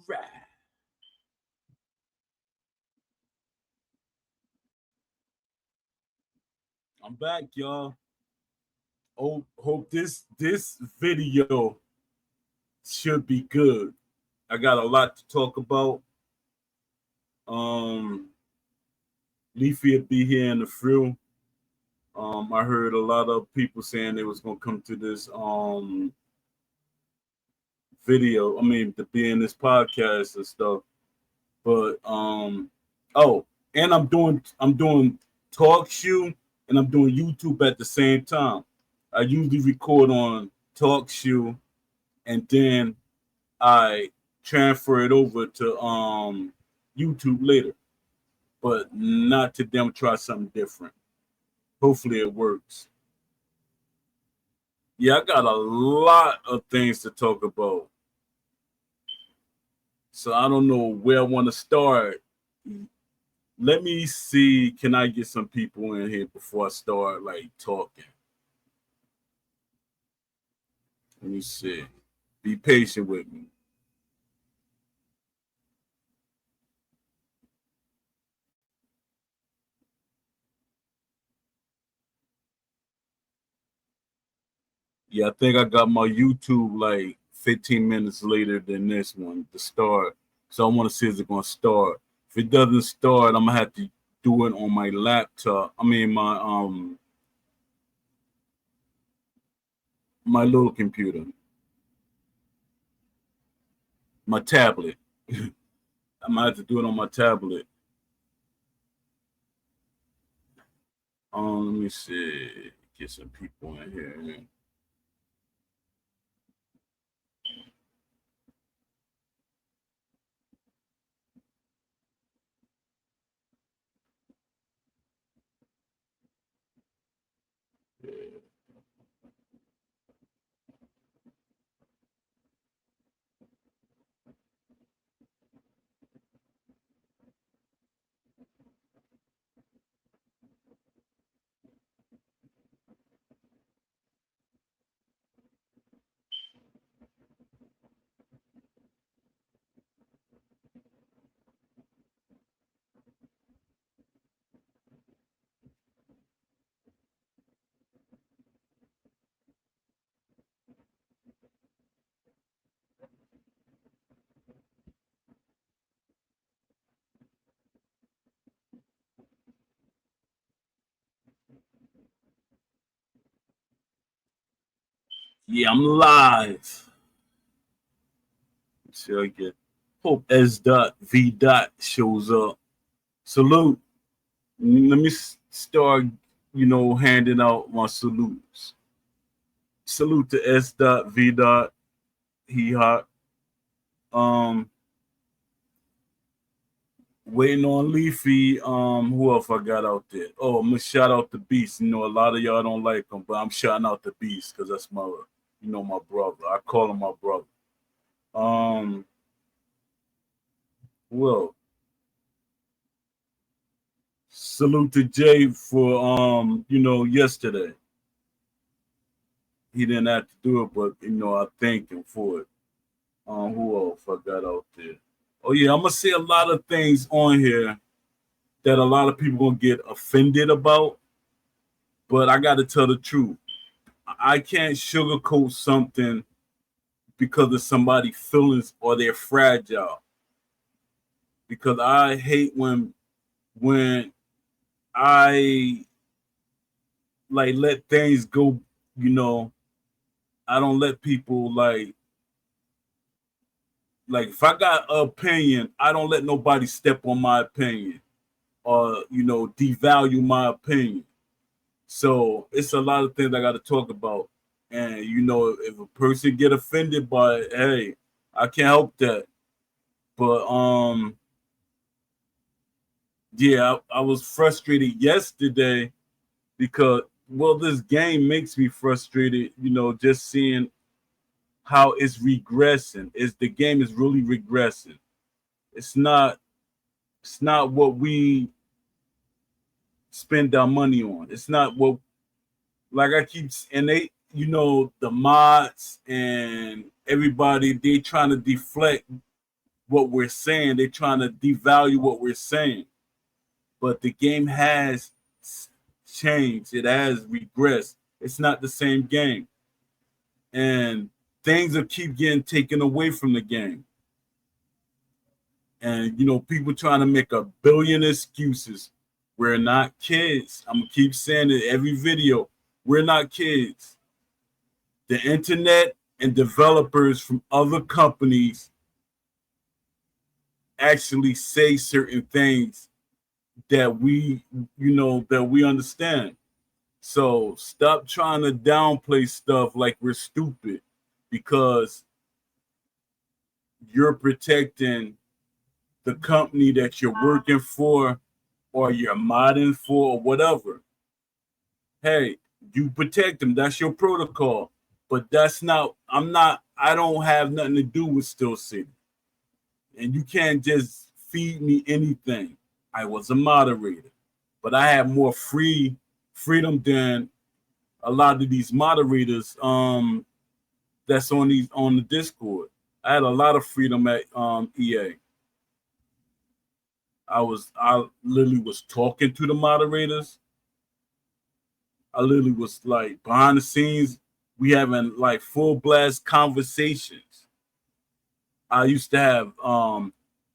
Right. I'm back, y'all. Hope this video should be good. I got a lot to talk about. Um, Leafy will be here in the few. I heard a lot of people saying they was gonna come to this video. I mean, to be in this podcast and stuff. But oh, and I'm doing talk shoe and I'm doing YouTube at the same time. I usually record on talk shoe and then I transfer it over to YouTube later. But not to them try something different. Hopefully it works. Yeah, I got a lot of things to talk about. So I don't know where I want to start. Let me see. Can I get some people in here before I start like talking? Let me see. Be patient with me. Yeah, I think I got my YouTube like 15 minutes later than this one to start. So I want to see if it's gonna start. If it doesn't start, I'm gonna have to do it on my laptop. I mean my little computer, my tablet. I'm gonna have to do it on my tablet. Let me see. Get some people in here. Yeah, I'm live. See, I get. Hope S dot V dot shows up. Salute. Let me start, handing out my salutes. Salute to S dot V dot. He hot. Um, Waiting on Leafy. Who else I got out there? Oh, I'm gonna shout out the Beast. A lot of y'all don't like him, but I'm shouting out the Beast because that's my brother. I call him my brother. Um, well, salute to Jay for yesterday. He didn't have to do it, but I thank him for it. Who else I got out there? Oh yeah, I'm gonna say a lot of things on here that a lot of people gonna get offended about, but I gotta tell the truth. I can't sugarcoat something because of somebody's feelings or they're fragile. Because I hate when I like let things go, you know, I don't let people like if I got an opinion, I don't let nobody step on my opinion or devalue my opinion. So it's a lot of things I got to talk about. And if a person get offended by it, hey, I can't help that. But yeah, I was frustrated yesterday because this game makes me frustrated, just seeing how it's regressing. The game is really regressing. It's not It's not what we spend our money on. It's not what, like I keep, and they, the mods and everybody, they trying to deflect what we're saying. They're trying to devalue what we're saying. But the game has changed. It has regressed. It's not the same game. And things will keep getting taken away from the game. And people trying to make a billion excuses. We're not kids. I'm gonna keep saying it every video. We're not kids. The internet and developers from other companies actually say certain things that we understand. So stop trying to downplay stuff like we're stupid because you're protecting the company that you're working for or you're modding for or whatever. Hey, you protect them. That's your protocol. But that's not, I don't have nothing to do with Still City. And you can't just feed me anything. I was a moderator, but I have more freedom than a lot of these moderators that's on the Discord. I had a lot of freedom at EA. I literally was talking to the moderators. I literally was like behind the scenes, we having like full blast conversations. I used to have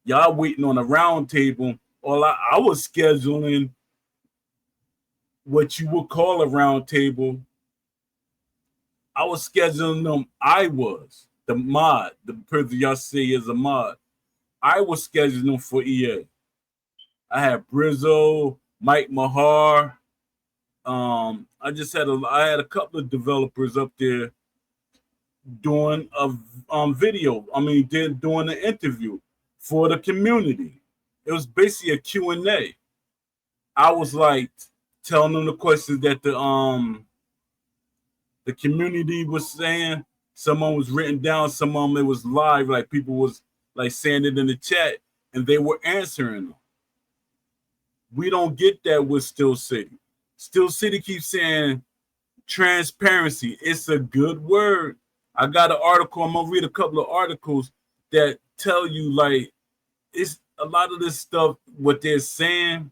y'all waiting on a round table, or I was scheduling what you would call a round table. I was scheduling them. I was the mod, the person y'all say is a mod. I was scheduling them for EA. I had Brizzo, Mike Mahar. I had a couple of developers up there doing a video. I mean, doing an interview for the community. It was basically a Q&A. I was like telling them the questions that the community was saying. Someone was written down, some of them it was live, like people was like saying it in the chat, and they were answering them. We don't get that with Still City. Still City keeps saying transparency. It's a good word. I got an article. I'm gonna read a couple of articles that tell you like it's a lot of this stuff. What they're saying,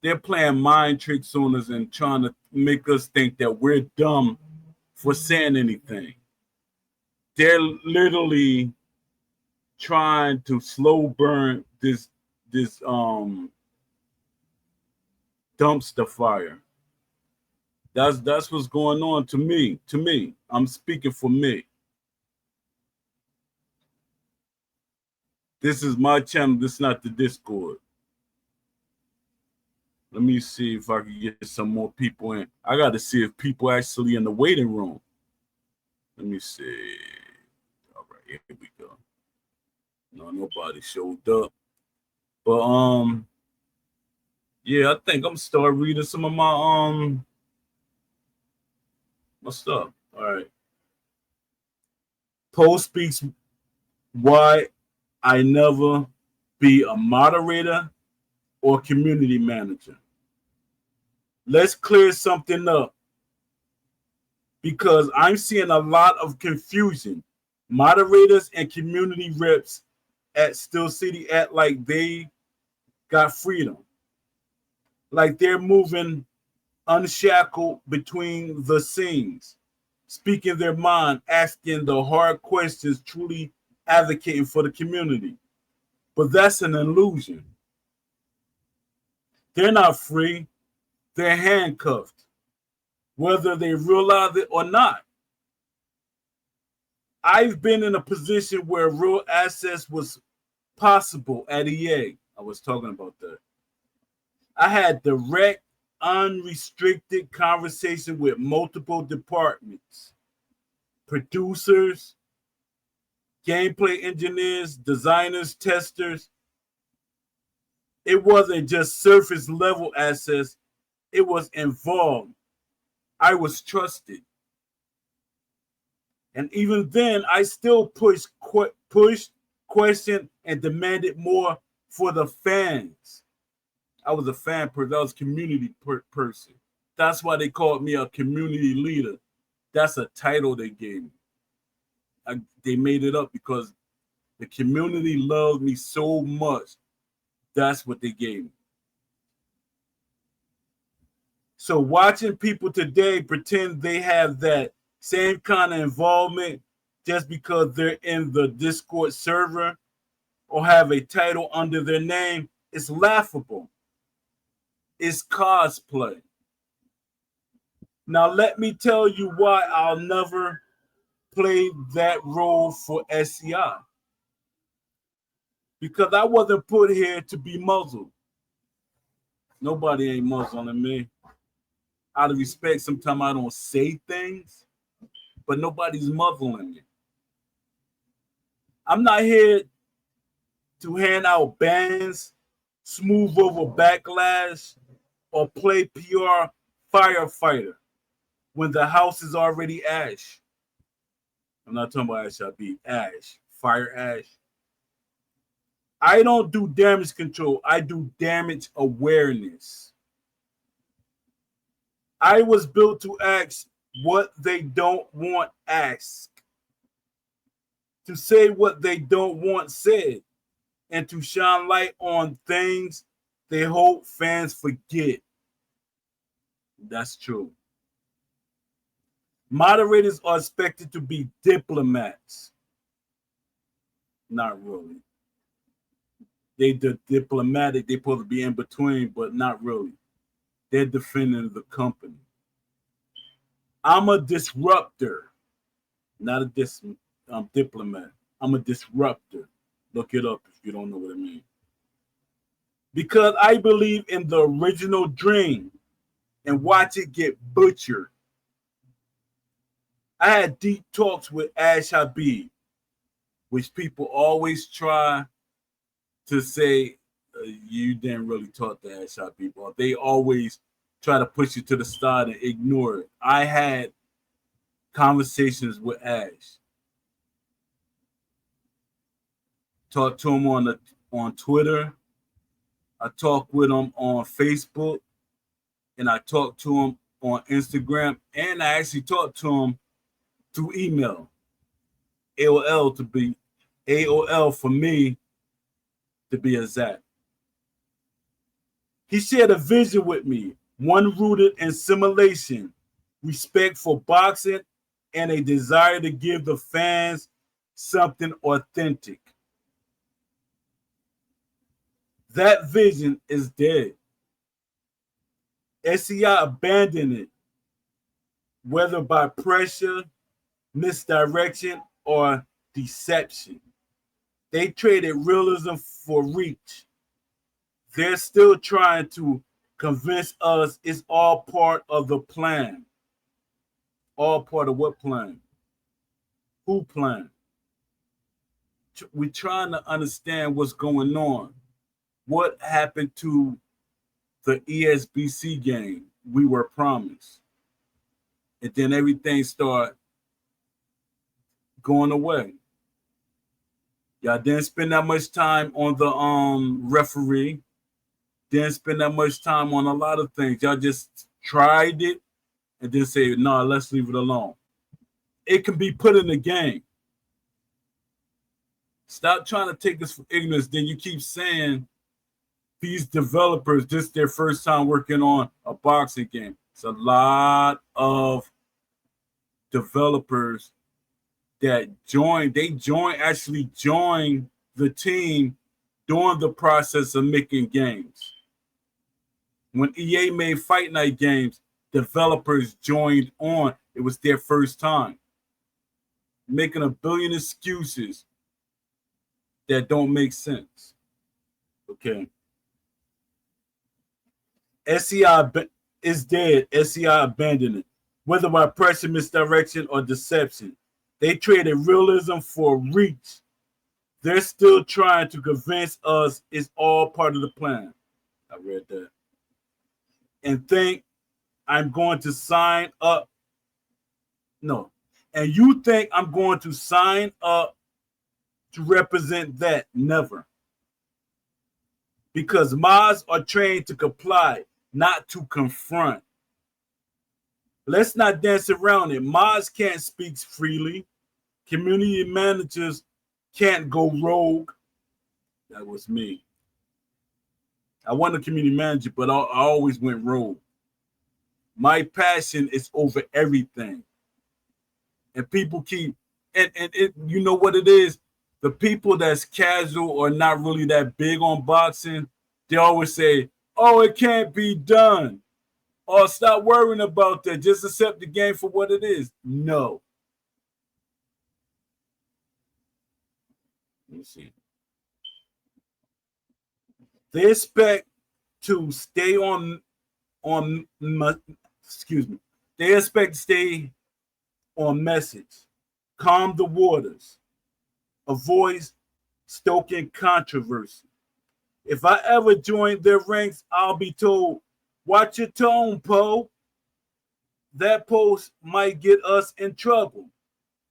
they're playing mind tricks on us and trying to make us think that we're dumb for saying anything. They're literally trying to slow burn this dumpster fire. That's what's going on to me. To me, I'm speaking for me. This is my channel. This is not the Discord. Let me see if I can get some more people in. I got to see if people actually in the waiting room. Let me see. All right, here we go. No, nobody showed up. But yeah, I think I'm gonna start reading some of my stuff. All right. Poe speaks why I never be a moderator or community manager. Let's clear something up because I'm seeing a lot of confusion. Moderators and community reps at Still City act like they got freedom, like they're moving unshackled between the scenes, speaking their mind, asking the hard questions, truly advocating for the community. But that's an illusion. They're not free, they're handcuffed, whether they realize it or not. I've been in a position where real access was possible at EA. I was talking about that. I had direct, unrestricted conversation with multiple departments, producers, gameplay engineers, designers, testers. It wasn't just surface level access, it was involved. I was trusted. And even then, I still pushed, questioned, and demanded more for the fans. I was a fan person. I was a community person. That's why they called me a community leader. That's a title they gave me. They made it up because the community loved me so much. That's what they gave me. So watching people today pretend they have that same kind of involvement just because they're in the Discord server or have a title under their name is laughable. It's cosplay. Now let me tell you why I'll never play that role for SCI. Because I wasn't put here to be muzzled. Nobody ain't muzzling me. Out of respect, sometimes I don't say things, but nobody's muzzling me. I'm not here to hand out bans, smooth over backlash, or play PR firefighter when the house is already ash. I'm not talking about ash, I'll be ash, fire ash. I don't do damage control. I do damage awareness. I was built to ask what they don't want asked, to say what they don't want said, and to shine light on things they hope fans forget. That's true. Moderators are expected to be diplomats. Not really. They're diplomatic. They're supposed to be in between, but not really. They're defending the company. I'm a disruptor, not a diplomat. I'm a disruptor. Look it up if you don't know what I mean. Because I believe in the original dream and watch it get butchered. I had deep talks with Ash Habib, which people always try to say you didn't really talk to Ash Habib. Or they always try to push you to the side and ignore it. I had conversations with Ash. Talked to him on Twitter. I talked with him on Facebook, and I talked to him on Instagram, and I actually talked to him through email. AOL for me to be exact. He shared a vision with me, one rooted in simulation, respect for boxing, and a desire to give the fans something authentic. That vision is dead. SCI abandoned it, whether by pressure, misdirection, or deception. They traded realism for reach. They're still trying to convince us it's all part of the plan. All part of what plan? Who plan? We're trying to understand what's going on. What happened to the ESBC game we were promised? And then everything started going away. Y'all didn't spend that much time on the referee. Didn't spend that much time on a lot of things. Y'all just tried it and then say, no, let's leave it alone. It can be put in the game. Stop trying to take us for ignorance. Then you keep saying these developers, this is their first time working on a boxing game. It's a lot of developers that actually joined the team during the process of making games. When EA made Fight Night games, developers joined on. It was their first time. Making a billion excuses that don't make sense. Okay. SCI is dead. SCI abandoned it. Whether by pressure, misdirection, or deception. They traded realism for reach. They're still trying to convince us it's all part of the plan. I read that. And think I'm going to sign up. No. And you think I'm going to sign up to represent that? Never. because mods are trained to comply, not to confront. Let's not dance around it. Mods can't speak freely. Community managers can't go rogue. That was me. I wasn't a community manager, but I always went rogue. My passion is over everything. And people keep, and it, you know what it is? The people that's casual or not really that big on boxing, they always say, oh, it can't be done. Or stop worrying about that. Just accept the game for what it is. No. Let me see. They expect to stay on excuse me. They expect to stay on message, calm the waters, avoid stoking controversy. If I ever join their ranks, I'll be told, watch your tone, Poe. That post might get us in trouble.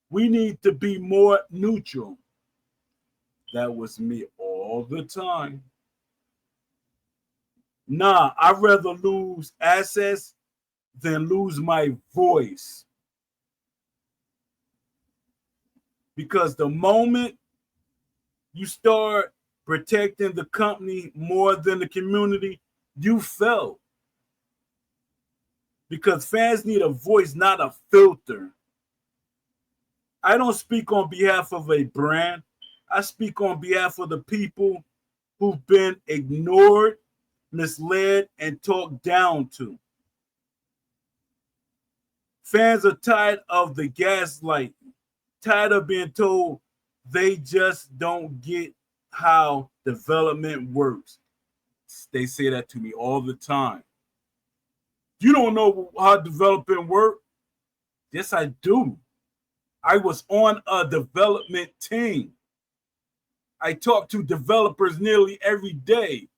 We need to be more neutral. That was me all the time. Nah, I'd rather lose access than lose my voice. Because the moment you start protecting the company more than the community, you fell. Because fans need a voice, not a filter. I don't speak on behalf of a brand. I speak on behalf of the people who've been ignored, misled, and talked down to. Fans are tired of the gaslight, tired of being told they just don't get how development works. They say that to me all the time. You don't know how development works? Yes, I do. I was on a development team. I talk to developers nearly every day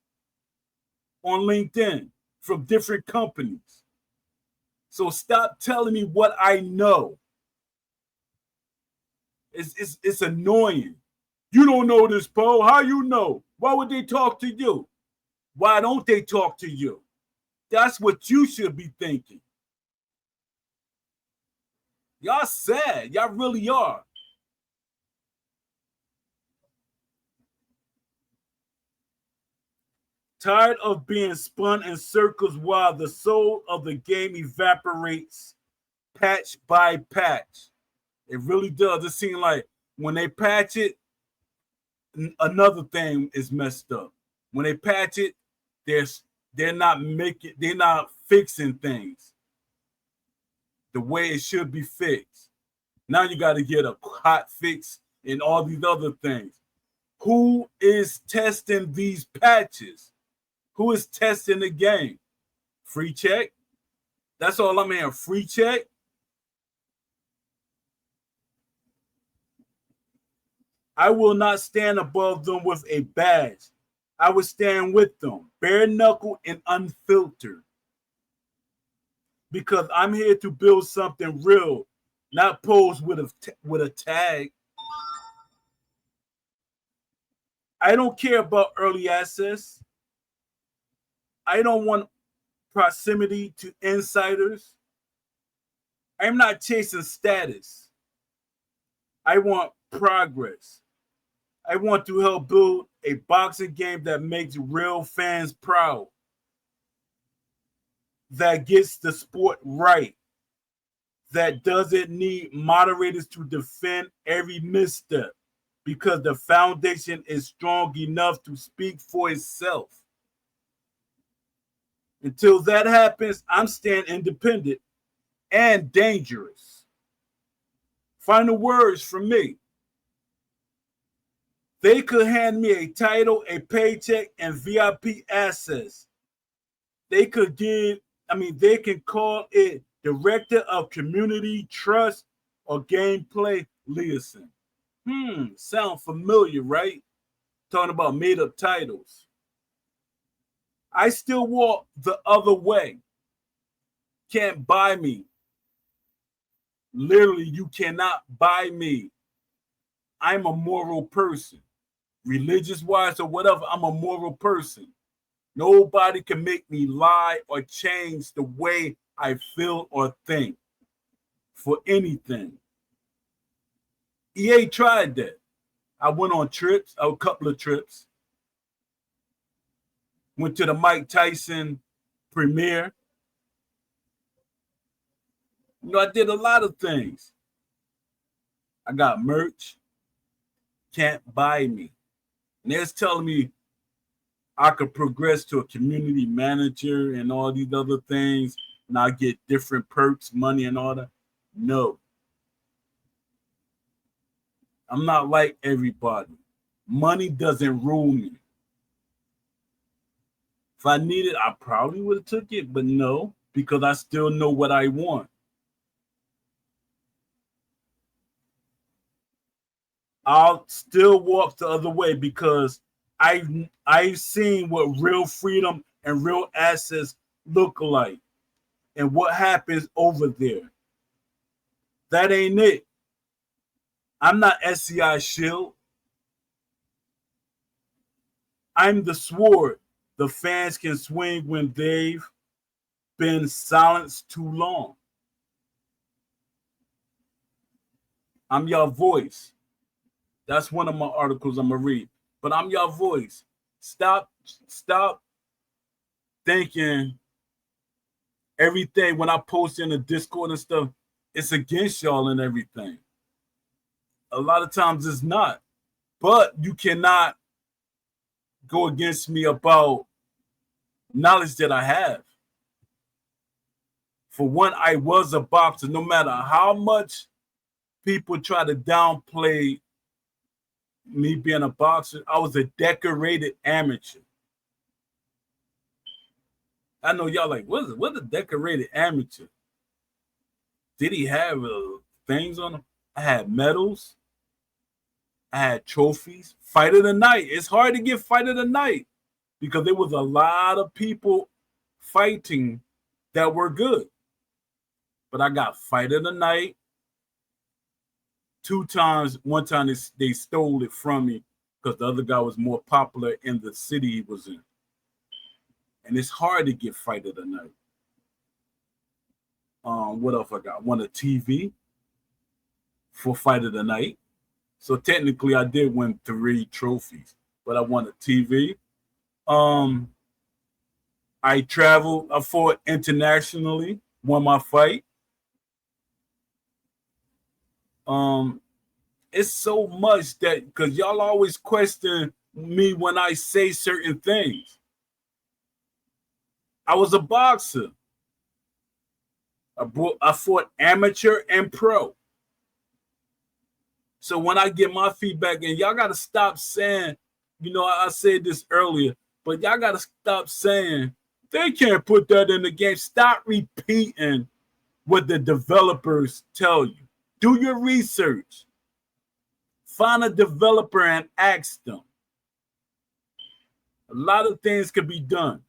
on LinkedIn from different companies. So stop telling me what I know. It's annoying. You don't know this, Poe. How you know? Why would they talk to you? Why don't they talk to you? That's what you should be thinking. Y'all sad. Y'all really are. Tired of being spun in circles while the soul of the game evaporates patch by patch. It really does. It seems like when they patch it, another thing is messed up. When they patch it, there's they're not fixing things the way it should be fixed. Now you got to get a hot fix and all these other things. Who is testing these patches? Who is testing the game? Free check? That's all I'm hearing. Free check? I will not stand above them with a badge. I will stand with them, bare knuckle and unfiltered. Because I'm here to build something real, not pose with a tag. I don't care about early access. I don't want proximity to insiders. I'm not chasing status. I want progress. I want to help build a boxing game that makes real fans proud, that gets the sport right, that doesn't need moderators to defend every misstep because the foundation is strong enough to speak for itself. Until that happens, I'm staying independent and dangerous. Final words from me. They could hand me a title, a paycheck, and VIP access. They could they can call it Director of Community Trust or Gameplay Liaison. Sound familiar, right? Talking about made up titles. I still walk the other way. Can't buy me. Literally, you cannot buy me. I'm a moral person. religious wise or whatever. I'm a moral person. Nobody can make me lie or change the way I feel or think for anything. EA tried that. I went on trips, a couple of trips. Went to the Mike Tyson premiere. I did a lot of things. I got merch. Can't buy me. And they're telling me I could progress to a community manager and all these other things, and I get different perks, money, and all that. No. I'm not like everybody. Money doesn't rule me. If I needed, I probably would have took it, but no, because I still know what I want. I'll still walk the other way because I've seen what real freedom and real assets look like and what happens over there. That ain't it. I'm not SCI Shield. I'm the sword the fans can swing when they've been silenced too long. I'm your voice. That's one of my articles I'm gonna read. But I'm your voice. Stop thinking everything when I post in the Discord and stuff, it's against y'all and everything. A lot of times it's not. But you cannot go against me about knowledge that I have. For one, I was a boxer. No matter how much people try to downplay me being a boxer, I was a decorated amateur. I know y'all like, what's a decorated amateur? Did he have things on him? I had medals. I had trophies. Fight of the night. It's hard to get fight of the night because there was a lot of people fighting that were good. But I got fight of the night 2 times. One time they stole it from me because the other guy was more popular in the city he was in. And it's hard to get fight of the night. What else I got? Won a TV for fight of the night. So technically I did win 3 trophies, but I won a TV. I traveled, I fought internationally, won my fight. It's so much that because y'all always question me when I say certain things. I was a boxer. I fought amateur and pro. So when I get my feedback, and y'all got to stop saying, I said this earlier, but y'all got to stop saying they can't put that in the game. Stop repeating what the developers tell you. Do your research. Find a developer and ask them. A lot of things could be done.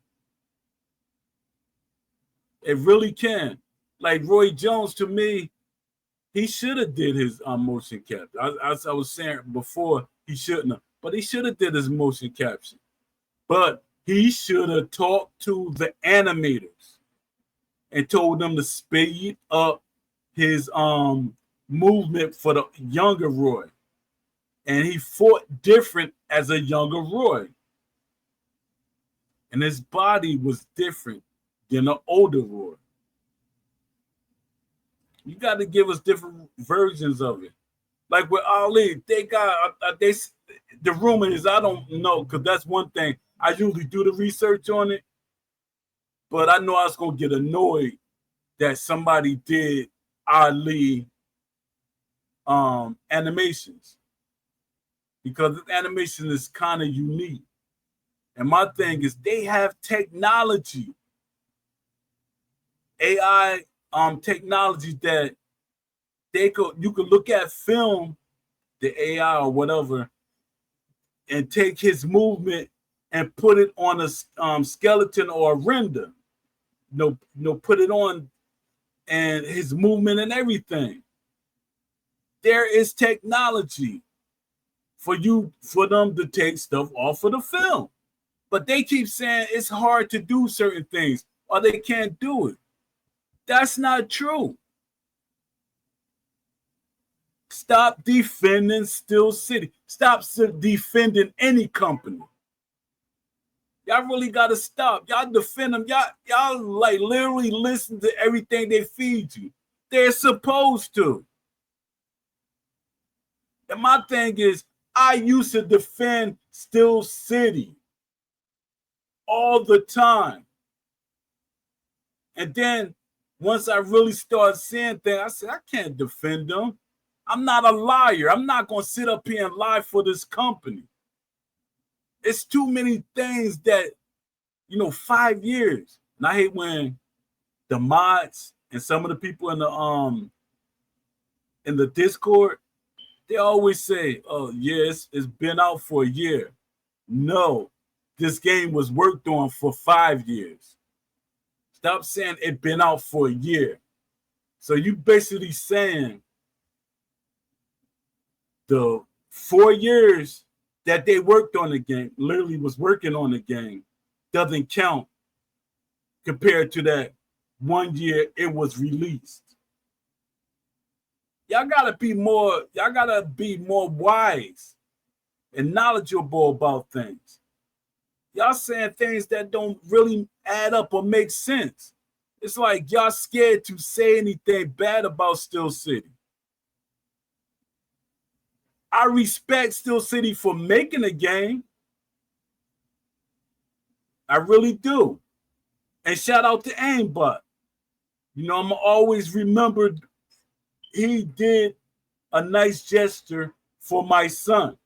It really can. Like Roy Jones, to me, he should have did his motion capture. As I was saying before, he shouldn't have. But he should have did his motion capture. But he should have talked to the animators and told them to speed up his movement for the younger Roy. And he fought different as a younger Roy. And his body was different than an older Roy. You got to give us different versions of it. Like with Ali, they got the rumor is, I don't know, because that's one thing. I usually do the research on it, but I know I was gonna get annoyed that somebody did Ali animations because the animation is kind of unique. And my thing is they have technology, AI technology that you could look at film, the AI or whatever, and take his movement and put it on a skeleton or a render. Put it on and his movement and everything. There is technology for them to take stuff off of the film. But they keep saying it's hard to do certain things or they can't do it. That's not true. Stop defending Steel City. Stop defending any company. Y'all really gotta stop. Y'all defend them. Y'all like literally listen to everything they feed you. They're supposed to. And my thing is, I used to defend Steel City all the time. And then once I really started seeing things, I said, I can't defend them. I'm not a liar. I'm not going to sit up here and lie for this company. It's too many things that, 5 years. And I hate when the mods and some of the people in the Discord, they always say, oh, yes, it's been out for a year. No, this game was worked on for 5 years. Stop saying it been out for a year. So you basically saying the 4 years that they worked on the game, literally was working on the game, doesn't count compared to that 1 year it was released. Y'all gotta be more wise and knowledgeable about things. Y'all saying things that don't really add up or make sense. It's like y'all scared to say anything bad about Steel City. I respect Steel City for making a game. I really do. And shout out to Aimbot. I'm always remembered he did a nice gesture for my son.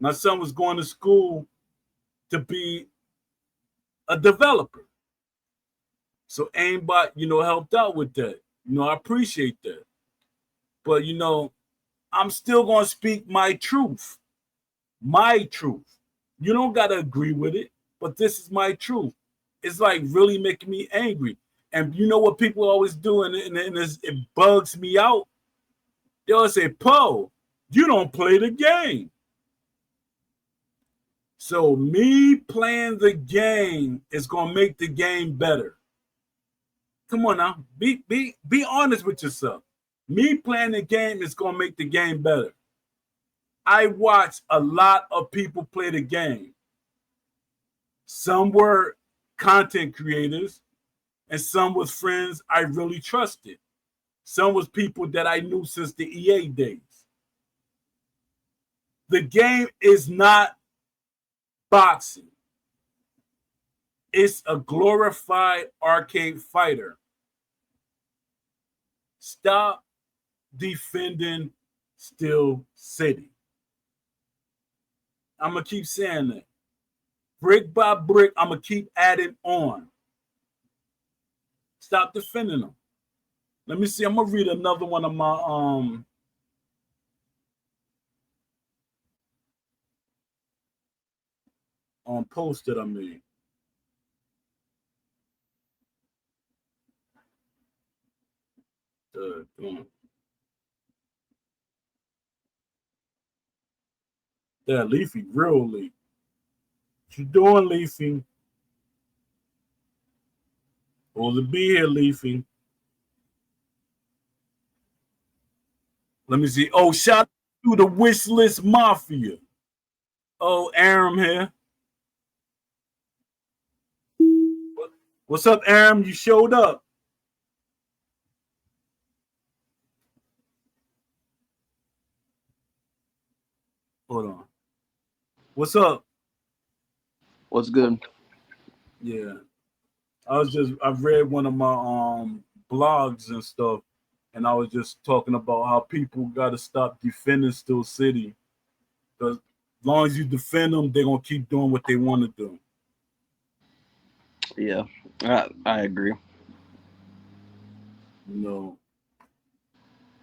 My son was going to school to be a developer. So Aimbot, helped out with that. I appreciate that. But, I'm still going to speak my truth. My truth. You don't got to agree with it, but this is my truth. It's like really making me angry. And you know what people always do, and it bugs me out? They always say, Poe, you don't play the game. So me playing the game is going to make the game better. Come on now. Be honest with yourself. Me playing the game is going to make the game better. I watch a lot of people play the game. Some were content creators, and some was friends I really trusted. Some was people that I knew since the EA days. The game is not boxing. It's a glorified arcade fighter. Stop defending Steel City. I'm going to keep saying that. Brick by brick, I'm going to keep adding on. Stop defending them. Let me see. I'm going to read another one of my post that I made. Yeah, Leafy, real Leafy. What you doing, Leafy? Supposed to be here, Leafy. Let me see. Oh, shout out to the Wish List Mafia. Oh, Aram here. What's up, Aram? You showed up. Hold on. What's up? What's good? Yeah. I've read one of my blogs and stuff, and I was just talking about how people got to stop defending Steel City, because as long as you defend them, they're gonna keep doing what they want to do. Yeah, I agree.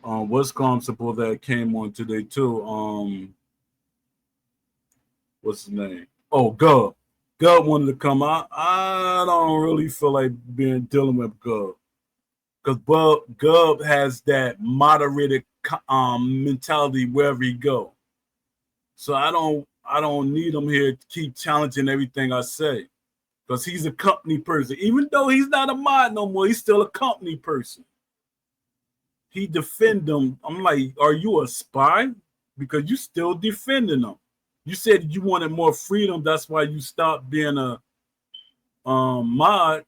What's constable that came on today too? What's his name? Oh, Gub. Gub wanted to come out. I don't really feel like dealing with Gub, because Gub has that moderated mentality wherever he go. So I don't need him here to keep challenging everything I say. Because he's a company person. Even though he's not a mod no more, he's still a company person. He defend them. I'm like, are you a spy? Because you still defending them. You said you wanted more freedom. That's why you stopped being a mod,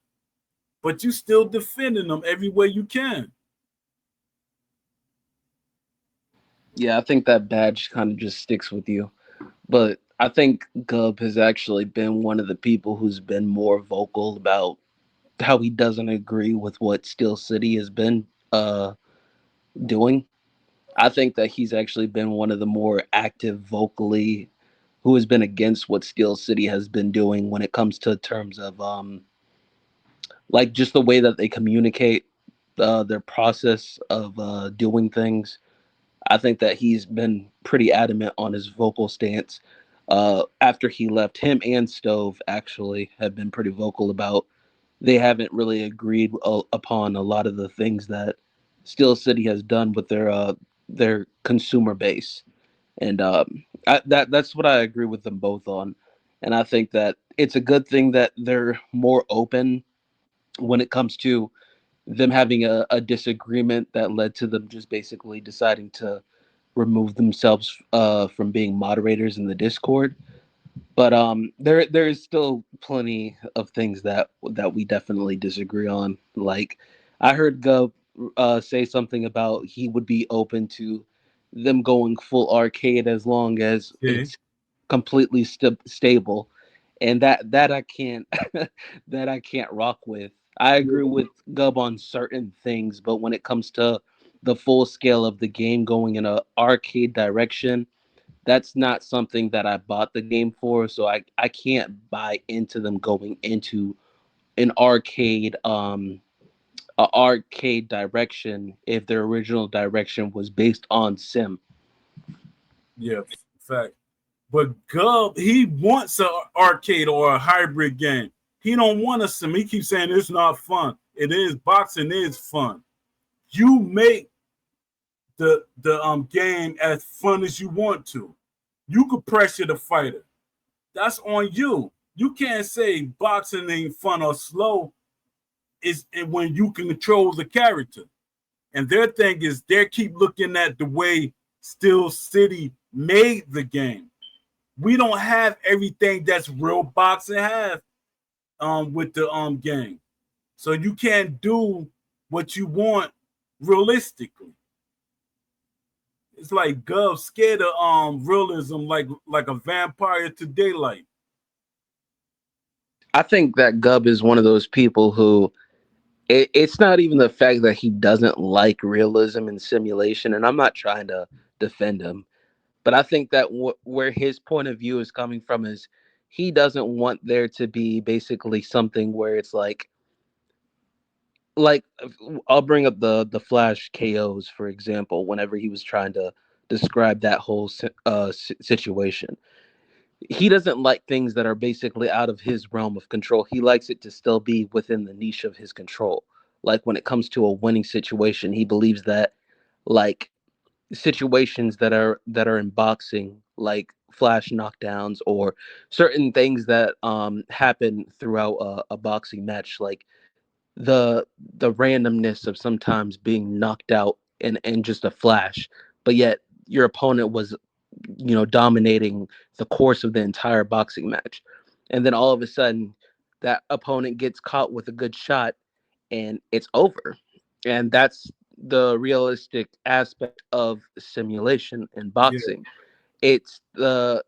but you still defending them every way you can. Yeah, I think that badge kind of just sticks with you. But I think Gub has actually been one of the people who's been more vocal about how he doesn't agree with what Steel City has been doing. I think that he's actually been one of the more active vocally who has been against what Steel City has been doing when it comes to terms of like just the way that they communicate their process of doing things. I think that he's been pretty adamant on his vocal stance. After he left, him and Stove actually have been pretty vocal about they haven't really agreed upon a lot of the things that Steel City has done with their consumer base, and that's what I agree with them both on. And I think that it's a good thing that they're more open when it comes to them having a disagreement that led to them just basically deciding to remove themselves from being moderators in the Discord. But there is still plenty of things that we definitely disagree on. Like I heard Gub say something about he would be open to them going full arcade as long as Okay. it's completely stable, and that I can't that I can't rock with. I agree Yeah. with Gub on certain things, but when it comes to the full scale of the game going in a arcade direction, that's not something that I bought the game for, so I can't buy into them going into an arcade direction if their original direction was based on sim. Yeah, fact. But Gub, he wants an arcade or a hybrid game. He don't want a sim. He keeps saying it's not fun. It is. Boxing is fun. You make the game as fun as you want to. You could pressure the fighter. That's on you. You can't say boxing ain't fun or slow. Is when you can control the character. And their thing is they keep looking at the way Steel City made the game. We don't have everything that's real boxing have with the game. So you can't do what you want realistically. It's like Gov scared of realism like a vampire to daylight. I think that Gub is one of those people who it's not even the fact that he doesn't like realism and simulation, and I'm not trying to defend him, but I think that where his point of view is coming from is he doesn't want there to be basically something where it's like I'll bring up the Flash KOs for example. Whenever he was trying to describe that whole situation, he doesn't like things that are basically out of his realm of control. He likes it to still be within the niche of his control. Like when it comes to a winning situation, he believes that like situations that are in boxing, like flash knockdowns or certain things that happen throughout a boxing match, like the the randomness of sometimes being knocked out in just a flash, but yet your opponent was dominating the course of the entire boxing match, and then all of a sudden that opponent gets caught with a good shot and it's over. And that's the realistic aspect of simulation in Yeah, boxing. It's the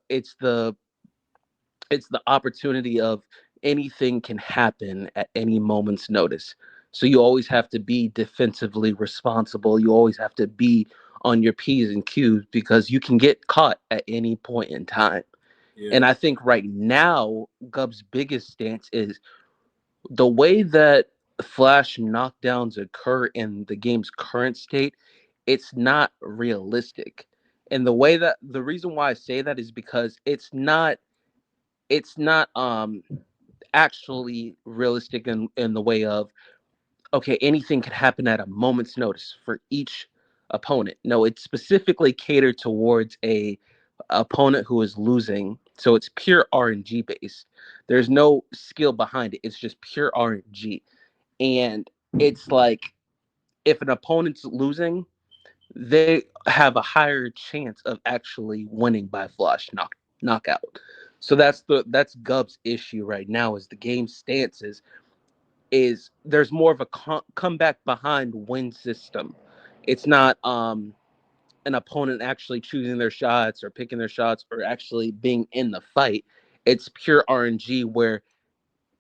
opportunity of anything can happen at any moment's notice. So you always have to be defensively responsible. You always have to be on your P's and Q's because you can get caught at any point in time. yeah, And I think right now, Gub's biggest stance is the way that flash knockdowns occur in the game's current state, it's not realistic. And the reason why I say that is because it's not actually realistic in the way of okay, anything can happen at a moment's notice for each opponent. No, it's specifically catered towards opponent who is losing. So it's pure RNG based. There's no skill behind it. It's just pure RNG. And it's like if an opponent's losing, they have a higher chance of actually winning by knockout. So that's Gub's issue right now is the game stances is there's more of a comeback behind win system. It's not an opponent actually choosing their shots or picking their shots or actually being in the fight. It's pure RNG where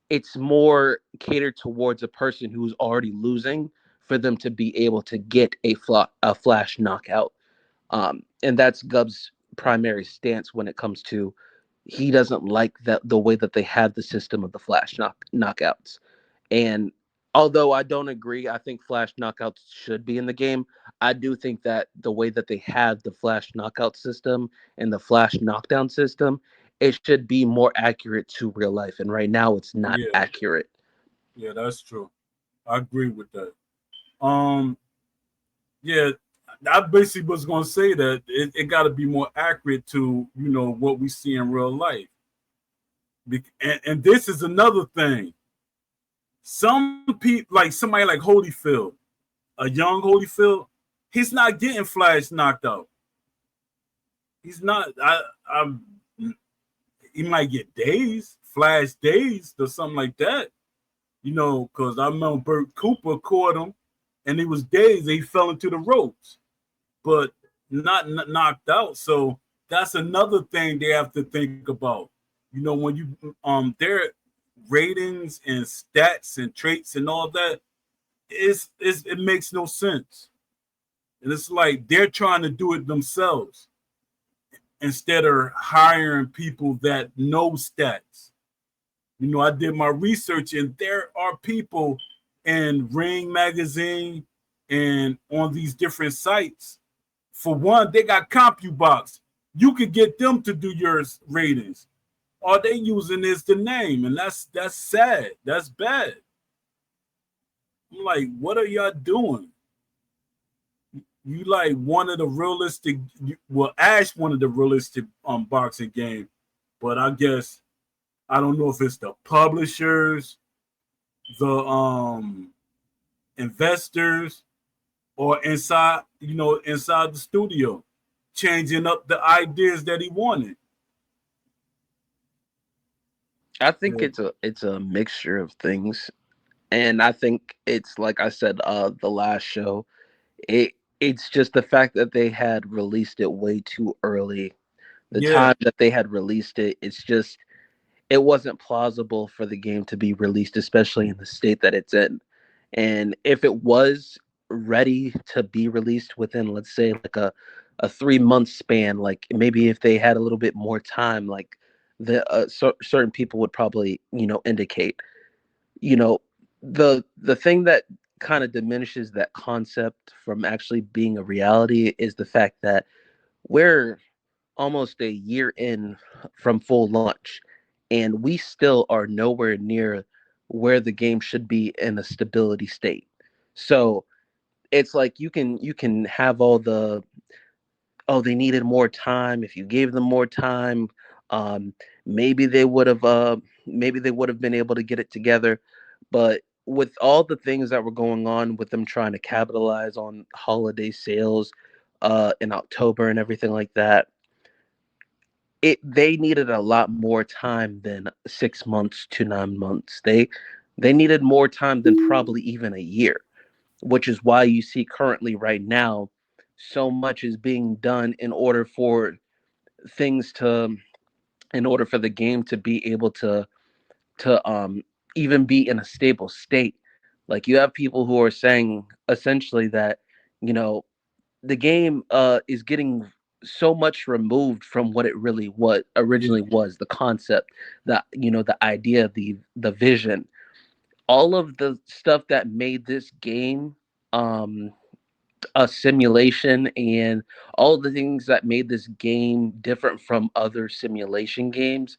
it's more catered towards a person who's already losing for them to be able to get a flash knockout. And that's Gub's primary stance when it comes to he doesn't like that the way that they have the system of the knockouts. And although I don't agree, I think flash knockouts should be in the game. I do think that the way that they have the flash knockout system and the flash knockdown system, it should be more accurate to real life. And right now, it's not Yeah, accurate. yeah, that's true. I agree with that. Um, yeah, I basically was gonna say that it got to be more accurate to what we see in real life. And this is another thing. Some people, like somebody like Holyfield, a young Holyfield, he's not getting flash knocked out. He's not. I he might get days, flash days, or something like that. Because I remember Burt Cooper caught him, and it was days that he fell into the ropes, but not knocked out. So that's another thing they have to think about. When you their ratings and stats and traits and all that is it makes no sense. And it's like they're trying to do it themselves instead of hiring people that know stats. I did my research, and there are people in Ring Magazine and on these different sites. For one, they got CompuBox. You could get them to do your ratings. All they using is the name, and that's sad. That's bad. I'm like, what are y'all doing? You like one of the realistic? Well, Ash one of the realistic boxing game, but I guess I don't know if it's the publishers, the investors, or inside the studio, changing up the ideas that he wanted. I think Yeah, it's a mixture of things, and I think it's like I said the last show. It it's just the fact that they had released it way too early. The yeah, time that they had released it, it's just it wasn't plausible for the game to be released, especially in the state that it's in. And if it was ready to be released within, let's say, like a 3 month span, like maybe if they had a little bit more time, like certain people would probably indicate, you know, the thing that kind of diminishes that concept from actually being a reality is the fact that we're almost a year in from full launch, and we still are nowhere near where the game should be in a stability state. So it's like you can have all the oh they needed more time. If you gave them more time, um, maybe they would have been able to get it together. But with all the things that were going on with them trying to capitalize on holiday sales in October and everything like that, they needed a lot more time than 6 months to 9 months. They needed more time than probably even a year, which is why you see currently right now so much is being done things to in order for the game to be able to even be in a stable state. Like you have people who are saying essentially that you know the game is getting so much removed from what it really was originally yeah, was, the concept, the idea, the vision, all of the stuff that made this game um a simulation, and all the things that made this game different from other simulation games.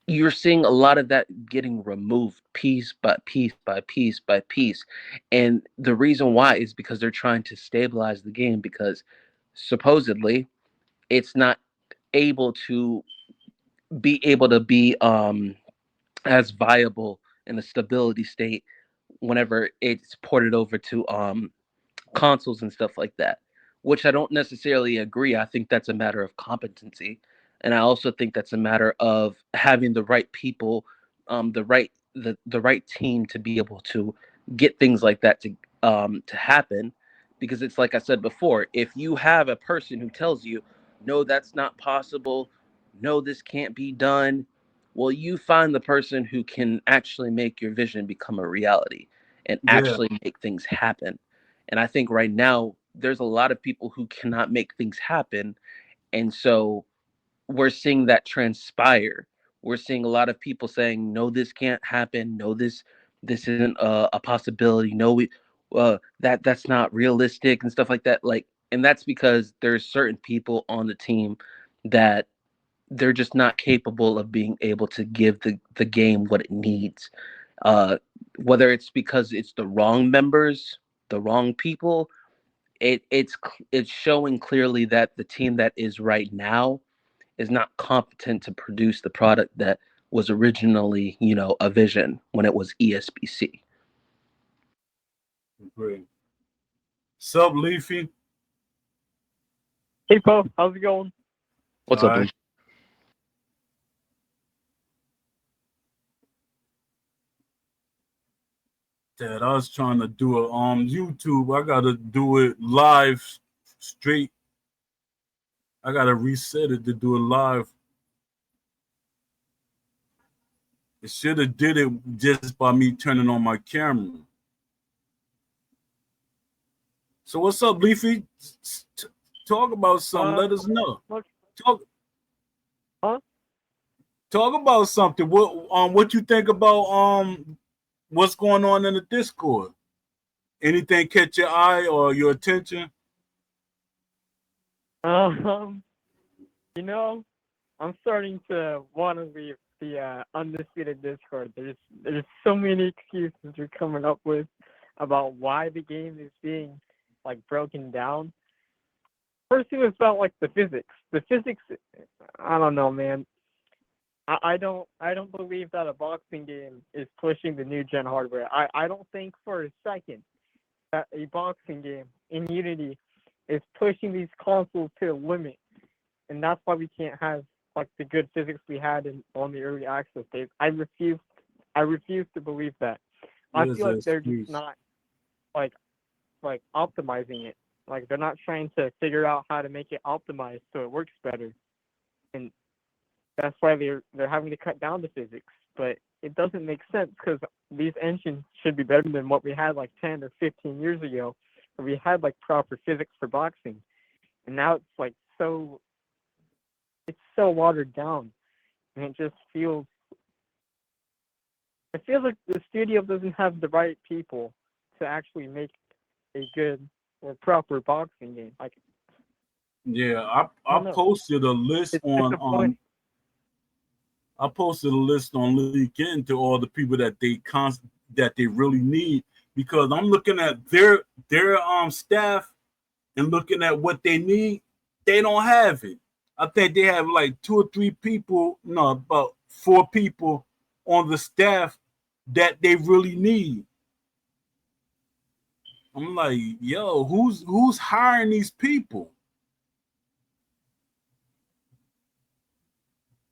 You're seeing a lot of that getting removed piece by piece by piece by piece. And the reason why is because they're trying to stabilize the game, because supposedly it's not able to be as viable in a stability state whenever it's ported over to consoles and stuff like that, which I don't necessarily agree. I think that's a matter of competency, and I also think that's a matter of having the right people, the right team to be able to get things like that to happen. Because it's like I said before, if you have a person who tells you, "No, that's not possible," "No, this can't be done," well, you find the person who can actually make your vision become a reality and Yeah, actually make things happen. And I think right now there's a lot of people who cannot make things happen. And so we're seeing that transpire. We're seeing a lot of people saying, no, this can't happen. No, this isn't a possibility. No, that's not realistic and stuff like that. Like, and that's because there's certain people on the team that they're just not capable of being able to give the game what it needs. Uh, whether it's because it's the wrong members, the wrong people, it's showing clearly that the team that is right now is not competent to produce the product that was originally, a vision when it was ESBC. great. Sub Leafy. Hey, Poe, how's it going? What's All up, right. Lee? Dad, I was trying to do it on YouTube. I gotta do it live straight. I gotta reset it to do it live. It should have did it just by me turning on my camera. So what's up, Leafy? Talk about something. Let us know. Look, Talk huh? talk about something. What you think about what's going on in the Discord? Anything catch your eye or your attention? Um, you know, I'm starting to want to leave the undisputed Discord. There's so many excuses you're coming up with about why the game is being like broken down. First, it was about like the physics. The physics, I don't know, man. I don't believe that a boxing game is pushing the new gen hardware. I don't think for a second that a boxing game in Unity is pushing these consoles to the limit, and that's why we can't have like the good physics we had on the early access days. I refuse to believe that. I What is feel like that they're just excuse? not like optimizing it. Like they're not trying to figure out how to make it optimized so it works better, and that's why they're having to cut down the physics. But it doesn't make sense because these engines should be better than what we had like 10 or 15 years ago, where we had like proper physics for boxing, and now it's so watered down, and it feels like the studio doesn't have the right people to actually make a good or proper boxing game. Like, Yeah, I I don't know. posted a list It's on disappointing. LinkedIn to all the people that that they really need, because I'm looking at their staff and looking at what they need. They don't have it. I think they have like two or three people, no, about four people on the staff that they really need. I'm like, yo, who's hiring these people?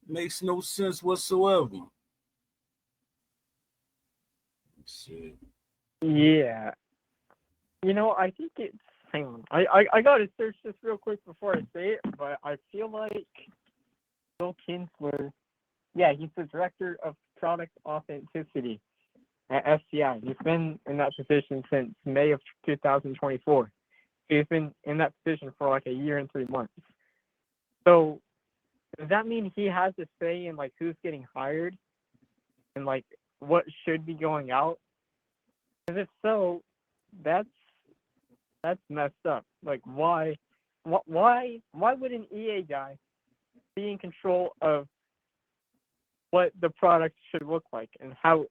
Makes no sense whatsoever. Let's see. Yeah. I think it's. Hang on. I gotta search this real quick before I say it, but I feel like Bill Kinsler. Yeah, he's the director of product authenticity at SCI. He's been in that position since May of 2024. He's been in that position for like a year and 3 months. So does that mean he has a say in like who's getting hired and like what should be going out? Because if so, that's that's messed up. Like why would an EA guy be in control of what the product should look like and how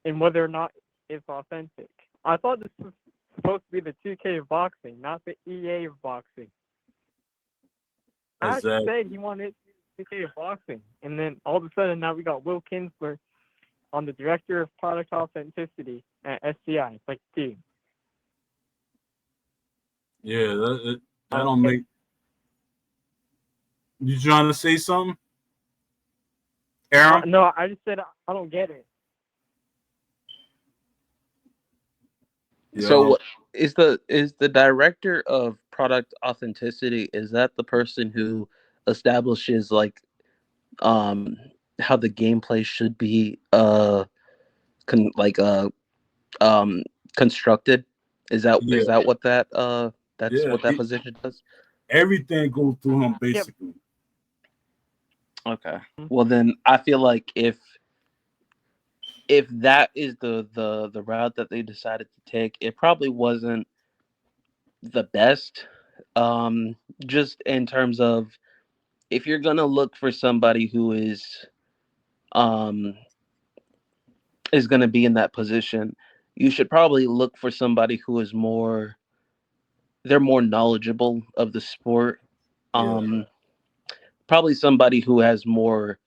and whether or not it's authentic? I thought this was supposed to be the 2K of boxing, not the EA of boxing. Ash Exactly. said he wanted to say boxing, and then all of a sudden now we got Will Kinsler on the director of product authenticity at SCI. It's like, dude, Yeah, I that don't don't get make. You trying to say something, Aaron? no, I just said I don't get it. So Yeah, what is the director of product authenticity, is that the person who establishes like um how the gameplay should be con- like uh um constructed? Is yeah, that what that's yeah. what that position does? Everything goes through him Yep. basically. Okay. Well then I feel like if that is the route that they decided to take, it probably wasn't the best. Just in terms of, if you're gonna look for somebody who um is gonna be in that position, you should probably look for somebody who is more they're more knowledgeable of the sport. Yeah, Um, Probably somebody who has more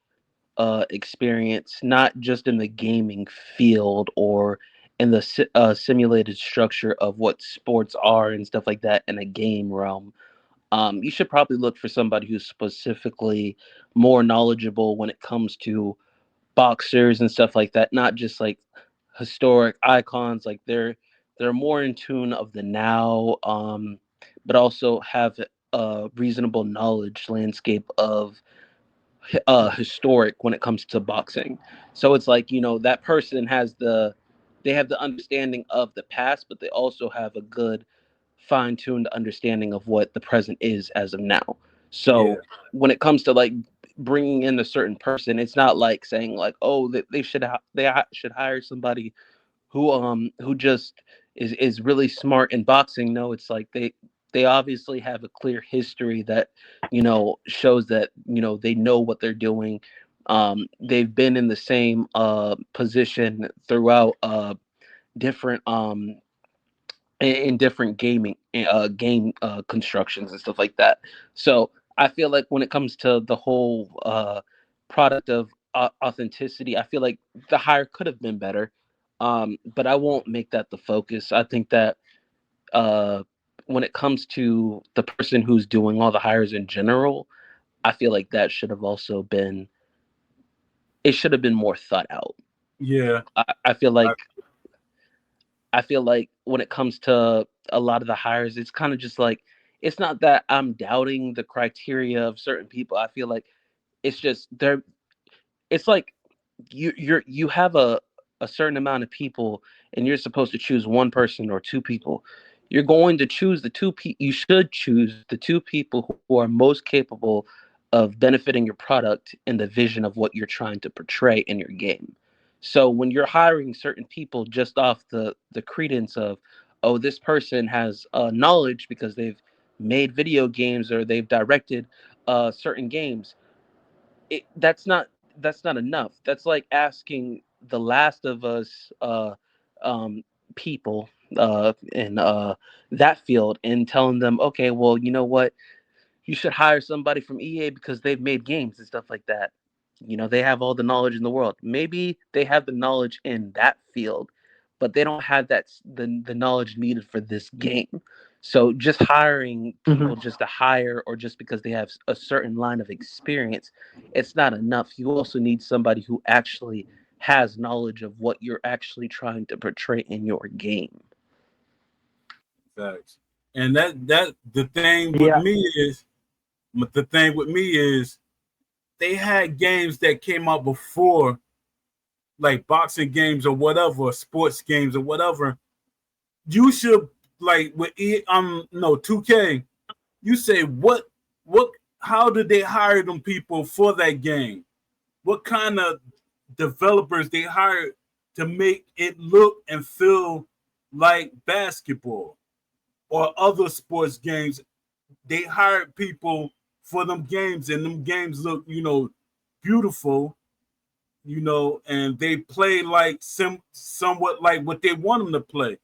experience, not just in the gaming field or in the simulated structure of what sports are and stuff like that in a game realm. You should probably look for somebody who's specifically more knowledgeable when it comes to boxers and stuff like that, not just like historic icons. Like they're more in tune of the now, but also have a reasonable knowledge landscape of historic when it comes to boxing. So it's like, that person they have the understanding of the past, but they also have a good fine-tuned understanding of what the present is as of now. yeah, So when it comes to like bringing in a certain person, it's not like saying like, oh, they should hire somebody who just is really smart in boxing. No, it's like they obviously have a clear history that shows that they know what they're doing. They've been in the same position throughout different in different game constructions and stuff like that. So I feel like when it comes to the whole product of authenticity, I feel like the hire could have been better. But I won't make that the focus. I think that uh, when it comes to the person who's doing all the hires in general, I feel like that should have also been it should have been more thought out. yeah. I feel I, like when it comes to a lot of the hires, it's kind of just like, it's not that I'm doubting the criteria of certain people. I feel like it's just they're it's like you have a certain amount of people, and you're supposed to choose one person or two people. You're going to choose you should choose the two people who are most capable of benefiting your product and the vision of what you're trying to portray in your game. So when you're hiring certain people just off the credence of, oh, this person has knowledge because they've made video games or they've directed certain games, that's not enough. That's like asking the Last of Us um, people in that field and telling them, okay, well, you know what, you should hire somebody from EA because they've made games and stuff like that. They have all the knowledge in the world. Maybe they have the knowledge in that field, but they don't have the knowledge needed for this game. So just hiring people Mhm. just to hire, or just because they have a certain line of experience, it's not enough. You also need somebody who actually has knowledge of what you're actually trying to portray in your game. facts. And that Yeah. the thing with me is they had games that came out before, like boxing games or whatever, sports games or whatever. You should, like with no 2K. You say what how did they hire them people for that game? What kind of developers they hired to make it look and feel like basketball or other sports games? They hired people for them games, and them games look, beautiful, and they play like somewhat like what they want them to play.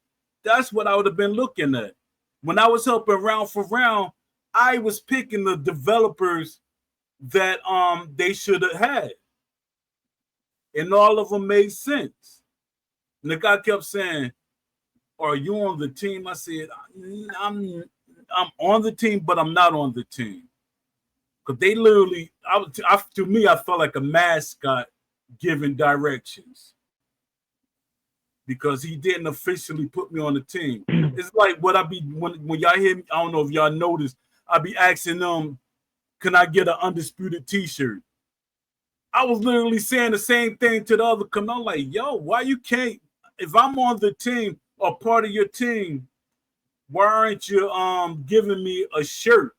That's what I would have been looking at when I was helping round for round. I was picking the developers that they should have had, and all of them made sense. And the guy kept saying, "Are you on the team?" I said, "I'm on the team, but I'm not on the team." Because they literally, to me, I felt like a mascot giving directions because he didn't officially put me on the team. It's like what I be when y'all hear me. I don't know if y'all notice. I be asking them, "Can I get an undisputed T-shirt?" I was literally saying the same thing to the other. Come on, like, yo, why you can't? If I'm on the team or part of your team, why aren't you giving me a shirt?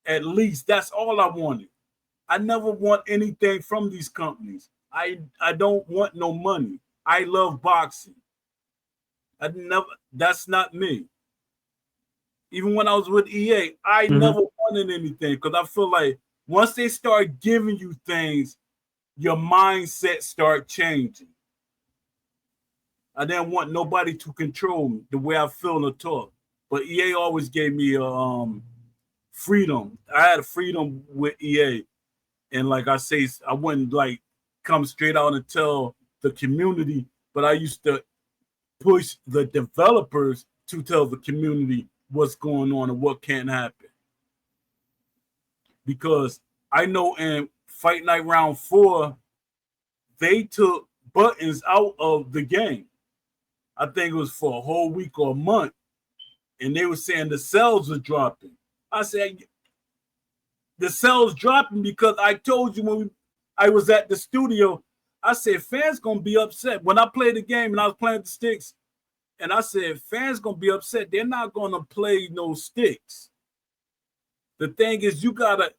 At least that's all I wanted. I never want anything from these companies. I don't want no money. I love boxing. I never. That's not me. Even when I was with EA, I Mm-hmm. never wanted anything because I feel like once they start giving you things, your mindset start changing. I didn't want nobody to control me the way I feel or talk. But EA always gave me a freedom. I had freedom with EA, and like I say, I wouldn't like come straight out and tell the community, but I used to push the developers to tell the community what's going on and what can't happen. Because I know in Fight Night Round 4, they took buttons out of the game. I think it was for a whole week or a month, and they were saying the sales were dropping. I said, the sales dropping because I told you when I was at the studio, I said fans gonna be upset when I played the game and I was playing the sticks, and I said fans gonna be upset. They're not gonna play no sticks. The thing is, you gotta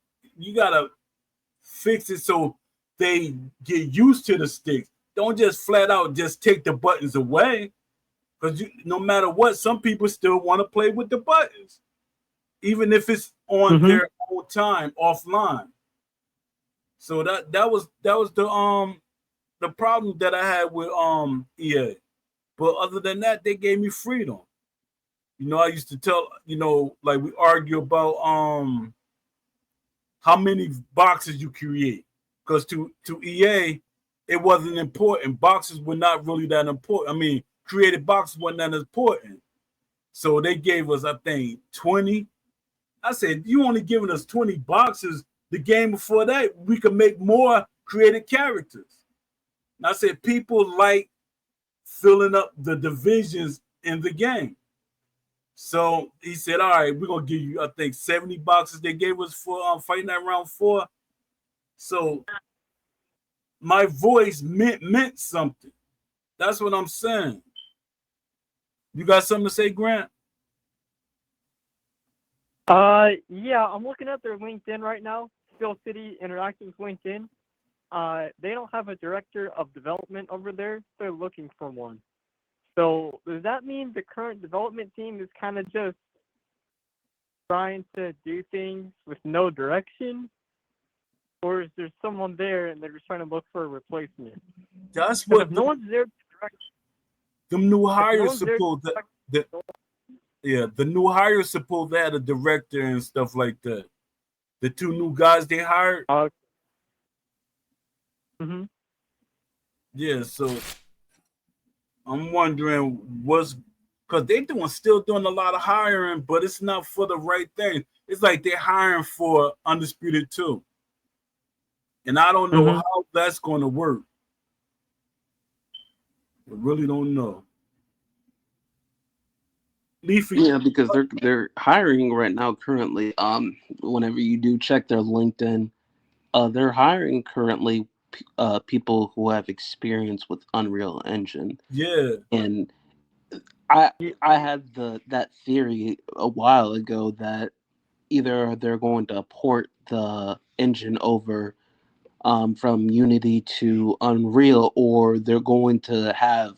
fix it so they get used to the sticks. Don't just flat out just take the buttons away because no matter what, some people still want to play with the buttons, even if it's on Mm-hmm. their own time offline. So that was the problem that I had with EA. But other than that, they gave me freedom. I used to tell, like we argue about how many boxes you create. Because to EA, it wasn't important. Boxes were not really that important. I mean, created boxes weren't that important. So they gave us, I think, 20. I said, you only giving us 20 boxes. The game before that, we could make more creative characters. And I said, people like filling up the divisions in the game. So he said, all right, we're going to give you, I think, 70 boxes they gave us for fighting that round 4. So my voice meant something. That's what I'm saying. You got something to say, Grant? Yeah, I'm looking at their LinkedIn right now. Steel City Interactive's LinkedIn. They don't have a director of development over there. They're looking for one. So does that mean the current development team is kind of just trying to do things with no direction, or is there someone there and they're just trying to look for a replacement? That's Because what if no one's there to direct, them new if no hires one's there to supposed to, direct, the yeah, the new hires supposed to have a director and stuff like that. The two new guys they hired, uh, mm-hmm. yeah. So I'm wondering what's because they still doing a lot of hiring, but it's not for the right thing. It's like they're hiring for Undisputed 2. And I don't know Mm-hmm. how that's going to work. I really don't know. Leafy, Yeah, because they're hiring right now currently. Whenever you do check their LinkedIn, they're hiring currently people who have experience with Unreal Engine, yeah, and I I had that theory a while ago that either they're going to port the engine over from Unity to Unreal, or they're going to have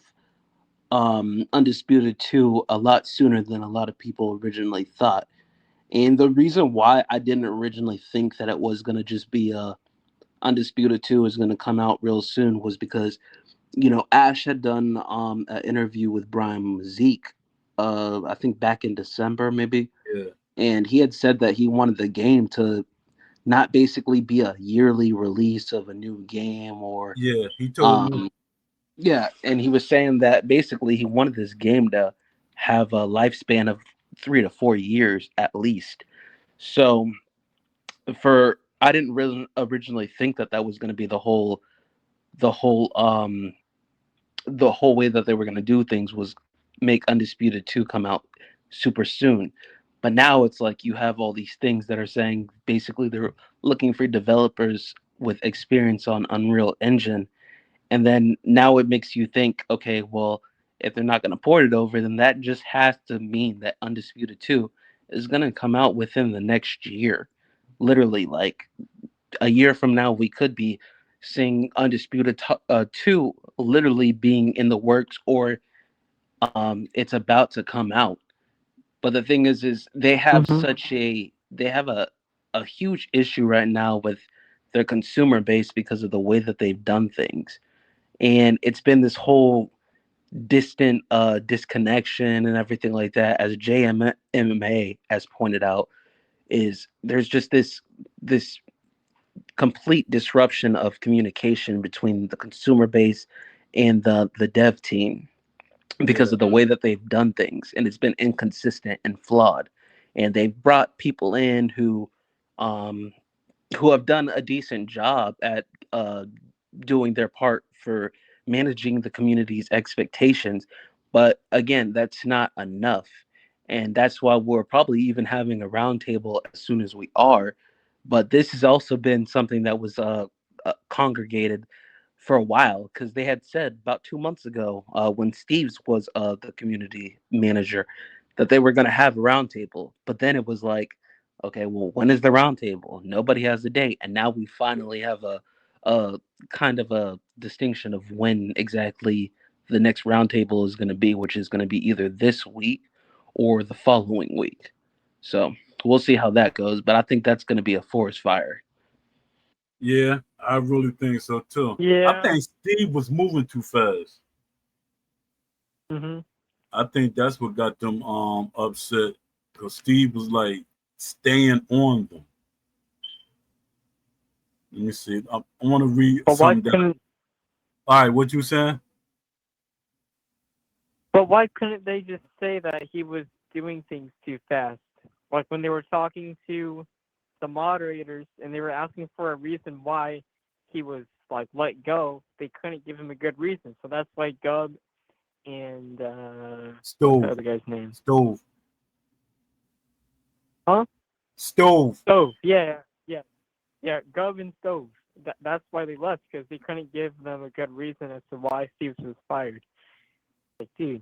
Undisputed 2 a lot sooner than a lot of people originally thought. And the reason why I didn't originally think that it was going to just be a Undisputed 2 is going to come out real soon was because, Ash had done an interview with Brian Zeke, I think back in December, maybe. yeah. and he had said that he wanted the game to not basically be a yearly release of a new game or Yeah, he told me. um yeah, and he was saying that basically he wanted this game to have a lifespan of 3 to 4 years at least. So for I didn't really originally think that that was going to be the whole the whole way that they were going to do things was make Undisputed 2 come out super soon. But now it's like you have all these things that are saying basically they're looking for developers with experience on Unreal Engine. And then now it makes you think, okay, well, if they're not going to port it over, then that just has to mean that Undisputed 2 is going to come out within the next year. Literally, like a year from now, we could be seeing 2 literally being in the works, or it's about to come out. But the thing is they have Mm-hmm. a huge issue right now with their consumer base because of the way that they've done things, and it's been this whole distant disconnection and everything like that. As JMMA has pointed out, is there's just this complete disruption of communication between the consumer base and the dev team because Yeah, of the way that they've done things, and it's been inconsistent and flawed. And they've brought people in um, who have done a decent job at doing their part for managing the community's expectations. But again, that's not enough. And that's why we're probably even having a roundtable as soon as we are. But this has also been something that was congregated for a while, because they had said about 2 months ago, when Steve's was the community manager, that they were going to have a roundtable. But then it was like, okay, well, when is the roundtable? Nobody has a date. And now we finally have a kind of a distinction of when exactly the next roundtable is going to be, which is going to be either this week or the following week. So we'll see how that goes. But I think that's going to be a forest fire. yeah, I really think so too. I Yeah. think Steve was moving too fast. Mm-hmm. I think that's what got them upset because Steve was like staying on them. Let me see. I want to read But why something down. couldn't All right, what you saying? but why couldn't they just say that he was doing things too fast? Like when they were talking to the moderators and they were asking for a reason why he was like let go, they couldn't give him a good reason. So that's why Gub and what's the Stove, other guy's name? stove, Huh? stove. Stove. Yeah, yeah, yeah. Gub and Stove. That's why they left, because they couldn't give them a good reason as to why Steve was fired. Like, dude,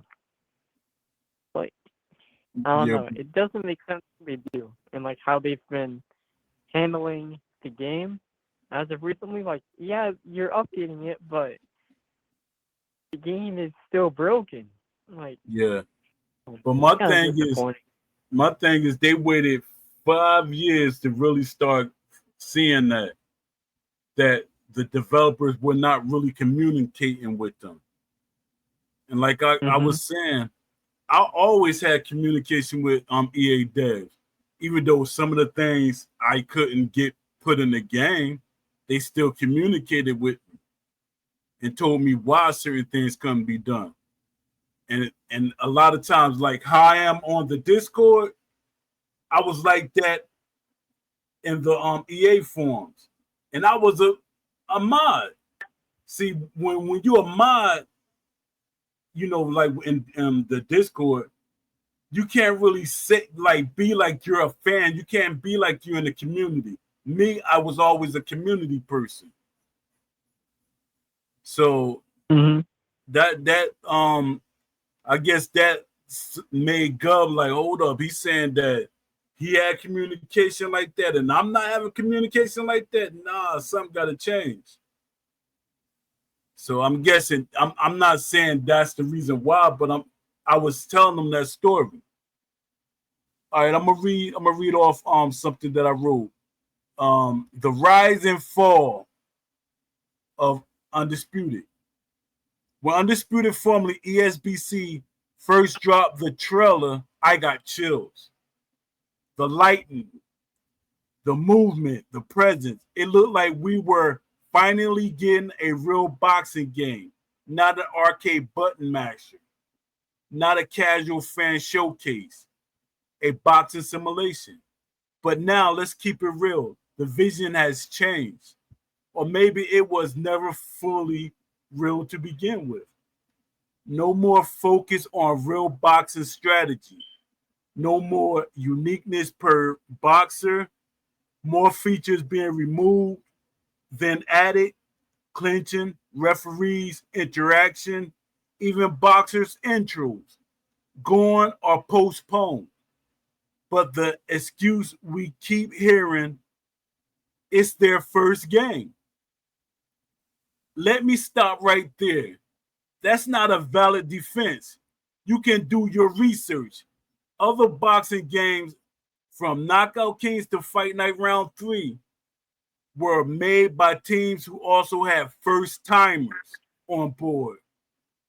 like I don't Yeah, know. It doesn't make sense what they do and like how they've been handling the game as of recently. Like, yeah, you're updating it, but the game is still broken. Like, yeah. But it's kind of disappointing. my thing is, they waited 5 years to really start seeing that the developers were not really communicating with them. And like I Mhm. was saying, I always had communication with EA devs. Even though some of the things I couldn't get put in the game, they still communicated with me and told me why certain things couldn't be done. And a lot of times, like how I am on the Discord, I was like that in the EA forums. And I was a mod. See, when you're a mod, like in the Discord, you can't really say like be like you're a fan. You can't be like you're in the community. Me, I was always a community person. So Mhm. that I guess that made Gov like, hold up. He's saying that he had communication like that, and I'm not having communication like that. Nah, something got to change. So I'm guessing I'm not saying that's the reason why, but I was telling them that story. All right, I'm gonna read off something that I wrote. The rise and fall of Undisputed. When Undisputed, formerly ESBC, first dropped the trailer, I got chills. the lighting, the movement, the presence. It looked like we were finally getting a real boxing game, not an arcade button masher, not a casual fan showcase, a boxing simulation. But now let's keep it real. The vision has changed. Or maybe it was never fully real to begin with. No more focus on real boxing strategy. No more uniqueness per boxer. More features being removed than added. Clinching, referees, interaction, even boxers' intros, gone or postponed. But the excuse we keep hearing, it's their first game. Let me stop right there. That's not a valid defense. You can do your research. Other boxing games, from Knockout Kings to Fight Night Round 3, were made by teams who also had first timers on board.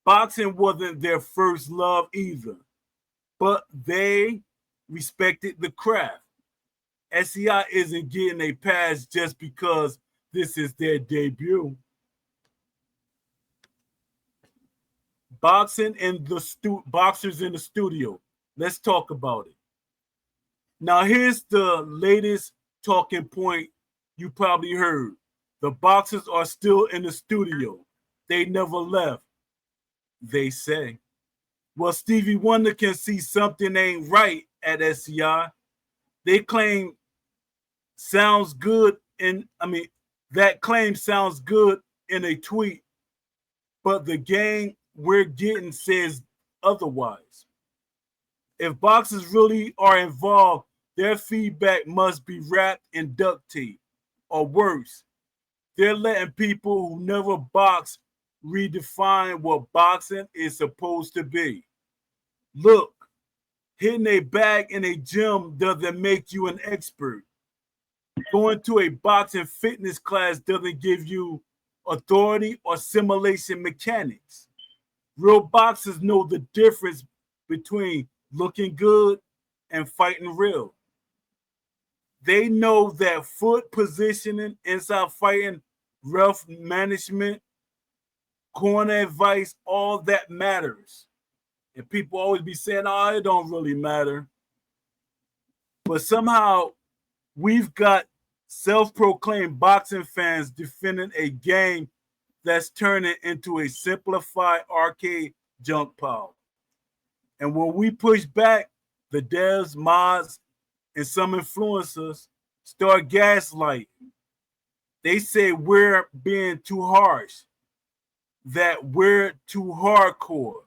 Boxing wasn't their first love either, but they respected the craft. SEI isn't getting a pass just because this is their debut. Boxers in the studio. Let's talk about it. Now here's the latest talking point you probably heard. The boxers are still in the studio. They never left, they say. Well, Stevie Wonder can see something ain't right at SEI. They claim sounds good that claim sounds good in a tweet, but the game we're getting says otherwise. If boxers really are involved, their feedback must be wrapped in duct tape, or worse, they're letting people who never box redefine what boxing is supposed to be. Look, hitting a bag in a gym doesn't make you an expert. Going to a boxing fitness class doesn't give you authority or simulation mechanics. Real boxers know the difference between looking good and fighting real. They know that foot positioning, inside fighting, rough management, corner advice, all that matters. And people always be saying, oh, it don't really matter. But somehow we've got self-proclaimed boxing fans defending a game that's turning into a simplified arcade junk pile. And when we push back, the devs, mods, and some influencers start gaslighting. They say we're being too harsh, that we're too hardcore.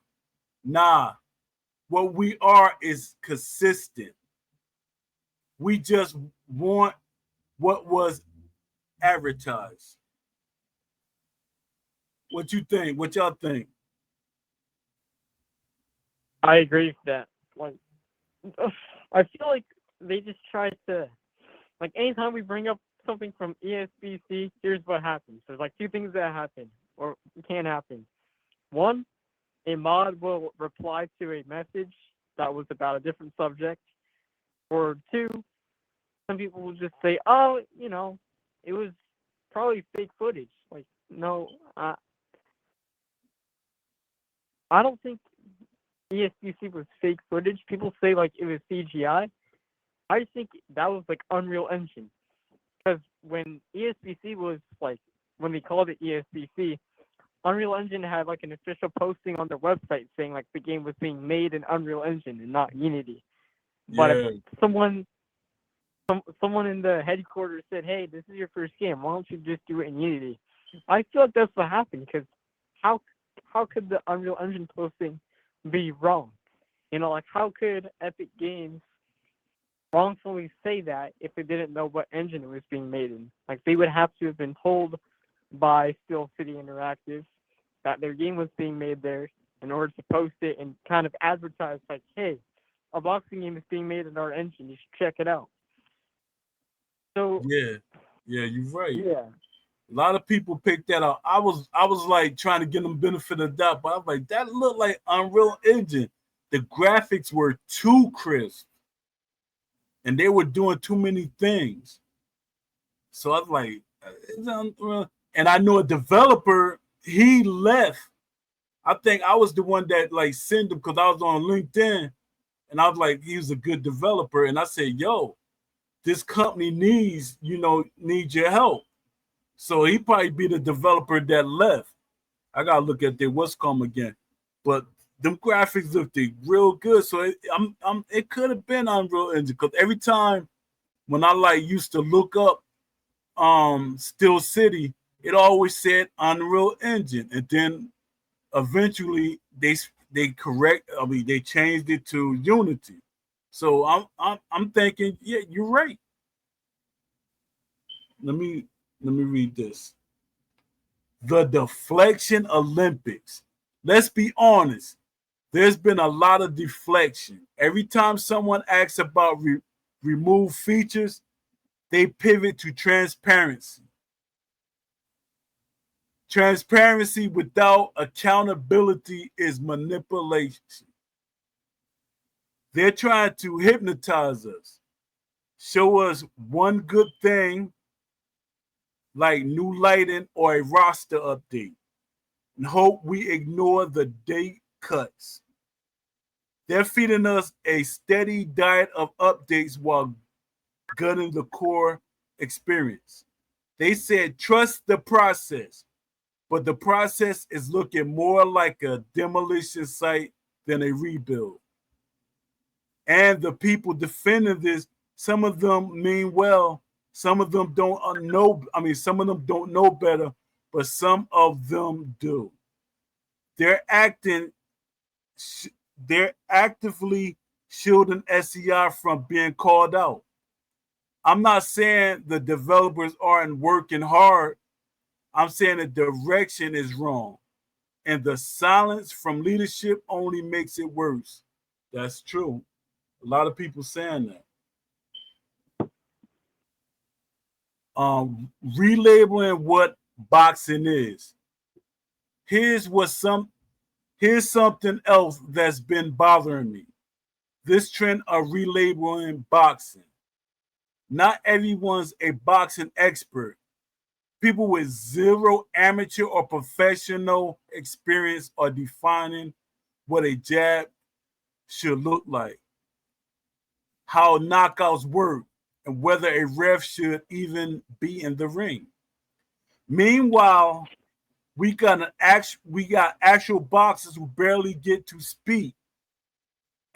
Nah, what we are is consistent. We just want what was advertised. What you think? What y'all think? I agree with that. Like, I feel like they just try to, like, anytime we bring up something from ESBC, here's what happens. There's like two things that happen or can happen. One, a mod will reply to a message that was about a different subject. Or two, some people will just say, oh, it was probably fake footage. Like, no, I don't think ESBC was fake footage. People say like it was CGI. I just think that was like Unreal Engine. Because when ESBC was like, when they called it ESBC, Unreal Engine had like an official posting on their website saying like the game was being made in Unreal Engine and not Unity. But Yeah. if someone in the headquarters said, hey, this is your first game, why don't you just do it in Unity? I feel like that's what happened, because how could the Unreal Engine posting be wrong? Like, how could Epic Games wrongfully say that if they didn't know what engine it was being made in? Like, they would have to have been told by Steel City Interactive that their game was being made there in order to post it and kind of advertise like, hey, a boxing game is being made in our engine, you should check it out. So yeah, you're right. Yeah. A lot of people picked that up. I was like trying to give them benefit of the doubt, but I was like, that looked like Unreal Engine. The graphics were too crisp. and they were doing too many things. So I was like, and I know a developer, he left. I think I was the one that like sent him because I was on LinkedIn, and I was like, he was a good developer, and I said, yo, this company needs your help. So he probably be the developer that left. I gotta look at their what's come again, but them graphics looked real good. So it could have been Unreal Engine because every time when I like used to look up Still City, it always said Unreal Engine, and then eventually they changed it to Unity. So I'm thinking, yeah, you're right. Let me read this. The deflection Olympics. Let's be honest. There's been a lot of deflection. Every time someone asks about remove features, they pivot to transparency. Transparency without accountability is manipulation. They're trying to hypnotize us, show us one good thing like new lighting or a roster update, and hope we ignore the date cuts. They're feeding us a steady diet of updates while gutting the core experience. They said trust the process, but the process is looking more like a demolition site than a rebuild. And the people defending this, some of them mean well, some of them don't know. I mean, some of them don't know better, but some of them do. They're acting, they're actively shielding SEI from being called out. I'm not saying the developers aren't working hard. I'm saying the direction is wrong. And the silence from leadership only makes it worse. That's true. A lot of people saying that. Relabeling what boxing is. Here's what some here's something else that's been bothering me. This trend of relabeling boxing. Not everyone's a boxing expert. People with zero amateur or professional experience are defining what a jab should look like, how knockouts work, and whether a ref should even be in the ring. Meanwhile, we got actual boxers who barely get to speak.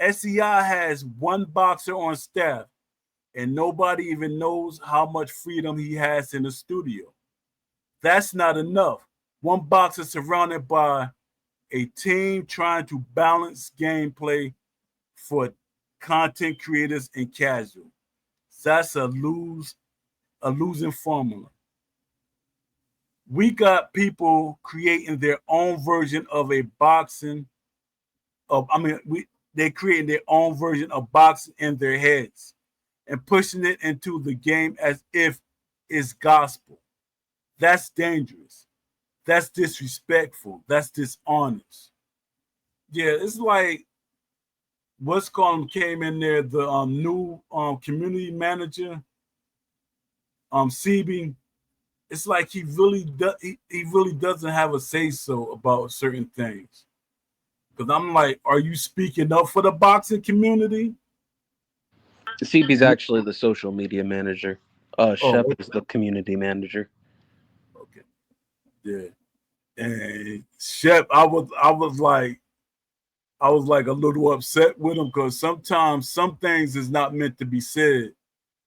SEI has one boxer on staff, and nobody even knows how much freedom he has in the studio. That's not enough. One boxer surrounded by a team trying to balance gameplay for content creators and casual. That's a losing formula. We got people creating their own version of a boxing of I mean we they're creating their own version of boxing in their heads and pushing it into the game as if it's gospel. That's dangerous. That's disrespectful. That's dishonest. Yeah, it's like what's called came in there, the new community manager, CB. It's like he really doesn't have a say so about certain things. Because I'm like, are you speaking up for the boxing community? CB's actually the social media manager. Oh, Shep is the community manager. okay, yeah. And Shep, I was like a little upset with him because sometimes some things is not meant to be said.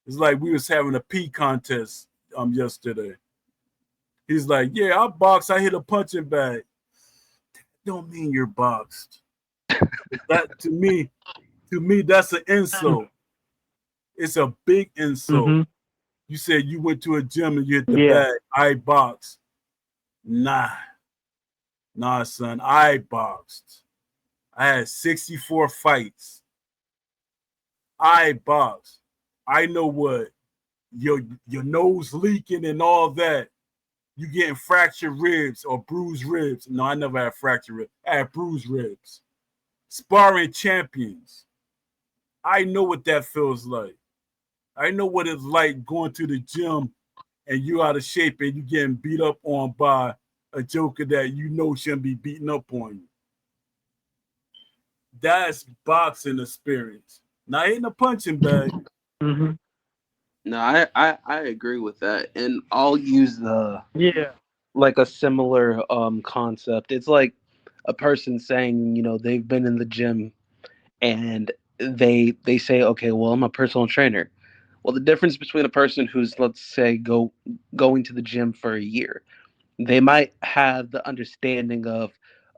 It's like we was having a pee contest yesterday. He's like, yeah, I box, I hit a punching bag. Don't mean you're boxed. That to me, that's an insult. It's a big insult. Mm-hmm. You said you went to a gym and you hit the Yeah. bag. I boxed. Nah, nah, son. I boxed. I had 64 fights. I boxed. I know what your nose leaking and all that. You getting fractured ribs or bruised ribs. No, I never had fractured ribs. I had bruised ribs. Sparring champions. I know what that feels like. I know what it's like going to the gym and you out of shape and you getting beat up on by a joker that you know shouldn't be beating up on you. That's boxing experience. Not hitting a punching bag. Mhm. No, I agree with that, and I'll use the Yeah. like a similar concept. It's like a person saying, they've been in the gym and they say, okay, well, I'm a personal trainer. Well, the difference between a person who's, let's say, going to the gym for a year, they might have the understanding of,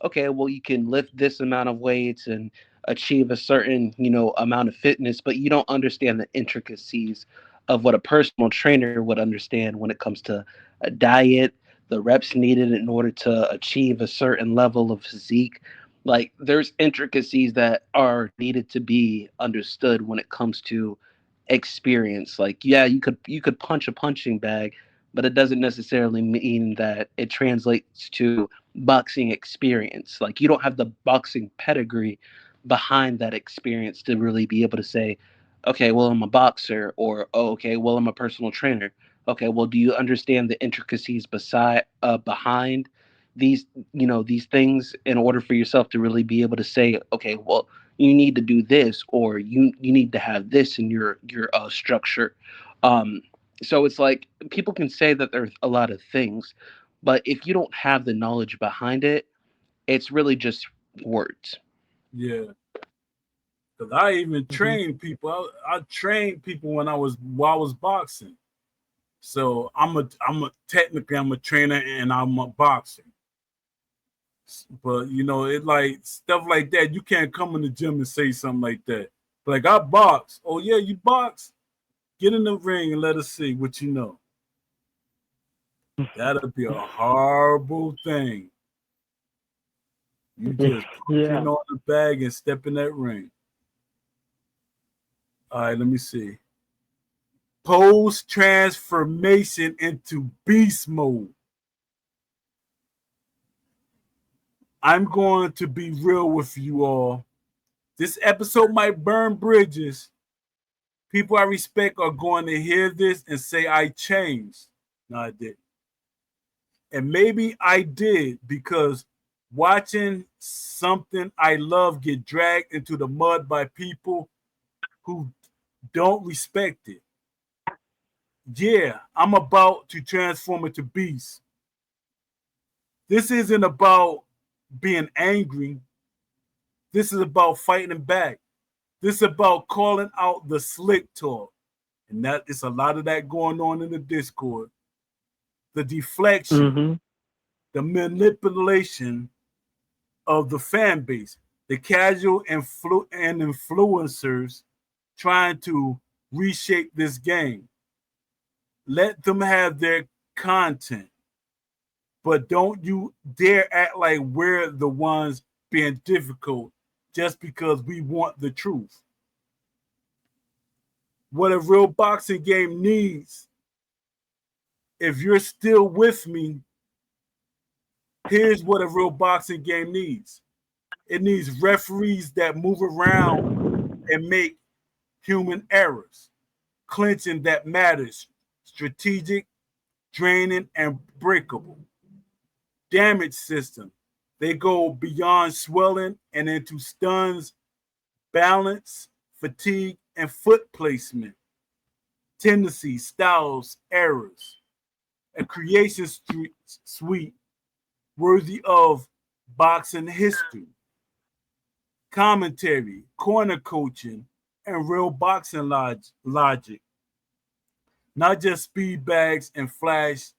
okay, well, you can lift this amount of weights and achieve a certain amount of fitness, but you don't understand the intricacies of what a personal trainer would understand when it comes to a diet, the reps needed in order to achieve a certain level of physique. Like, there's intricacies that are needed to be understood when it comes to experience. Like, yeah, you could punch a punching bag, but it doesn't necessarily mean that it translates to boxing experience. Like, you don't have the boxing pedigree behind that experience to really be able to say, okay, well, I'm a boxer, or, oh, okay, well, I'm a personal trainer. Okay, well, do you understand the intricacies behind these these things in order for yourself to really be able to say, okay, well, you need to do this, or you need to have this in your structure. So it's like people can say that there's a lot of things, but if you don't have the knowledge behind it, it's really just words. Yeah. Because I even Mhm. trained people. I trained people while I was boxing. So technically I'm a trainer and I'm a boxer. But it like stuff like that. You can't come in the gym and say something like that. Like I box. Oh yeah, you box? Get in the ring and let us see what you know. That'll be a horrible thing. You just put Yeah. pin on the bag and step in that ring. All right, let me see. Post transformation into beast mode. I'm going to be real with you all. This episode might burn bridges. People I respect are going to hear this and say I changed. No, I didn't. And maybe I did because watching something I love get dragged into the mud by people who don't respect it. Yeah, I'm about to transform into beast. This isn't about being angry. This is about fighting back. This is about calling out the slick talk. And that is a lot of that going on in the Discord. The deflection, Mhm. the manipulation of the fan base, the casual and influencers trying to reshape this game. Let them have their content, but don't you dare act like we're the ones being difficult just because we want the truth. What a real boxing game needs, if you're still with me, here's what a real boxing game needs. It needs referees that move around and make human errors, clinching that matters, strategic, draining, and breakable. Damage system. They go beyond swelling and into stuns, balance, fatigue, and foot placement, tendencies, styles, errors. A creation suite worthy of boxing history, commentary, corner coaching, and real boxing logic, not just speed bags and flash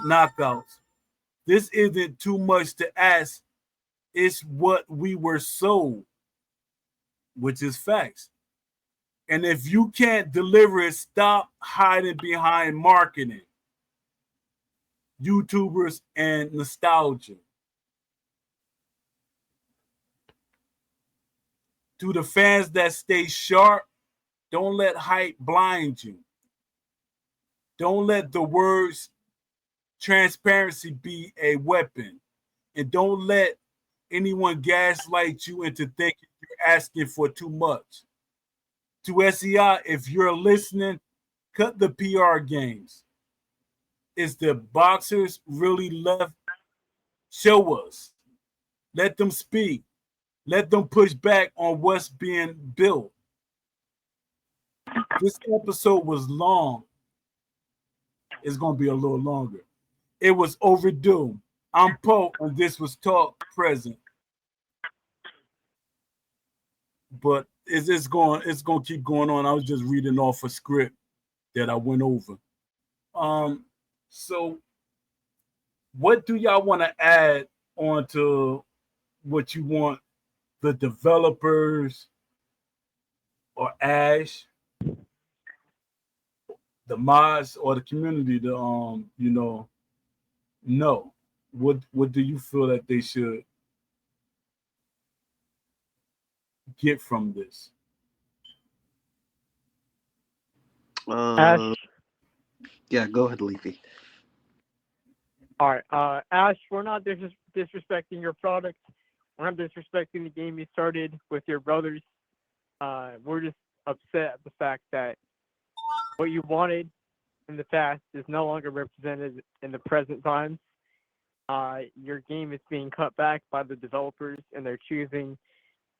knockouts. This isn't too much to ask. It's what we were sold, which is facts. And if you can't deliver it, stop hiding behind marketing, YouTubers, and nostalgia. To the fans that stay sharp, don't let hype blind you. Don't let the words transparency be a weapon. And don't let anyone gaslight you into thinking you're asking for too much. To SEI, if you're listening, cut the PR games. Is the boxers really left? Show us. Let them speak. Let them push back on what's being built. This episode was long. It's going to be a little longer. It was overdue. I'm Poe, and this was Talk Present. But it's going to keep going on. I was just reading off a script that I went over. Um, so what do y'all want to add on to what you want the developers or Ash, the mods, or the community to know? What do you feel that they should get from this? Uh, Ash, yeah, go ahead, Leafy. all right. Ash, we're not disrespecting your product. We're not disrespecting the game you started with your brothers. We're just upset at the fact that what you wanted in the past is no longer represented in the present times. Your game is being cut back by the developers, and they're choosing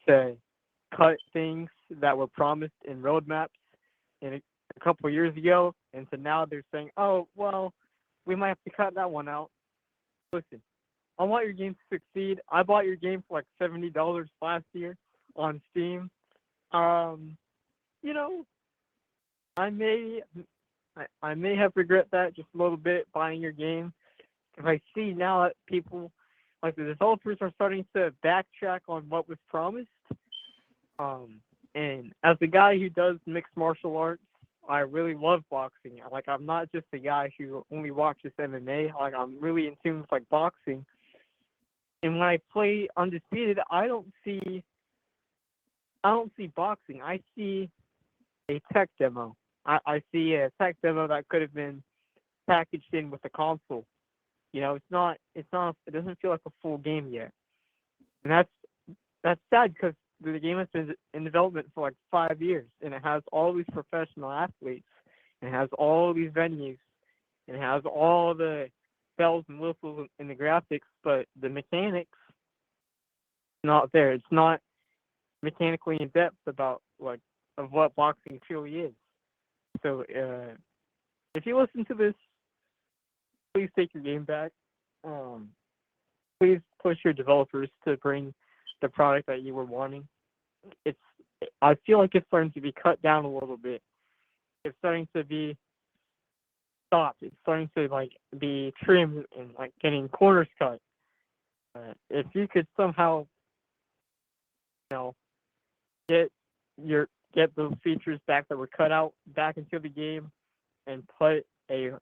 to cut things that were promised in roadmaps in a couple of years ago, and so now they're saying, "Oh, well, we might have to cut that one out." Listen, I want your game to succeed. I bought your game for like $70 last year on Steam. Um, you know, I may I may have regret that just a little bit buying your game. If I see now that people, like the developers, are starting to backtrack on what was promised. And as a guy who does mixed martial arts, I really love boxing. Like I'm not just a guy who only watches MMA. Like I'm really in tune with like boxing. And when I play Undisputed, I don't see boxing. I see a tech demo. I see a tech demo that could have been packaged in with the console. You know, it doesn't feel like a full game yet. And that's sad because the game has been in development for like 5 years, and it has all these professional athletes, and it has all these venues, and it has all the bells and whistles in the graphics, but the mechanics not there. It's not mechanically in depth about like of what boxing truly is. So if you listen to this, please take your game back. Um, please push your developers to bring the product that you were wanting. It's I feel like it's starting to be cut down a little bit. It's starting to be stopped. It's starting to like be trimmed and like getting corners cut. If you could somehow, you know, get get those features back that were cut out back into the game and put a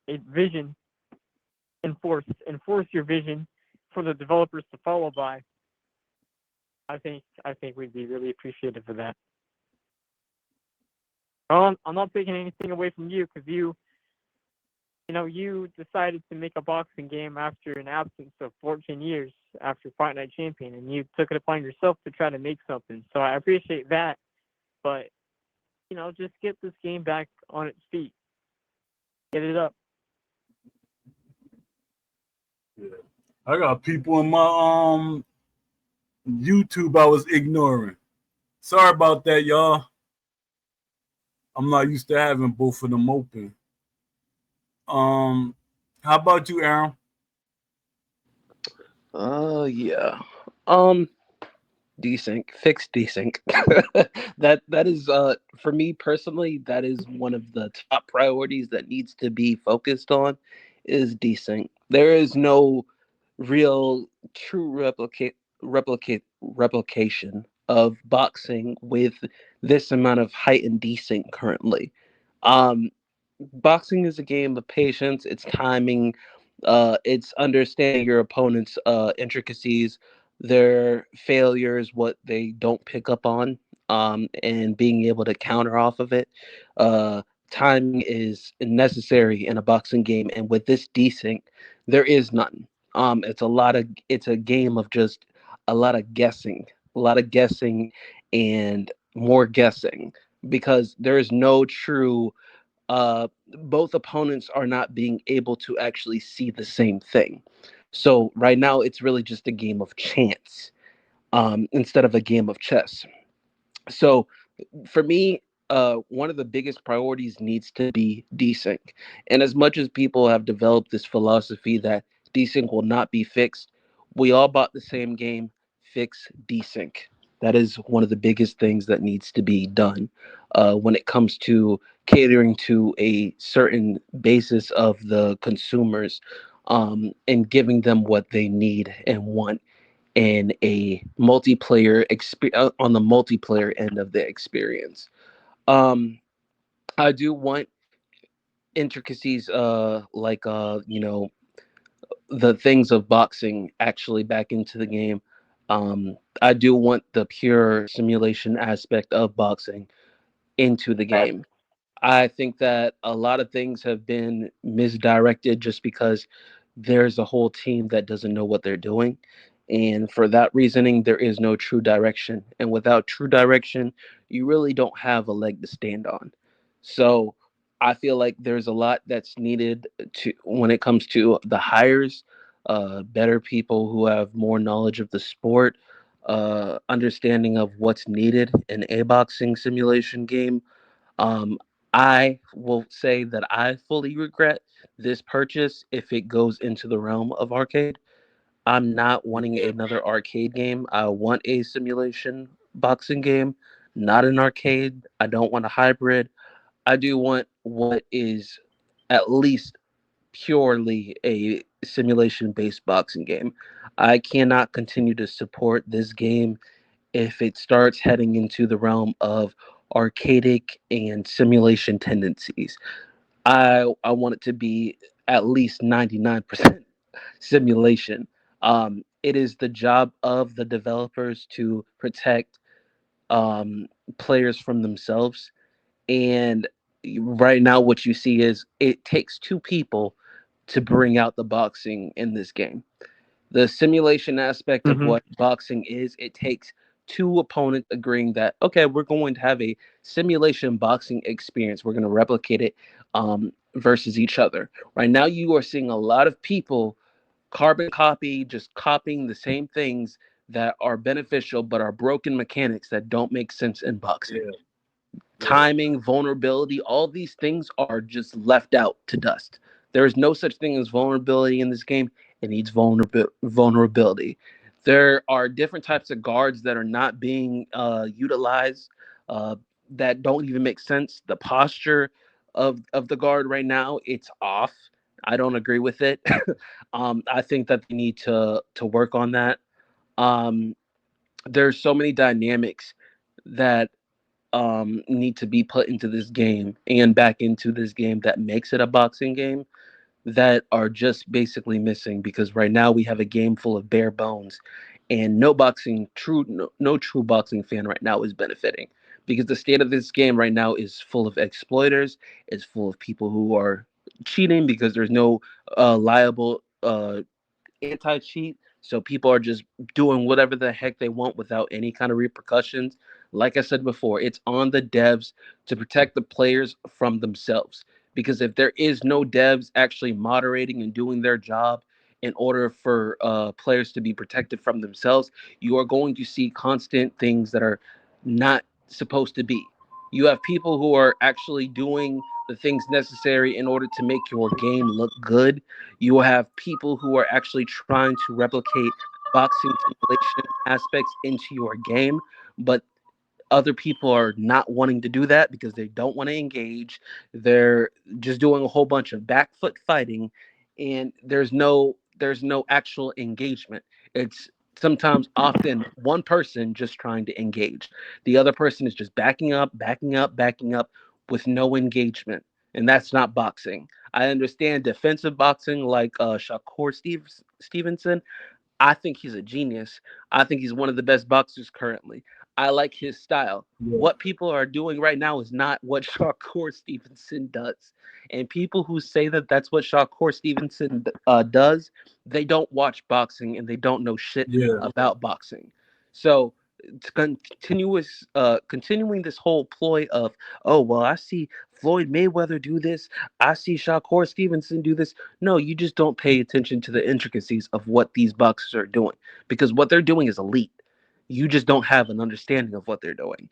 vision, enforce your vision for the developers to follow by, I think we'd be really appreciative of that. I'm not taking anything away from you because you decided to make a boxing game after an absence of 14 years after Fight Night Champion, and you took it upon yourself to try to make something. So I appreciate that, but just get this game back on its feet, get it up. Yeah. I got people in my YouTube I was ignoring. Sorry about that, y'all. I'm not used to having both of them open. How about you, Aaron? Yeah. Desync, fix desync. That is for me personally, that is one of the top priorities that needs to be focused on is desync. There is no real true replication of boxing with this amount of height and desync currently. Um Boxing is a game of patience, it's timing, it's understanding your opponent's intricacies, their failures, what they don't pick up on, and being able to counter off of it. Uh, Timing is necessary in a boxing game, and with this desync, there is none. It's a game of just a lot of guessing, and more guessing. because there is no true both opponents are not being able to actually see the same thing. So right now it's really just a game of chance, instead of a game of chess. So for me, one of the biggest priorities needs to be desync. And as much as people have developed this philosophy that desync will not be fixed, we all bought the same game. Fix desync. That is one of the biggest things that needs to be done when it comes to catering to a certain basis of the consumers, and giving them what they need and want in a multiplayer on the multiplayer end of the experience. Um, I do want intricacies, like the things of boxing actually back into the game. I do want the pure simulation aspect of boxing into the game. I think that a lot of things have been misdirected just because there's a whole team that doesn't know what they're doing. And for that reasoning, there is no true direction. And without true direction, you really don't have a leg to stand on. So I feel like there's a lot that's needed to when it comes to the hires, better people who have more knowledge of the sport, understanding of what's needed in a boxing simulation game. um, I will say that I fully regret this purchase if it goes into the realm of arcade. I'm not wanting Yeah, another arcade game. I want a simulation boxing game, not an arcade. I don't want a hybrid. I do want what is at least purely a simulation based boxing game. I cannot continue to support this game if it starts heading into the realm of arcadic and simulation tendencies. I want it to be at least 99% simulation. It is the job of the developers to protect players from themselves. And right now, what you see is it takes two people to bring out the boxing in this game. The simulation aspect of Mm-hmm. what boxing is, it takes two opponents agreeing that, okay, we're going to have a simulation boxing experience, we're going to replicate it, versus each other. Right now you are seeing a lot of people carbon copy, just copying the same things that are beneficial but are broken mechanics that don't make sense in boxing. yeah, yeah, Timing, vulnerability, all these things are just left out to dust. There is no such thing as vulnerability in this game. It needs vulnerability. There are different types of guards that are not being utilized, uh, that don't even make sense. The posture of the guard right now, it's off. I don't agree with it. I think that they need to work on that. Um, there's so many dynamics that need to be put into this game and back into this game that makes it a boxing game that are just basically missing, because right now we have a game full of bare bones, and no true boxing fan right now is benefiting, because the state of this game right now is full of exploiters. It's full of people who are cheating because there's no liable anti cheat. So people are just doing whatever the heck they want without any kind of repercussions. Like I said before, it's on the devs to protect the players from themselves. Because if there is no devs actually moderating and doing their job in order for players to be protected from themselves, you are going to see constant things that are not supposed to be. You have people who are actually doing the things necessary in order to make your game look good. You will have people who are actually trying to replicate boxing simulation aspects into your game, but other people are not wanting to do that because they don't want to engage. They're just doing a whole bunch of back foot fighting, and there's no actual engagement. It's sometimes often one person just trying to engage. The other person is just backing up, backing up, backing up with no engagement. And that's not boxing. I understand defensive boxing like Stevenson. I think he's a genius. I think he's one of the best boxers currently. I like his style. yeah, What people are doing right now is not what Shakur Stevenson does. And people who say that that's what Shakur Stevenson does, they don't watch boxing and they don't know shit yeah, about boxing. So It's continuing this whole ploy of, oh well, I see Floyd Mayweather do this, I see Shakur Stevenson do this. No, you just don't pay attention to the intricacies of what these boxers are doing, because what they're doing is elite. You just don't have an understanding of what they're doing.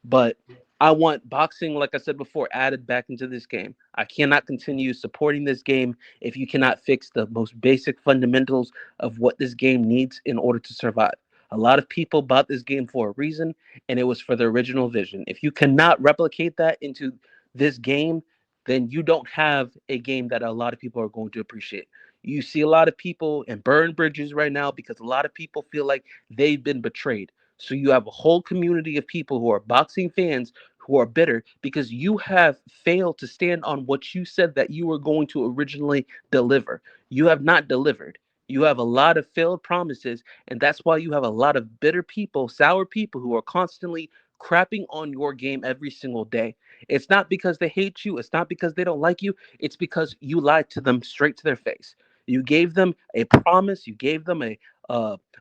But I want boxing, like I said before, added back into this game. I cannot continue supporting this game if you cannot fix the most basic fundamentals of what this game needs in order to survive. A lot of people bought this game for a reason, and it was for the original vision. If you cannot replicate that into this game, then you don't have a game that a lot of people are going to appreciate. You see a lot of people and burn bridges right now because a lot of people feel like they've been betrayed. So you have a whole community of people who are boxing fans who are bitter because you have failed to stand on what you said that you were going to originally deliver. You have not delivered. You have a lot of failed promises, and that's why you have a lot of bitter people, sour people who are constantly crapping on your game every single day. It's not because they hate you, it's not because they don't like you, it's because you lied to them straight to their face. You gave them a promise, you gave them a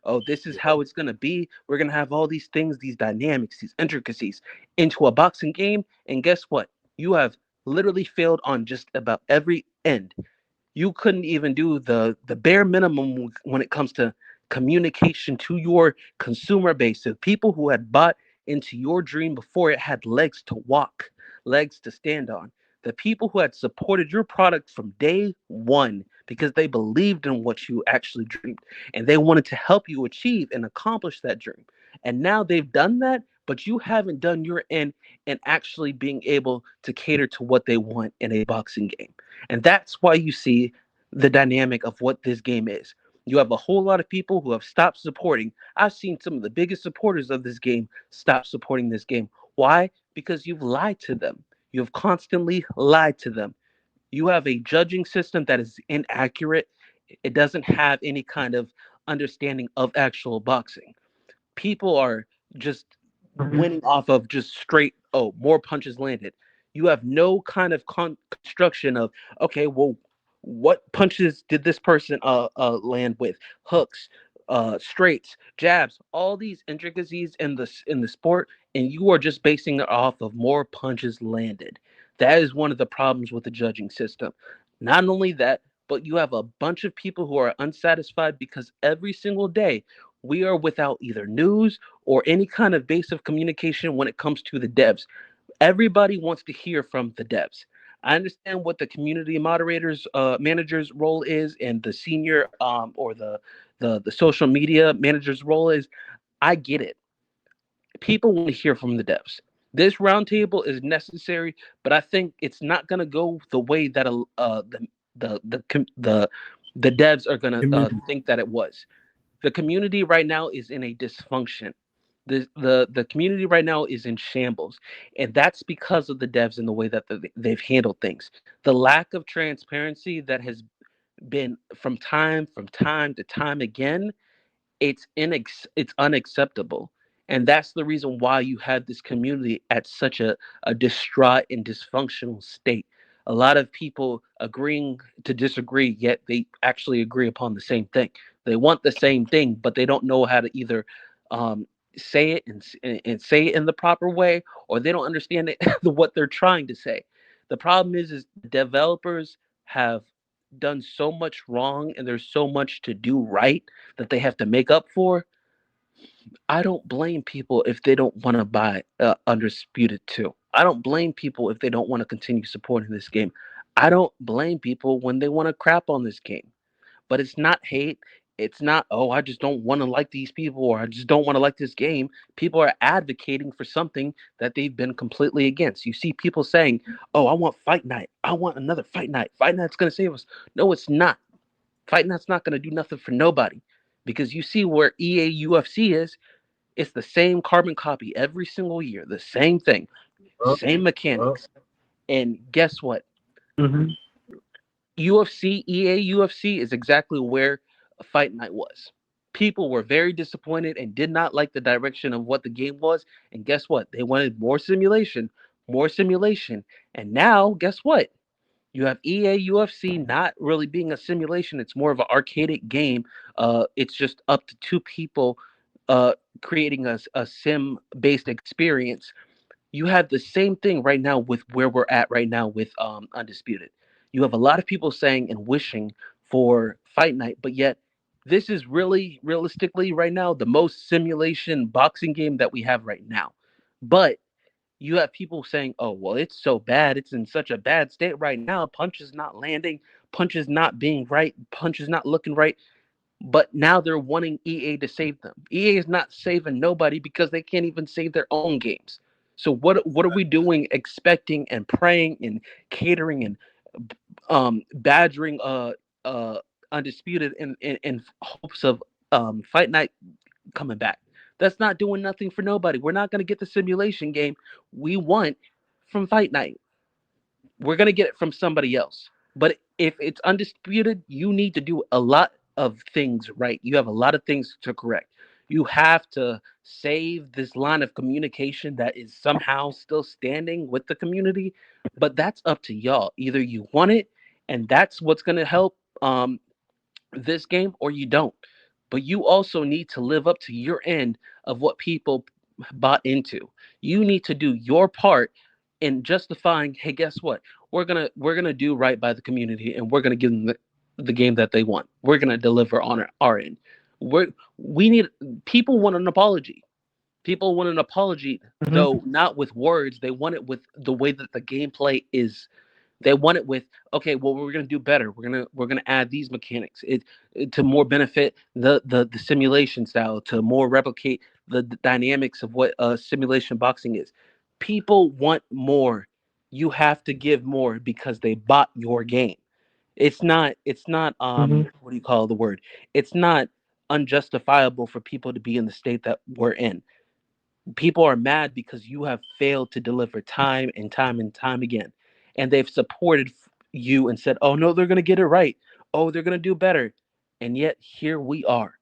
oh, this is how it's going to be. We're going to have all these things, these dynamics, these intricacies into a boxing game. And guess what? You have literally failed on just about every end. You couldn't even do the bare minimum when it comes to communication to your consumer base, the people who had bought into your dream before it had legs to walk, legs to stand on, the people who had supported your product from day one because they believed in what you actually dreamed and they wanted to help you achieve and accomplish that dream. And now they've done that, but you haven't done your end in actually being able to cater to what they want in a boxing game. And that's why you see the dynamic of what this game is. You have a whole lot of people who have stopped supporting. I've seen some of the biggest supporters of this game stop supporting this game. Why? Because you've lied to them. You've constantly lied to them. You have a judging system that is inaccurate. It doesn't have any kind of understanding of actual boxing. People are just Mhm. winning off of just straight, oh, more punches landed. You have no kind of construction of, okay, well, what punches did this person land with? Hooks, straights, jabs, all these intricacies in the sport, and you are just basing it off of more punches landed. That is one of the problems with the judging system. Not only that, but you have a bunch of people who are unsatisfied because every single day we are without either news or any kind of base of communication when it comes to the devs. Everybody wants to hear from the devs. I understand what the community moderators, managers' role is, and the senior or the social media manager's role is. I get it. People want to hear from the devs. This roundtable is necessary, but I think it's not going to go the way that the devs are going to Community. think that it was. The community right now is in a dysfunction. The community right now is in shambles, and that's because of the devs and the way that they've handled things. The lack of transparency that has been from time to time again, it's unacceptable. And that's the reason why you have this community at such a distraught and dysfunctional state. A lot of people agreeing to disagree, yet they actually agree upon the same thing. They want the same thing, but they don't know how to either um, say it and say it in the proper way, or they don't understand it, what they're trying to say. The problem is developers have done so much wrong and there's so much to do right that they have to make up for. I don't blame people if they don't want to buy Undisputed 2. I don't blame people if they don't want to continue supporting this game. I don't blame people when they want to crap on this game. But it's not hate. It's not, oh, I just don't want to like these people or I just don't want to like this game. People are advocating for something that they've been completely against. You see people saying, oh, I want Fight Night. I want another Fight Night. Fight Night's going to save us. No, it's not. Fight Night's not going to do nothing for nobody because you see where EA UFC is. It's the same carbon copy every single year, the same thing, Up, same up. mechanics. And guess what? Mhm. UFC, EA UFC is exactly where Fight Night was. People were very disappointed and did not like the direction of what the game was. And guess what? They wanted more simulation, more simulation. And now, guess what? You have EA UFC not really being a simulation. It's more of an arcadic game. It's just up to two people creating a sim based experience. You have the same thing right now with where we're at right now with Undisputed. You have a lot of people saying and wishing for Fight Night, but yet this is really realistically right now the most simulation boxing game that we have right now. But you have people saying, "Oh, well, it's so bad. It's in such a bad state right now. Punches not landing, punches not being right, punches not looking right." But now they're wanting EA to save them. EA is not saving nobody because they can't even save their own games. So what are we doing, expecting and praying and catering and badgering uh Undisputed in hopes of Fight Night coming back? That's not doing nothing for nobody. We're not going to get the simulation game we want from Fight Night. We're going to get it from somebody else. But if it's Undisputed, you need to do a lot of things right. You have a lot of things to correct. You have to save this line of communication that is somehow still standing with the community, but that's up to y'all. Either you want it, and that's what's going to help this game, or you don't. But you also need to live up to your end of what people bought into. You need to do your part in justifying, hey, guess what? We're gonna do right by the community, and we're gonna give them the game that they want. We're gonna deliver on our end. We need people want an apology. People want an apology, Mm-hmm. though not with words. They want it with the way that the gameplay is. They want it with, okay, well, we're gonna do better. We're gonna add these mechanics it to more benefit the simulation style, to more replicate the dynamics of what simulation boxing is. People want more. You have to give more because they bought your game. It's not Mm-hmm. what do you call the word? It's not unjustifiable for people to be in the state that we're in. People are mad because you have failed to deliver time and time and time again, and they've supported you and said, oh no, they're going to get it right, oh they're going to do better, and yet here we are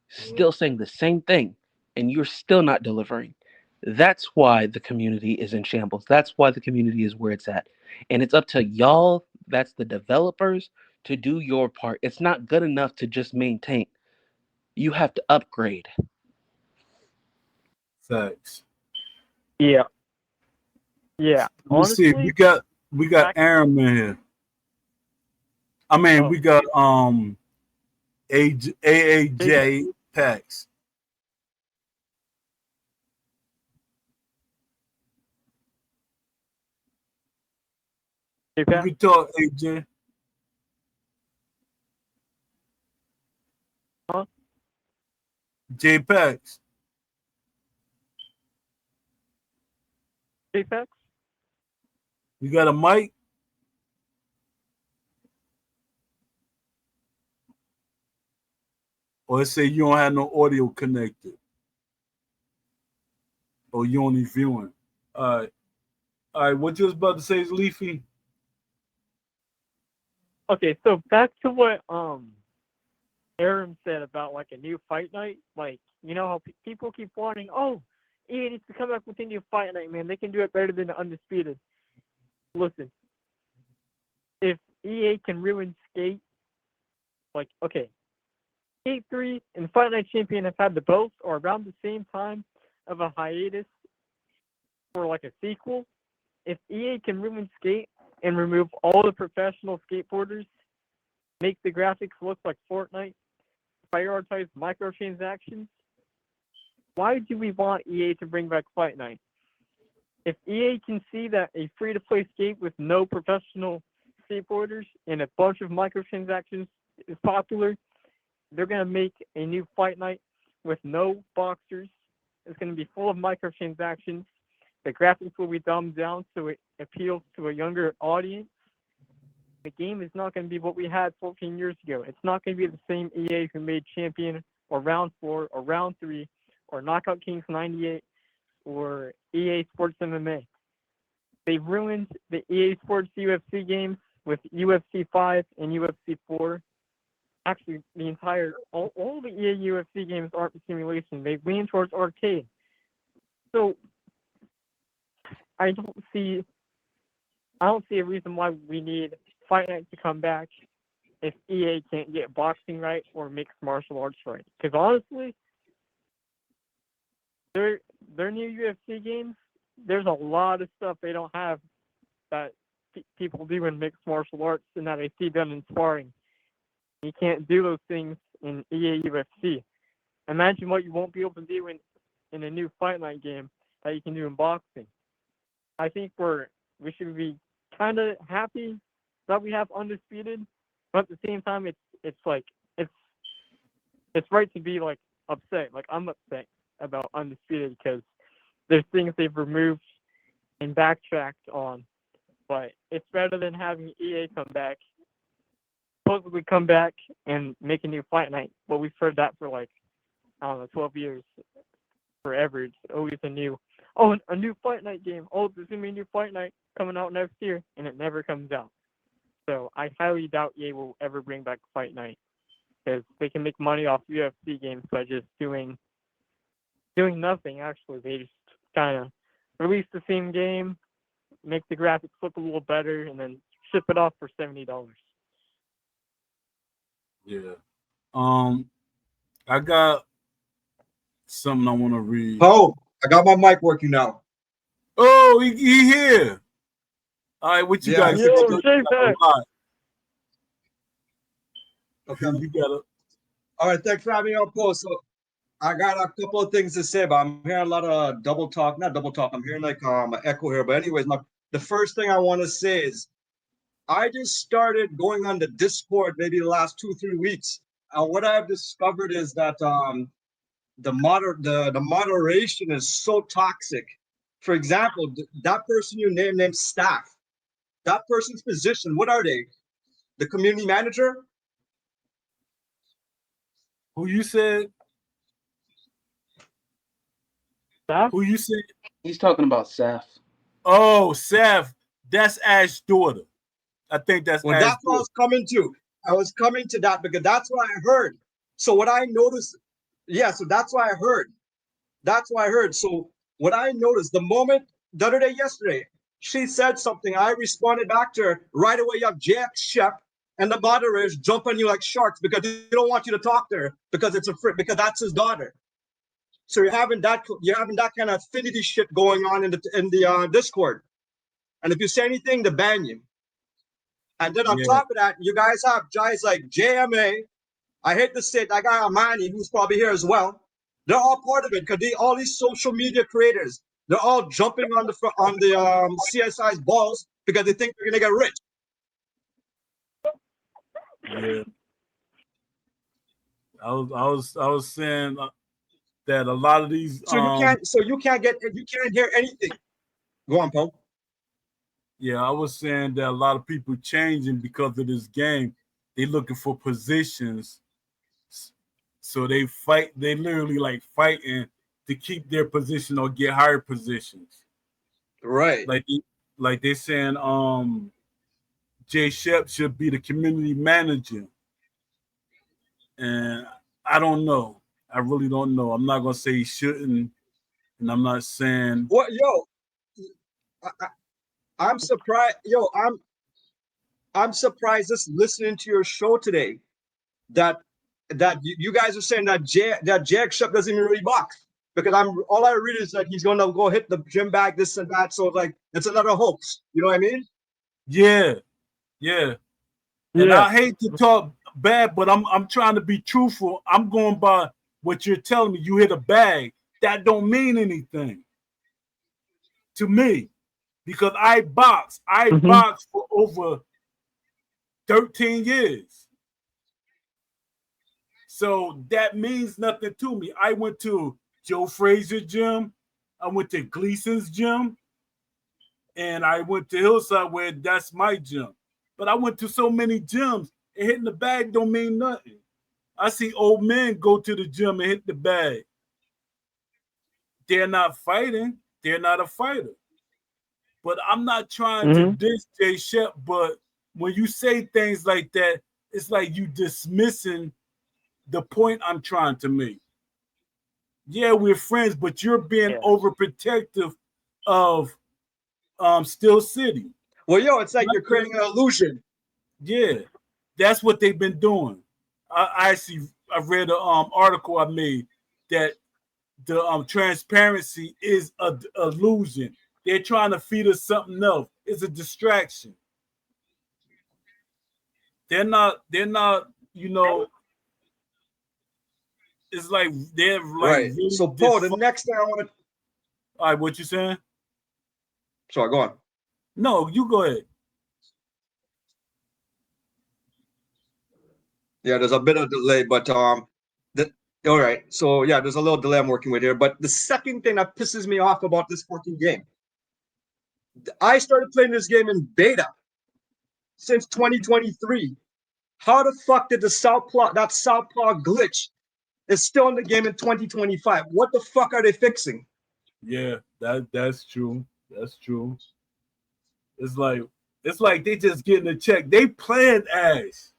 still saying the same thing, and you're still not delivering. That's why the community is in shambles. That's why the community is where it's at, and it's up to y'all, that's the developers, to do your part. It's not good enough to just maintain. You have to upgrade. Facts. Yeah. Yeah. Let me see. Honestly, We got back. Aaron in here. I mean, Oh, we got J AAJ Pax. You Pack. can talk, AJ. Huh? J Pax. J Pack. You got a mic? Or it say you don't have no audio connected. Or you only viewing. All right. All right. What you was about to say is Leafy? Okay, so back to what Aaron said about like a new fight night. Like, you know how people keep wanting, oh, EA needs to come up with a new fight night, man. They can do it better than the Undisputed. Listen, if EA can ruin Skate, like, okay, Skate 3 and Fight Night Champion have had the both or around the same time of a hiatus for like a sequel. If EA can ruin Skate and remove all the professional skateboarders, make the graphics look like Fortnite, prioritize microtransactions, why do we want EA to bring back Fight Night? If EA can see that a free-to-play skate with no professional skateboarders and a bunch of microtransactions is popular, they're going to make a new Fight Night with no boxers. It's going to be full of microtransactions. The graphics will be dumbed down so it appeals to a younger audience. The game is not going to be what we had 14 years ago. It's not going to be the same EA who made Champion or Round 4 or Round 3 or Knockout Kings 98 or EA Sports MMA. They've ruined the EA Sports UFC games with UFC 5 and UFC 4. Actually, all the EA UFC games aren't simulation. They lean towards arcade. So I don't see a reason why we need Fight Night to come back if EA can't get boxing right or mixed martial arts right. Because honestly, their new UFC games, there's a lot of stuff they don't have that people do in mixed martial arts and that I see done in sparring. You can't do those things in EA UFC. Imagine what you won't be able to do in a new Fight Night game that you can do in boxing. I think we should be kind of happy that we have Undisputed, but at the same time, it's right to be like upset. Like I'm upset about Undisputed because there's things they've removed and backtracked on, but it's better than having EA supposedly come back and make a new Fight Night. Well, we've heard that for like, I don't know, 12 years, forever. It's always a new Fight Night game. Oh, there's gonna be a new Fight Night coming out next year, and it never comes out. So I highly doubt EA will ever bring back Fight Night because they can make money off UFC games by just doing nothing. Actually, they just kind of release the same game, make the graphics look a little better, and then ship it off for $70. Yeah. I got something I want to read. Oh, I got my mic working now. Oh, he here. All right, what you got? Yo, Jay back. Okay. You got it. All right, thanks for having me on post. So I got a couple of things to say, but I'm hearing a lot of double talk. Not double talk. I'm hearing like an echo here. But anyways, the first thing I want to say is I just started going on the Discord maybe the last 2-3 weeks. And what I've discovered is that the moderation is so toxic. For example, that person you named staff, that person's position, what are they? The community manager? Who you said? Staff? Who you said? He's talking about Saf. Oh, Seth. That's Ash's daughter. I think that's Well, Ash's that's what I daughter. was coming to. I was coming to that because that's what I heard. So what I noticed, so that's why I heard. That's why I heard. So what I noticed the moment the other day, yesterday, she said something. I responded back to her right away. You have Jack Shep and the moderators jump on you like sharks because they don't want you to talk to her because because that's his daughter. So you're having that kind of affinity shit going on in the Discord. And if you say anything, they ban you. And then on top of that, you guys have guys like JMA. I hate to say it, that guy Amani, who's probably here as well. They're all part of it because all these social media creators, they're all jumping on the CSI's balls because they think they're gonna get rich. Yeah. I was saying that a lot of these. So you can't hear anything. Go on, Paul. Yeah, I was saying that a lot of people changing because of this game. They looking for positions, so they fight. They literally like fighting to keep their position or get higher positions. Right. Like they saying, Jay Shep should be the community manager, and I don't know. I really don't know. I'm not gonna say he shouldn't, and I'm not saying. What, yo? I'm surprised. Yo, I'm surprised just listening to your show today that you guys are saying that Jack Shep doesn't even really box because all I read is that he's gonna go hit the gym bag, this and that. So like it's another hoax. You know what I mean? Yeah. And I hate to talk bad, but I'm trying to be truthful. I'm going by what you're telling me. You hit a bag. That don't mean anything to me because I box. I boxed for over 13 years. So that means nothing to me. I went to Joe Frazier gym. I went to Gleason's gym. And I went to Hillside where that's my gym. But I went to so many gyms and hitting the bag don't mean nothing. I see old men go to the gym and hit the bag. They're not fighting. They're not a fighter. But I'm not trying to diss Jay Shep, but when you say things like that, it's like you dismissing the point I'm trying to make. Yeah, we're friends, but you're being overprotective of Steel City. Well, yo, it's like you're creating an illusion. Yeah, that's what they've been doing. I read an article I made that the transparency is a illusion. They're trying to feed us something else. It's a distraction. They're not. They're not. You know, it's like they're like Right. really So, Paul, the next thing I want to. All right, what you saying? Sorry, go on. No, you go ahead. Yeah, there's a bit of delay, but all right. So yeah, there's a little delay I'm working with here. But the second thing that pisses me off about this fucking game, I started playing this game in beta since 2023. How the fuck did that Southpaw glitch is still in the game in 2025? What the fuck are they fixing? Yeah, that's true. That's true. It's like they just getting a check. They playing Ash.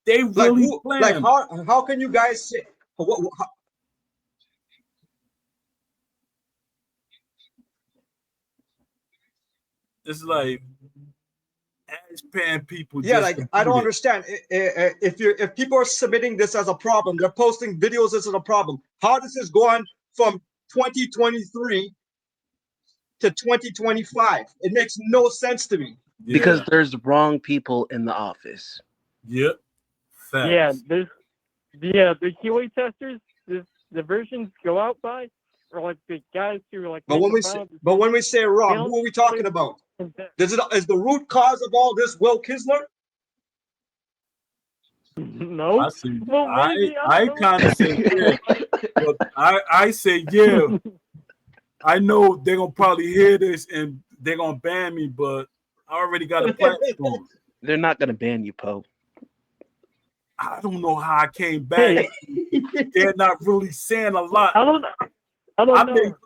They Like really who? Like playing. how can you guys say? How, It's like Ash paying people yeah, just like to I beat don't it. understand. If people are submitting this as a problem, they're posting videos as a problem. How does this go on from 2023 to 2025? It makes no sense to me. Because Yeah. there's wrong people in the office. Yep. Yeah, Facts. the QA testers, the versions go out by, or like the guys who like But make when the we say, final but when we decision. say They wrong, don't who are we talking play about? with them. Is the root cause of all this Will Kisler? No, I see. well maybe I don't I know. kind of say yeah, but I say yeah. I know they're gonna probably hear this and they're gonna ban me, but I already got a platform. They're not gonna ban you, Poe. I don't know how I came back. Hey, They're not really saying a lot. I don't I've been know.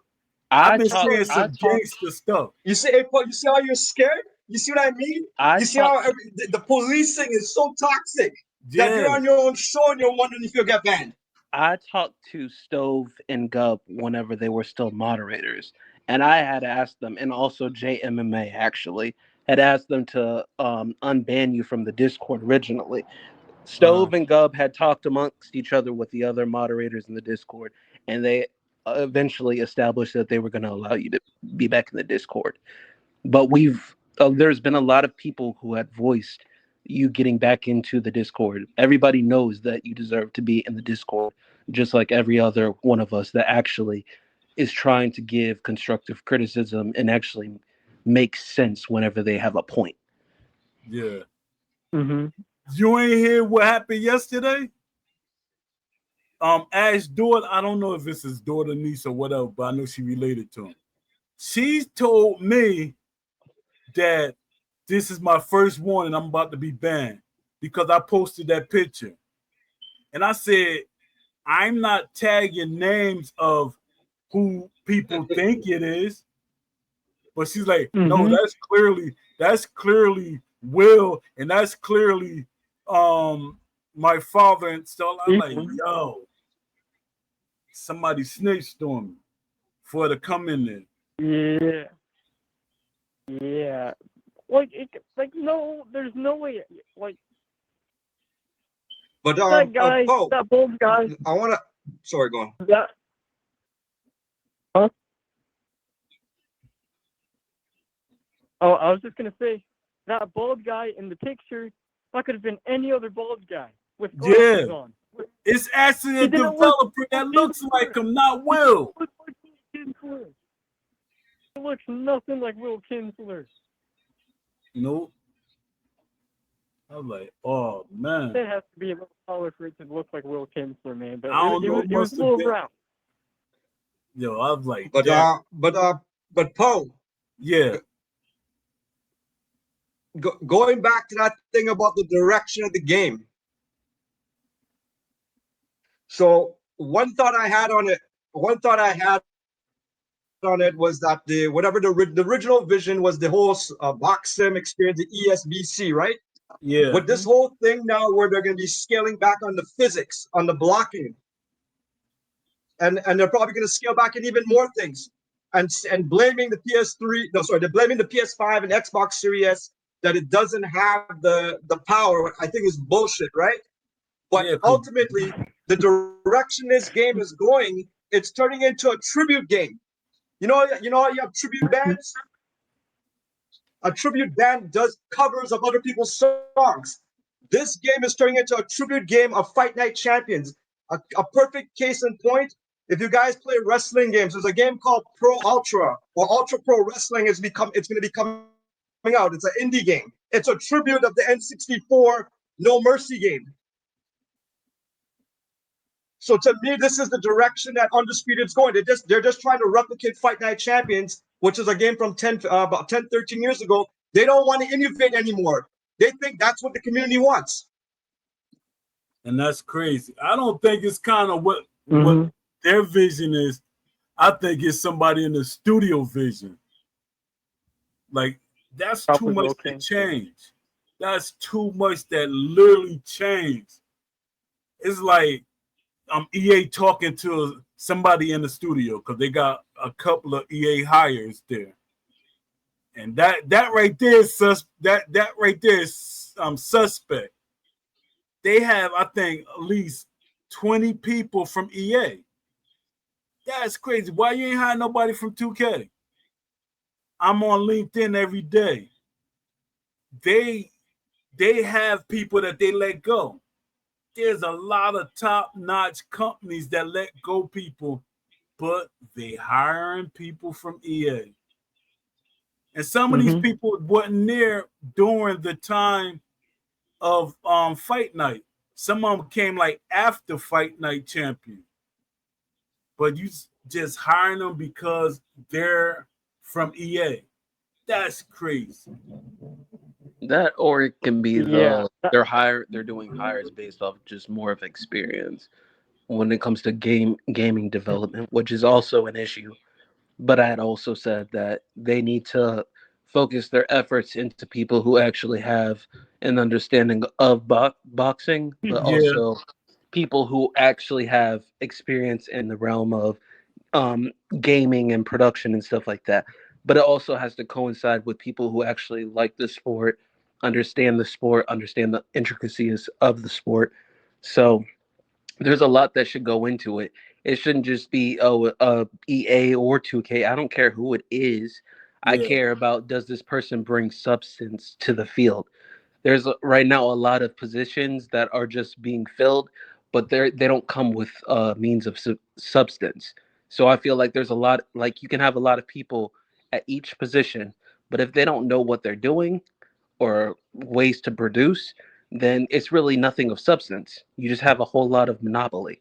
I've I been talk. saying I some talk. gangster stuff. You see, hey, Paul, you see how you're scared? You see what I mean? I You see talk. how the policing is so toxic that you're Yeah, on your own show and you're wondering if you'll get banned. I talked to Stove and Gub whenever they were still moderators, and I had asked them, and also JMMA actually had asked them to unban you from the Discord originally. Stove and Gub had talked amongst each other with the other moderators in the Discord, and they eventually established that they were going to allow you to be back in the Discord. But there's been a lot of people who had voiced you getting back into the Discord. Everybody knows that you deserve to be in the Discord, just like every other one of us that actually is trying to give constructive criticism and actually make sense whenever they have a point. yeah. Mm-hmm. You ain't hear what happened yesterday? Ash daughter, I don't know if it's his daughter, niece, or whatever, but I know she related to him. She told me that this is my first warning. I'm about to be banned because I posted that picture. And I said, I'm not tagging names of who people think it is. But she's like, no, Mm-hmm. that's clearly Will, and that's clearly my father. And so I'm like, Ethan. yo, somebody snitched on me for to come in there. Yeah. Yeah. Like no, there's no way. Like But that guy, Paul, that bald guy, I wanna. Sorry, go on. that. Huh? Oh, I was just gonna say that bald guy in the picture. That could have been any other bald guy with glasses Yeah, on. it's actually He a didn't look developer that like looks Will like Kinsler. him, not He didn't Will. look like Will Kinsler. He looks nothing like Will Kinsler. Nope. I was like, oh man, That has to be a little taller for it to look like Will Kinsler, man. But I don't know. It it was must a have little been. round. Yo, I was like, But damn. Paul, Yeah, going back to that thing about the direction of the game. So one thought I had on it was that the original vision was the whole box sim experience, the ESBC, right? yeah, With this whole thing now where they're going to be scaling back on the physics, on the blocking, and they're probably going to scale back in even more things, and blaming the PS3, no, sorry, they're blaming the PS5 and Xbox Series S that it doesn't have the power. I think is bullshit, right? But yeah. ultimately, the direction this game is going it's turning into a tribute game. You know how you have tribute bands? A tribute band does covers of other people's songs. This game is turning into a tribute game of Fight Night Champions. A perfect case in point. If you guys play wrestling games, there's a game called Pro Ultra or Ultra Pro Wrestling. It's going to be coming out. It's an indie game. It's a tribute of the N64 No Mercy game. So to me, this is the direction that Undisputed's going. They're just trying to replicate Fight Night Champions, which is a game from about 10, 13 years ago. They don't want to innovate anymore. They think that's what the community wants. And that's crazy. I don't think it's kind of what Mm-hmm. their vision is. I think it's somebody in the studio vision. Like that's Thought too much to provoking. change. That's too much that literally changed. It's like EA talking to somebody in the studio because they got a couple of EA hires there, and that right there is that right there is suspect. They have, I think, at least 20 people from EA. That's crazy. Why you ain't hiring nobody from 2K? I'm on LinkedIn every day. They have people that they let go. There's a lot of top-notch companies that let go people, but they hiring people from EA. And some of these Mm-hmm. people wasn't there during the time of Fight Night. Some of them came like after Fight Night Champion. But you just hiring them because they're from EA. That's crazy. That or it can be Yeah. they're doing hires based off just more of experience when it comes to gaming development, which is also an issue. But I had also said that they need to focus their efforts into people who actually have an understanding of boxing, but Yeah, also people who actually have experience in the realm of um, gaming and production and stuff like that. But it also has to coincide with people who actually like the sport, understand the intricacies of the sport. So there's a lot that should go into it. It shouldn't just be EA or 2K. I don't care who it is. I yeah, care about, does this person bring substance to the field? There's right now a lot of positions that are just being filled, but they don't come with means of substance. So I feel like there's a lot, like you can have a lot of people at each position, but if they don't know what they're doing or ways to produce, then it's really nothing of substance. You just have a whole lot of monopoly,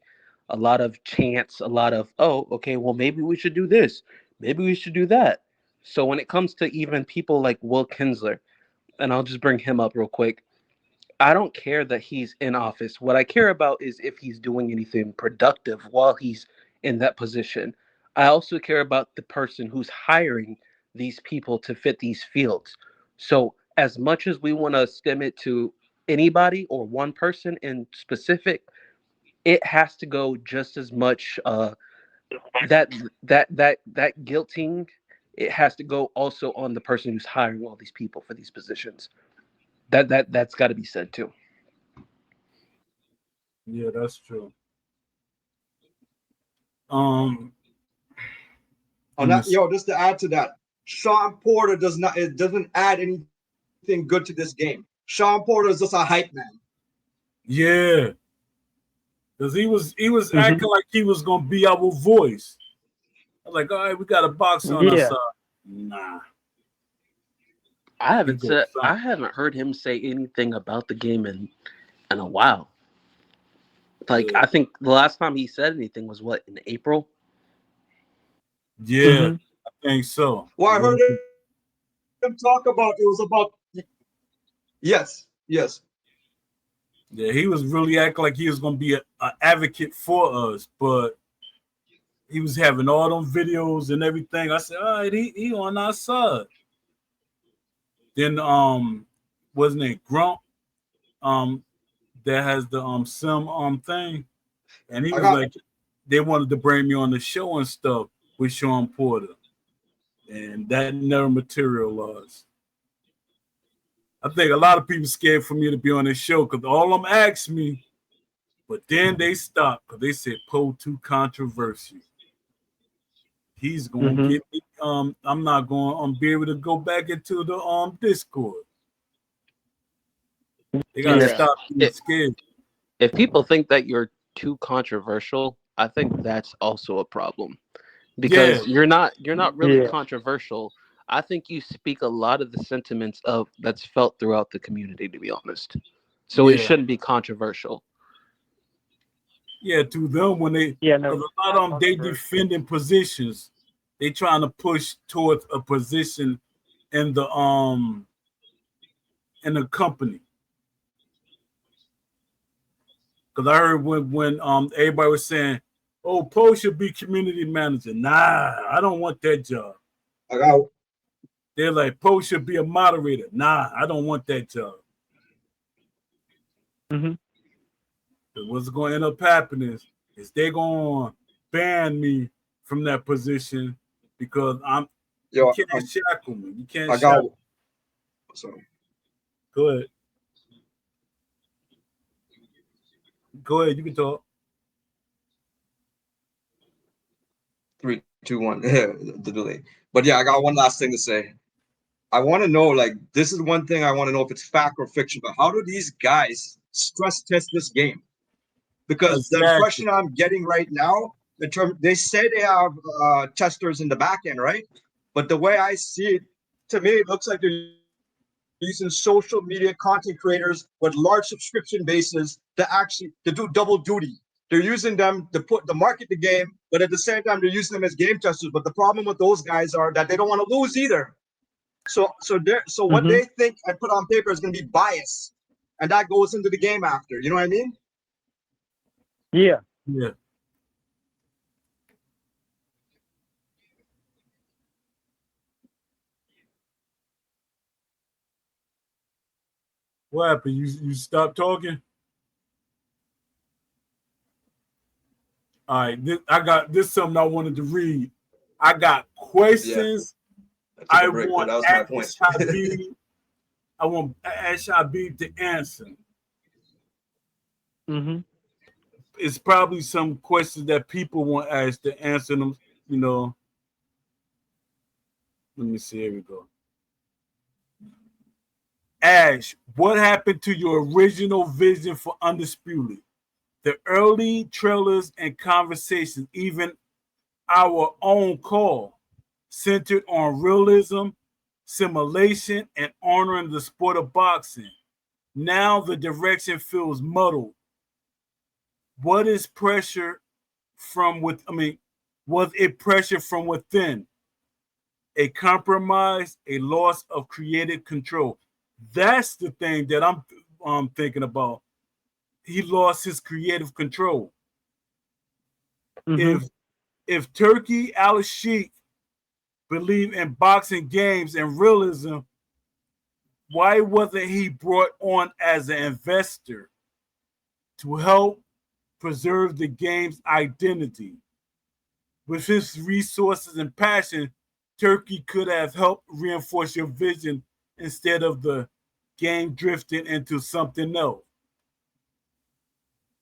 a lot of chance, a lot of, oh, okay, well, maybe we should do this, maybe we should do that. So when it comes to even people like Will Kinsler, and I'll just bring him up real quick. I don't care that he's in office. What I care about is if he's doing anything productive while he's in that position. I also care about the person who's hiring these people to fit these fields. So, as much as we want to stem it to anybody or one person in specific, it has to go just as much that that guilting. It has to go also on the person who's hiring all these people for these positions. That's got to be said too. yeah, that's true. Um, On let me that, see. yo, just to add to that, Sean Porter doesn't add anything good to this game. Sean Porter is just a hype man. Yeah, because he was Mm-hmm. acting like he was gonna be our voice. I was like, all right, we got a boxer on our Yeah. side. Nah, he goes I something. haven't heard him say anything about the game in a while. Like Yeah, I think the last time he said anything was what, in April. yeah, Mm-hmm. I think so. What I heard him talk about, it was about, yes, yes. Yeah, he was really acting like he was gonna be a advocate for us, but he was having all them videos and everything. I said, all right, he on our side. Then wasn't it Grump um that has the sim thing, and he I was got like, they wanted to bring me on the show and stuff with Sean Porter, and that never materialized. I think a lot of people scared for me to be on this show because all of them asked me, but then they stopped because they said Poe too controversial. he's gonna get me. I'm not gonna be able to go back into the Discord. They gotta And Yeah. stop being if scared. if people think that you're too controversial, I think that's also a problem Yeah, because you're not really Yeah. controversial. I think you speak a lot of the sentiments of that's felt throughout the community, to be honest. So it yeah, shouldn't be controversial. yeah. To them, when they, Yeah. No, because it's a lot not of them they controversial. defending positions. They trying to push towards a position in the company. Because I heard when everybody was saying, "Oh, Poe should be community manager." Nah, I don't want that job. I got They're like, Poe should be a moderator. Nah, I don't want that job. Hmm. But what's going to end up happening is they're going to ban me from that position because you yo. can't shackle me. You can't I got. shackle. Sorry. Go ahead. Go ahead. You can talk. 3, 2, 1. The delay. But yeah, I got one last thing to say. I want to know, like, this is one thing I want to know if it's fact or fiction. But how do these guys stress test this game? Because the Exactly. impression I'm getting right now, they say they have testers in the back end, right? But the way I see it, to me, it looks like they're using social media content creators with large subscription bases to do double duty. They're using them to market the game, but at the same time they're using them as game testers. But the problem with those guys are that they don't want to lose either. So what Hmm. they think I put on paper is going to be bias, and that goes into the game after. You know what I mean? Yeah. Yeah. What happened? You stopped talking? All right. I got this something I wanted to read. I got Yeah, questions I took I a break, but want that was my point. Ash Habib. I want Ash Habib to answer. Hmm. It's probably some questions that people want Ash to answer them. You know, let me see. Here we go. Ash, what happened to your original vision for Undisputed? The early trailers and conversations, even our own call, centered on realism, simulation, and honoring the sport of boxing. Now the direction feels muddled. What is pressure from with? I mean, was it pressure from within? A compromise, a loss of creative control. That's the thing that I'm thinking about. He lost his creative control. Hmm. If Turkey Al Sheikh believed in boxing games and realism, why wasn't he brought on as an investor to help preserve the game's identity? With his resources and passion, Turkey could have helped reinforce your vision instead of the game drifting into something else.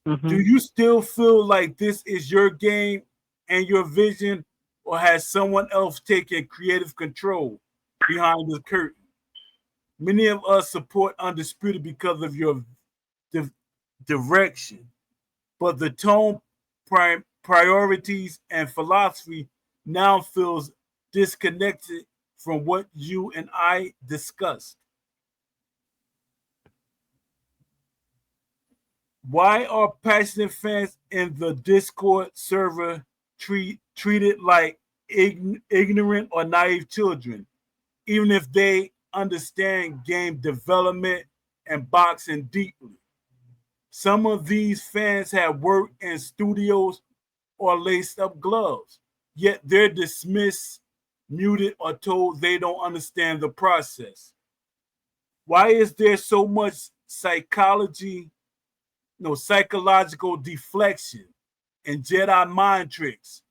Do Hmm. you still feel like this is your game and your vision, or has someone else taken creative control behind the curtain? Many of us support Undisputed because of your di- direction, but the tone, priorities, and philosophy now feels disconnected from what you and I discussed. Why are passionate fans in the Discord server treated like ignorant or naive children, even if they understand game development and boxing deeply? Some of these fans have worked in studios or laced up gloves, yet they're dismissed, muted, or told they don't understand the process. Why is there so much psychological deflection and Jedi mind tricks,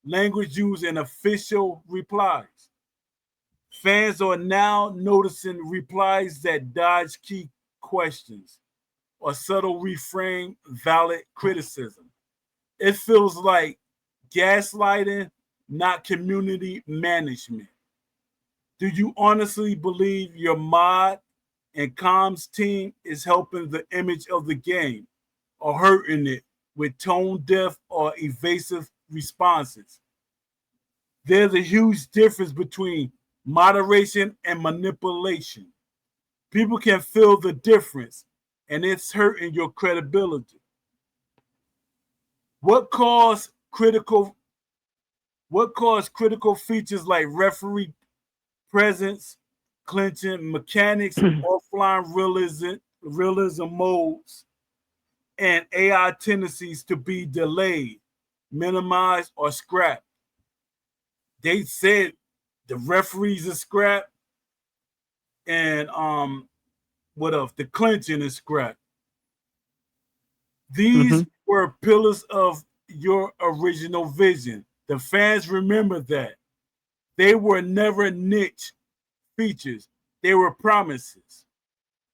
language used in official replies? Fans are now noticing replies that dodge key questions or subtle reframe valid criticism. It feels like gaslighting not community management? Do you honestly believe your mod and comms team is helping the image of the game or hurting it with tone deaf or evasive responses? There's a huge difference between moderation and manipulation. People can feel the difference, and it's hurting your credibility. What caused critical what caused critical features like referee presence, clinching mechanics, offline realism modes, and AI tendencies to be delayed, minimized, or scrapped? They said the referees are scrapped, and what else? The clinching is scrapped. Mm-hmm. These were pillars of your original vision. The fans remember that. They were never niche features, they were promises.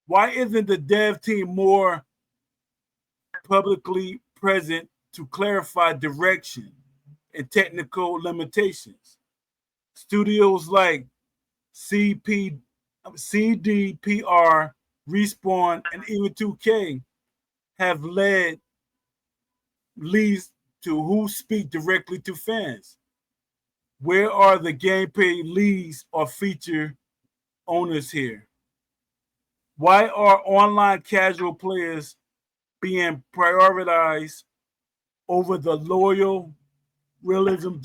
Why isn't the dev team more publicly present to clarify direction and technical limitations? Studios like CP, CDPR, Respawn, and even 2K have led leads to who speak directly to fans. Where are the gameplay leads or feature owners here? Why are online casual players being prioritized over the loyal, realism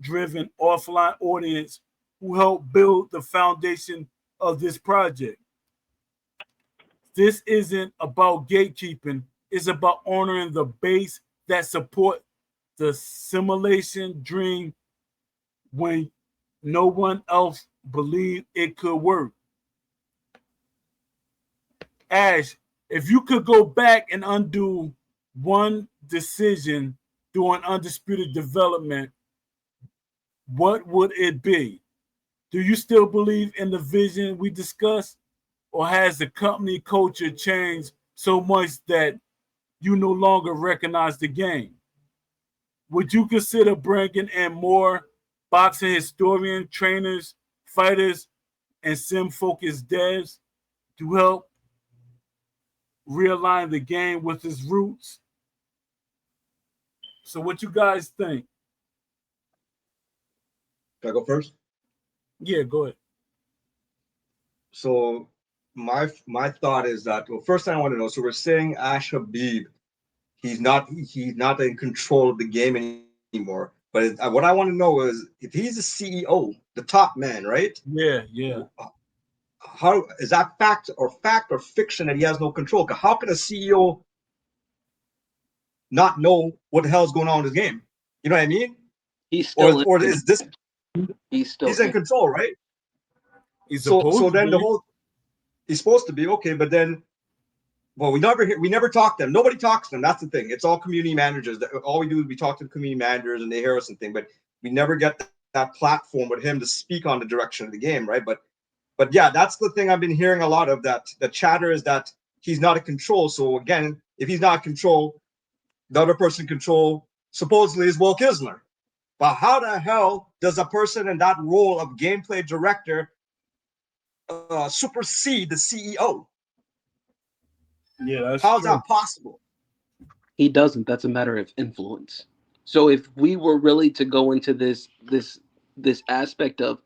driven offline audience who helped build the foundation of this project? This isn't about gatekeeping, it's about honoring the base that support the simulation dream when no one else believed it could work. Ash, if you could go back and undo one decision during undisputed development, what would it be? Do you still believe in the vision we discussed, or has the company culture changed so much that you no longer recognize the game? Would you consider bringing in more boxing historian, trainers, fighters, and sim focused devs to help realign the game with its roots? So, what you guys think? Can I go first? Yeah, go ahead. So my thought is that, well, first thing I want to know. So we're saying Ash Habib, he's not in control of the game anymore. But what I want to know is, if he's the CEO, the top man, right? Yeah, yeah, How is that fact or fiction that he has no control? 'Cause how can a CEO not know what the hell is going on in his game? You know what I mean? He's Or still in. or is this He's still he's in in. control, right? he's So supposed to then the be. whole he's supposed to be okay, but then, well, we never talk to them. Nobody talks to them. That's the thing. It's all community managers. All we do is we talk to the community managers and they hear us and thing, but we never get that platform with him to speak on the direction of the game, right? But yeah, that's the thing I've been hearing a lot of, that the chatter is that he's not in control. So again, if he's not in control, the other person in control supposedly is Will Kisler. But how the hell does a person in that role of gameplay director supersede the CEO? Yeah, that's How is true. that possible? He doesn't. That's a matter of influence. So if we were really to go into this aspect of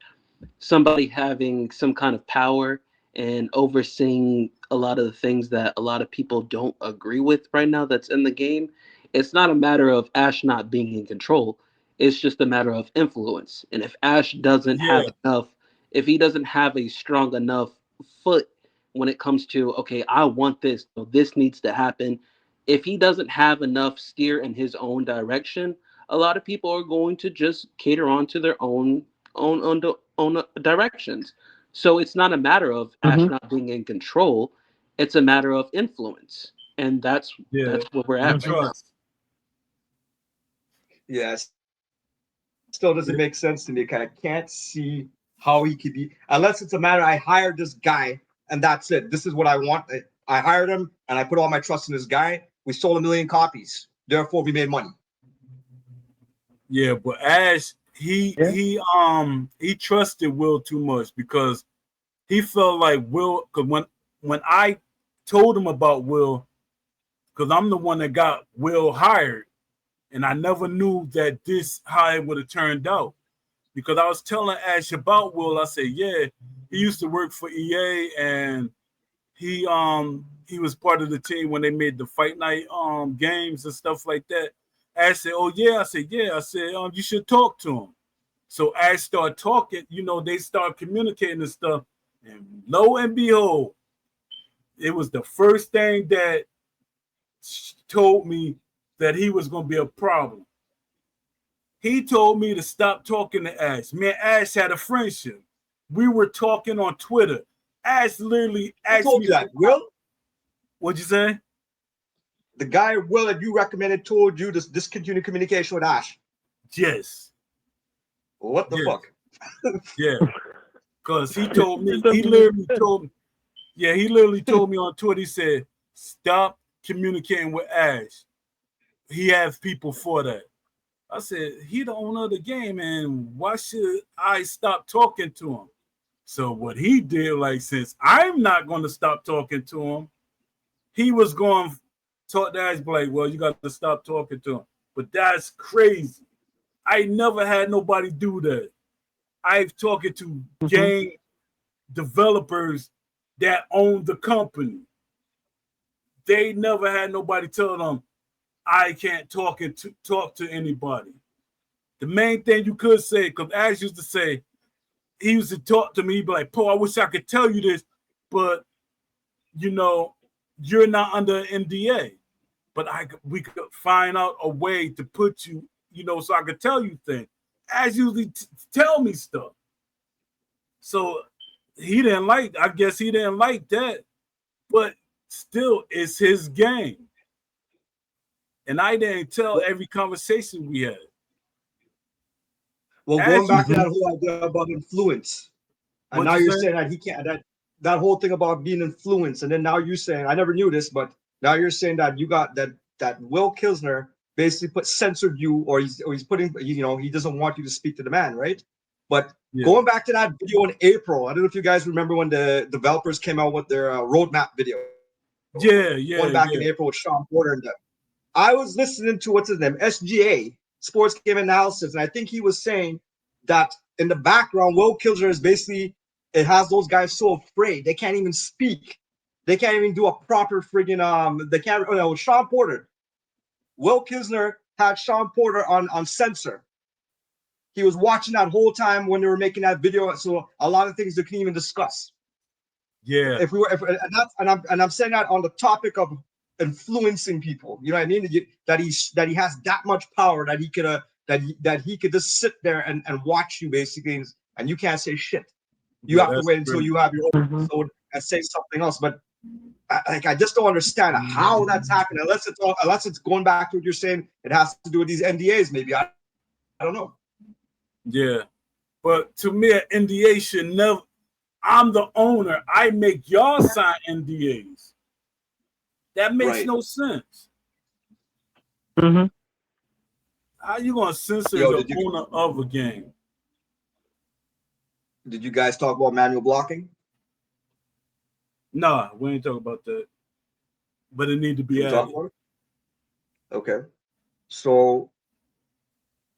somebody having some kind of power and overseeing a lot of the things that a lot of people don't agree with right now that's in the game, it's not a matter of Ash not being in control. It's just a matter of influence. And if Ash doesn't have Yeah, enough, if he doesn't have a strong enough foot when it comes to, okay, I want this, so this needs to happen. If he doesn't have enough steer in his own direction, a lot of people are going to just cater on to their own directions. So it's not a matter of Ash Mm-hmm. not being in control. It's a matter of influence, and yeah, that's where we're and at right now. trust. Yeah, it still doesn't make sense to me. Cause I can't see how he could be, unless it's a matter I hired this guy and that's it. This is what I want. I hired him and I put all my trust in this guy. We sold 1 million copies. Therefore, we made money. Yeah, but Ash he trusted Will too much because he felt like Will. Because when I told him about Will, because I'm the one that got Will hired, and I never knew that this how it would have turned out. Because I was telling Ash about Will, I said, yeah, he used to work for EA, and he was part of the team when they made the Fight Night games and stuff like that. Ash said, oh yeah, I said, yeah, I said, you should talk to him. So Ash started talking, they start communicating and stuff. And lo and behold, it was the first thing that told me that he was going to be a problem. He told me to stop talking to Ash. Me and Ash had a friendship. We were talking on Twitter. Ash literally Who asked told me, you that? Will? what'd you say? The guy Will that you recommended told you to discontinue communication with Ash. Yes. What the fuck? Yeah. Because he told me, he literally told me on Twitter, he said, stop communicating with Ash. He has people for that. I said, he the owner of the game, and why should I stop talking to him? So what he did, like, since I'm not going to stop talking to him, he was going to talk to Ash, like, well, you got to stop talking to him. But that's crazy. I never had nobody do that. I've talking to game developers that own the company. They never had nobody tell them I can't talk to anybody. The main thing you could say, because Ash used to say, he used to talk to me, he'd be like, Paul, I wish I could tell you this, but you're not under an NDA. But we could find out a way to put you, so I could tell you things. Ash usually tell me stuff. So I guess he didn't like that, but still, it's his game. And I didn't tell every conversation we had. Well, going As back to you, that whole idea about influence, and what now you you're say? saying that he can't, that whole thing about being influenced, and then now you're saying, I never knew this, but now you're saying that you got that Will Kilsner basically censored you, or he's putting, he doesn't want you to speak to the man, right? But Yeah, going back to that video in April, I don't know if you guys remember when the developers came out with their roadmap video, yeah, one back in April with Sean Porter and them. I was listening to what's his name, SGA, Sports Game Analysis, and I think he was saying that in the background, Will Kilmer is basically, it has those guys so afraid they can't even speak, they can't even do a proper friggin' they can't. Oh no, Sean Porter, Will Kilmer had Sean Porter on censor. He was watching that whole time when they were making that video, so a lot of things they couldn't even discuss. yeah, If we were, and I'm saying that on the topic of influencing people, you know what I mean? That he has that much power that he could that he could just sit there and watch you basically, and you can't say shit. You yeah. have to That's wait until crazy. you have your own episode and say something else. But I just don't understand how that's happening unless it's going back to what you're saying. It has to do with these NDAs, maybe. I don't know. Yeah, but to me, an NDA should never. I'm the owner. I make y'all sign NDAs. That makes Right. no sense. Mm-hmm. How you gonna censor Yo, the owner of a game? did you guys talk about manual blocking? Nah, we ain't talking about that. But it need to be Can we talk added. about it? Okay. So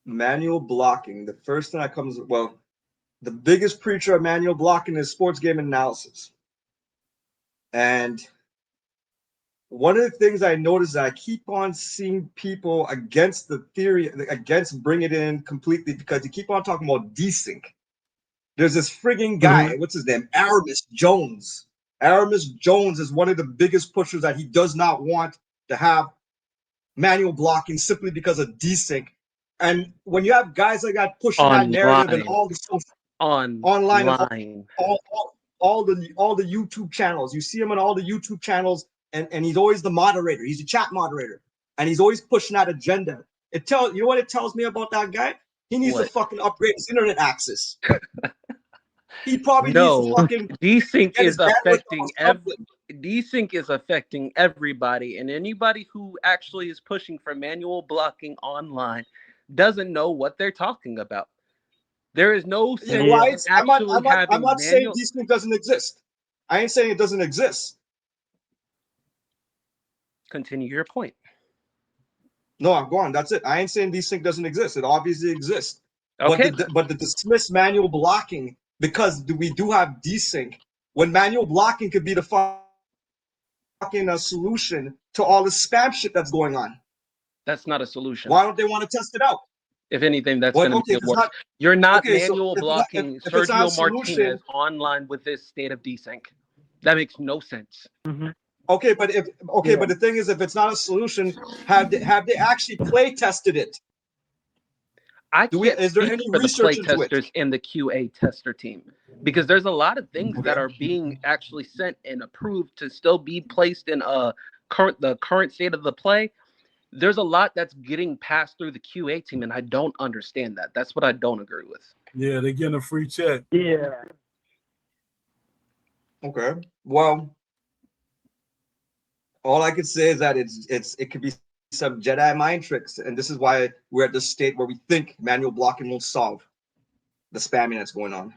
manual blocking, the first thing that comes, well, the biggest preacher of manual blocking is sports game analysis. And one of the things I noticed that I keep on seeing people against the theory, against bring it in completely, because you keep on talking about desync. There's this frigging guy, what's his name? Aramis Jones. Aramis Jones is one of the biggest pushers that he does not want to have manual blocking simply because of desync. And when you have guys like that pushing that narrative and all the social online and Online. all the YouTube channels, you see him on all the YouTube channels, and he's always the moderator. He's a chat moderator, and he's always pushing that agenda. You know what it tells me about that guy? He needs to fucking upgrade his internet access. He probably needs to No, fucking desync get his is bandwidth affecting or something. desync is affecting everybody, and anybody who actually is pushing for manual blocking online doesn't know what they're talking about. There is no You know sense why? in actually I'm having not saying manual. desync doesn't exist. I ain't saying it doesn't exist. Continue your point. No, I'm going. That's it. I ain't saying desync doesn't exist. It obviously exists. Okay. But the dismiss manual blocking because we do have desync when manual blocking could be the fucking solution to all the spam shit that's going on. That's not a solution. Why don't they want to test it out? If anything, that's Well, going to okay, make if it it's worse. not You're not okay, so manual blocking if it's not a Sergio solution, Martinez online with this state of desync. That makes no sense. Mm-hmm. okay, but Yeah. the thing is, if it's not a solution, have they actually play tested it? I can't Is there speak any for the play research into it? testers and the QA tester team because there's a lot of things Okay. that are being actually sent and approved to still be placed in the current state of the play. There's a lot that's getting passed through the QA team, and I don't understand that. That's what I don't agree with. Yeah, they're getting a free check. Yeah. Okay. Well, all I could say is that it could be some Jedi mind tricks, and this is why we're at this state where we think manual blocking will solve the spamming that's going on.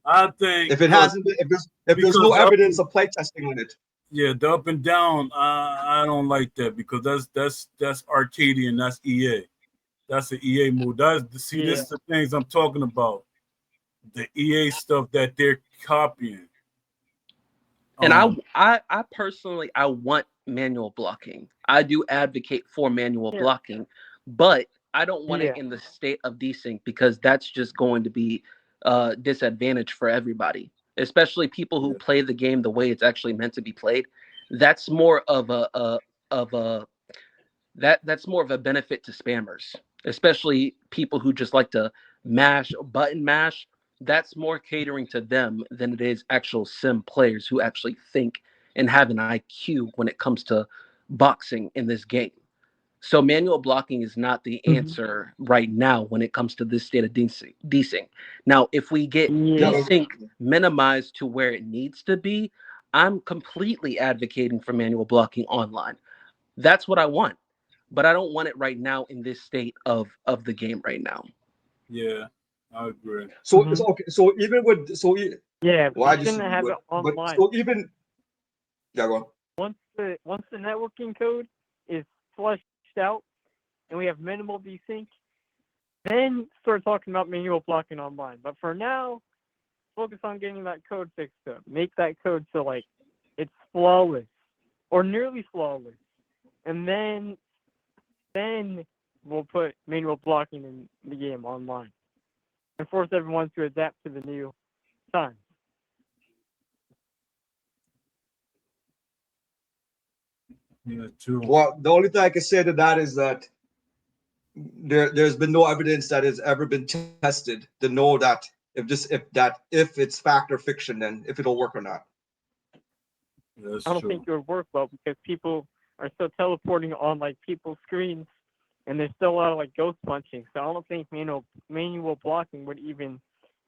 I think If it hasn't, if there's no evidence of play testing on it, yeah, the up and down, I don't like that because that's Arcadian, that's EA, that's an EA move. This Yeah. is the things I'm talking about, the EA stuff that they're copying. And I personally, I want manual blocking. I do advocate for manual Yeah. blocking, but I don't want it Yeah. in the state of desync because that's just going to be disadvantage for everybody, especially people who play the game the way it's actually meant to be played. That's more of a that's more of a benefit to spammers, especially people who just like to button mash. That's more catering to them than it is actual sim players who actually think and have an IQ when it comes to boxing in this game. So manual blocking is not the Mm-hmm. answer right now when it comes to this state of desync. Now, if we get yeah, Yeah. desync minimized to where it needs to be, I'm completely advocating for manual blocking online. That's what I want, but I don't want it right now in this state of the game right now. Yeah, I agree. Mm-hmm. okay, so even with Yeah. well, You I just shouldn't have it but online. so even yeah, go on. Once the networking code is flushed out and we have minimal desync, then start talking about manual blocking online. But for now, focus on getting that code fixed up. Make that code so like it's flawless or nearly flawless, and then we'll put manual blocking in the game online and force everyone to adapt to the new times. Yeah, true. Well, the only thing I can say to that is that there's been no evidence that has ever been tested to know that if it's fact or fiction, then if it'll work or not. That's I don't true. think it would work well because people are still teleporting on like people's screens, and there's still a lot of like ghost punching. So I don't think manual blocking would even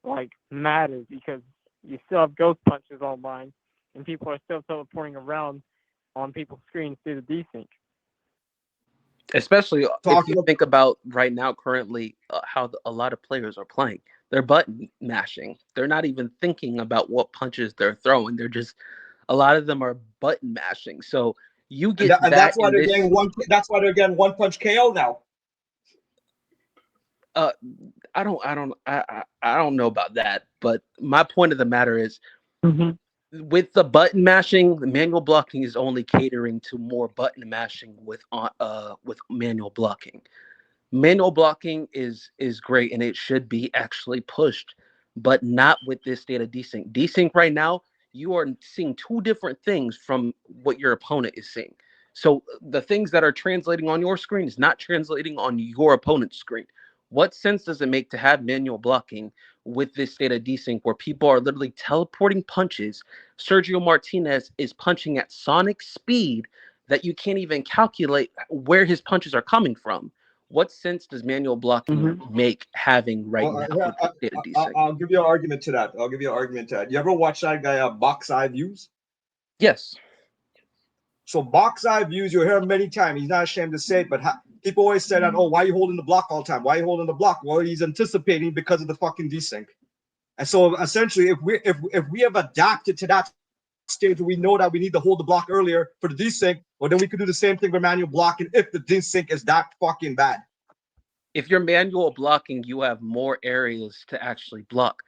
like matter because you still have ghost punches online, and people are still teleporting around on people's screens through the desync. Especially if you Talking of, think about right now, currently, how a lot of players are playing. They're button mashing. They're not even thinking about what punches they're throwing. They're just, a lot of them are button mashing. So you get and that that's why in they're this. getting one. That's why they're getting one punch KO now. Uh, I don't know about that. But my point of the matter is, Mm-hmm. with the button mashing, the manual blocking is only catering to more button mashing with manual blocking. Manual blocking is great and it should be actually pushed, but not with this state of desync. Desync right now, you are seeing two different things from what your opponent is seeing. So the things that are translating on your screen is not translating on your opponent's screen. What sense does it make to have manual blocking with this state of desync where people are literally teleporting punches? Sergio Martinez is punching at sonic speed that you can't even calculate where his punches are coming from. What sense does manual blocking Mm-hmm. make having right now with the data desync? I'll give you an argument to that. I'll give you an argument to that. You ever watch that guy Box Eye Views? Yes. So Box Eye Views, you'll hear him many times. He's not ashamed to say it, but People always say that, oh, why are you holding the block all the time? Why are you holding the block? Well, he's anticipating because of the fucking desync. And so essentially, if we have adapted to that stage where we know that we need to hold the block earlier for the desync, well, then we could do the same thing with manual blocking if the desync is that fucking bad. If you're manual blocking, you have more areas to actually block.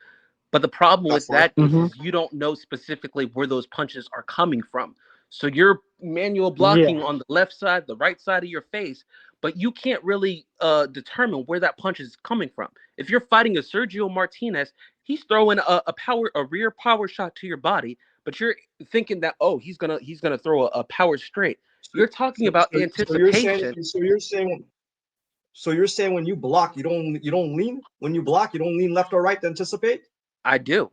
But the problem That's with fine. that is you don't know specifically where those punches are coming from. So you're manual Yeah. blocking on the left side, the right side of your face, but you can't really determine where that punch is coming from. If you're fighting a Sergio Martinez, he's throwing a rear power shot to your body, but you're thinking that, oh, he's gonna throw a power straight. So, You're talking about so you're saying anticipation. when you block, you don't lean. When you block, you don't lean left or right to anticipate. I do.